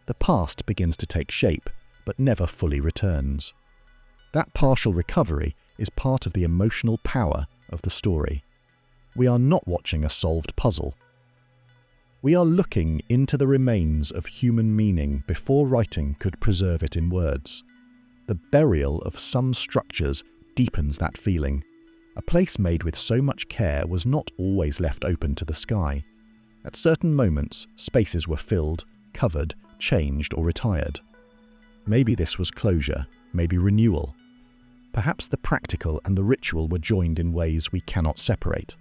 the past begins to take shape, but never fully returns. That partial recovery is part of the emotional power of the story. We are not watching a solved puzzle. We are looking into the remains of human meaning before writing could preserve it in words. The burial of some structures deepens that feeling. A place made with so much care was not always left open to the sky. At certain moments, spaces were filled, covered, changed, or retired. Maybe this was closure, maybe renewal. Perhaps the practical and the ritual were joined in ways we cannot separate.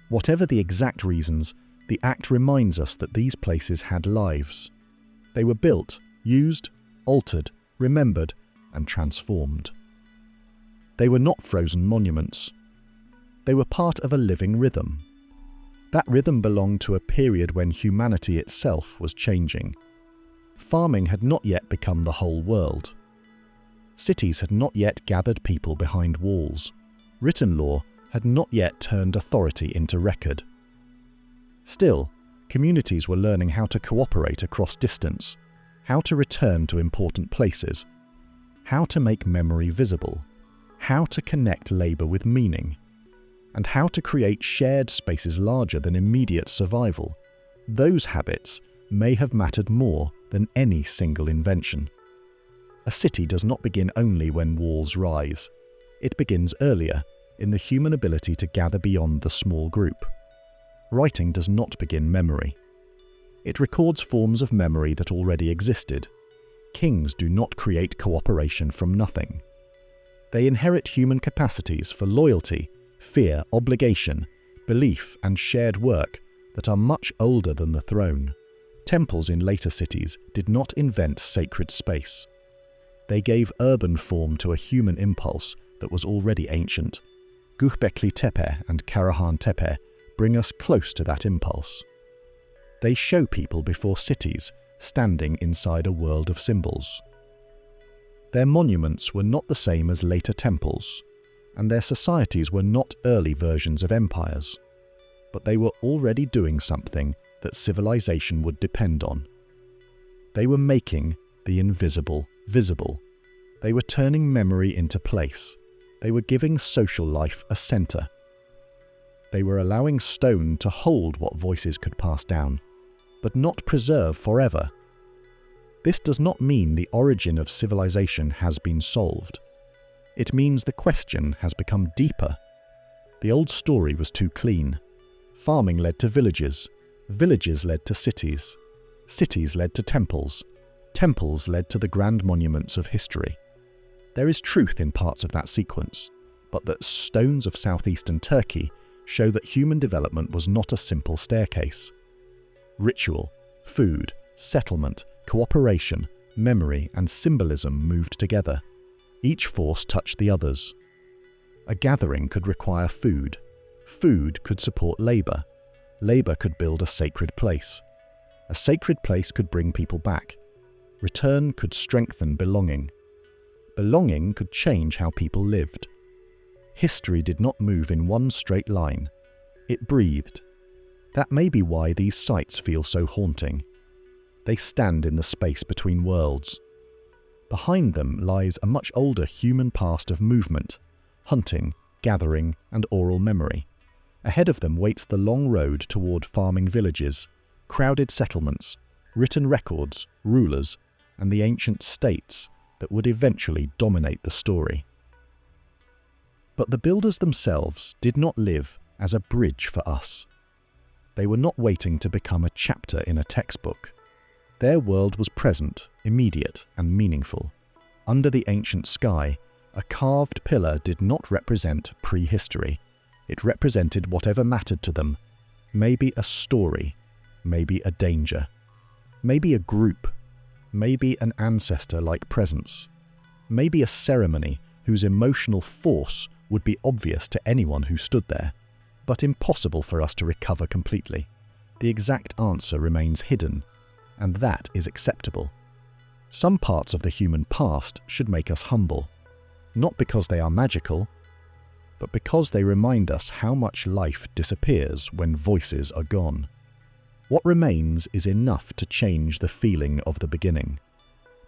Whatever the exact reasons, the act reminds us that these places had lives. They were built, used, altered, remembered, and transformed. They were not frozen monuments. They were part of a living rhythm. That rhythm belonged to a period when humanity itself was changing. Farming had not yet become the whole world. Cities had not yet gathered people behind walls. Written law had not yet turned authority into record. Still, communities were learning how to cooperate across distance, how to return to important places, how to make memory visible, how to connect labour with meaning, and how to create shared spaces larger than immediate survival. Those habits may have mattered more than any single invention. A city does not begin only when walls rise. It begins earlier, in the human ability to gather beyond the small group. Writing does not begin memory. It records forms of memory that already existed. Kings do not create cooperation from nothing. They inherit human capacities for loyalty, fear, obligation, belief, and shared work that are much older than the throne. Temples in later cities did not invent sacred space. They gave urban form to a human impulse that was already ancient. Göbekli Tepe and Karahan Tepe bring us close to that impulse. They show people before cities, standing inside a world of symbols. Their monuments were not the same as later temples, and their societies were not early versions of empires, but they were already doing something that civilization would depend on. They were making the invisible visible. They were turning memory into place. They were giving social life a center. They were allowing stone to hold what voices could pass down, but not preserve forever. This does not mean the origin of civilization has been solved. It means the question has become deeper. The old story was too clean. Farming led to villages. Villages led to cities. Cities led to temples. Temples led to the grand monuments of history. There is truth in parts of that sequence, but the stones of southeastern Turkey show that human development was not a simple staircase. Ritual, food, settlement, cooperation, memory, and symbolism moved together. Each force touched the others. A gathering could require food. Food could support labour. Labour could build a sacred place. A sacred place could bring people back. Return could strengthen belonging. Belonging could change how people lived. History did not move in one straight line. It breathed. That may be why these sites feel so haunting. They stand in the space between worlds. Behind them lies a much older human past of movement, hunting, gathering, and oral memory. Ahead of them waits the long road toward farming villages, crowded settlements, written records, rulers, and the ancient states that would eventually dominate the story. But the builders themselves did not live as a bridge for us. They were not waiting to become a chapter in a textbook. Their world was present, immediate, and meaningful. Under the ancient sky, a carved pillar did not represent prehistory. It represented whatever mattered to them. Maybe a story, maybe a danger, maybe a group, maybe an ancestor-like presence, maybe a ceremony whose emotional force would be obvious to anyone who stood there, but impossible for us to recover completely. The exact answer remains hidden, and that is acceptable. Some parts of the human past should make us humble, not because they are magical, but because they remind us how much life disappears when voices are gone. What remains is enough to change the feeling of the beginning.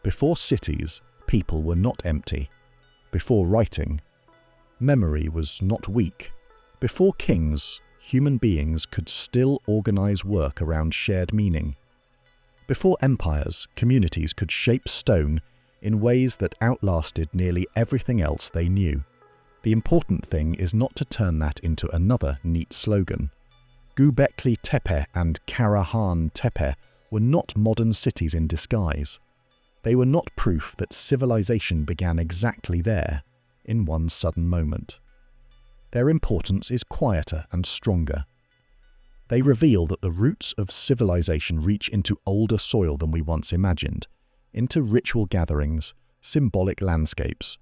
Before cities, people were not empty. Before writing, memory was not weak. Before kings, human beings could still organize work around shared meaning. Before empires, communities could shape stone in ways that outlasted nearly everything else they knew. The important thing is not to turn that into another neat slogan. Göbekli Tepe and Karahan Tepe were not modern cities in disguise. They were not proof that civilization began exactly there, in one sudden moment. Their importance is quieter and stronger. They reveal that the roots of civilization reach into older soil than we once imagined, into ritual gatherings, symbolic landscapes,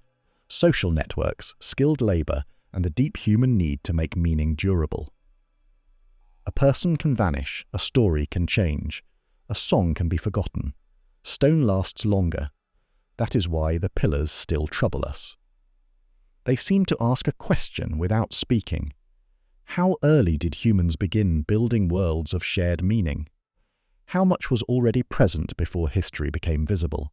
social networks, skilled labor, and the deep human need to make meaning durable. A person can vanish, a story can change, a song can be forgotten. Stone lasts longer. That is why the pillars still trouble us. They seem to ask a question without speaking. How early did humans begin building worlds of shared meaning? How much was already present before history became visible?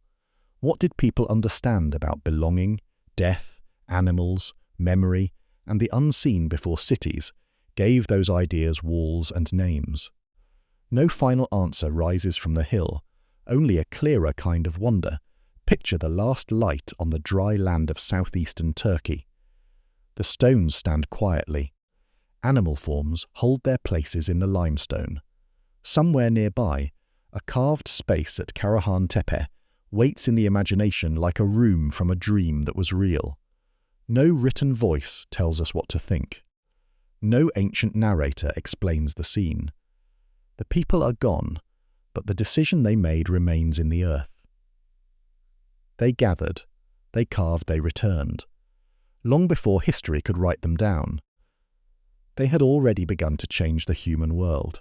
What did people understand about belonging, death, animals, memory, and the unseen before cities gave those ideas walls and names? No final answer rises from the hill, only a clearer kind of wonder. Picture the last light on the dry land of southeastern Turkey. The stones stand quietly. Animal forms hold their places in the limestone. Somewhere nearby, a carved space at Karahan Tepe waits in the imagination like a room from a dream that was real. No written voice tells us what to think. No ancient narrator explains the scene. The people are gone, but the decision they made remains in the earth. They gathered, they carved, they returned. Long before history could write them down, they had already begun to change the human world.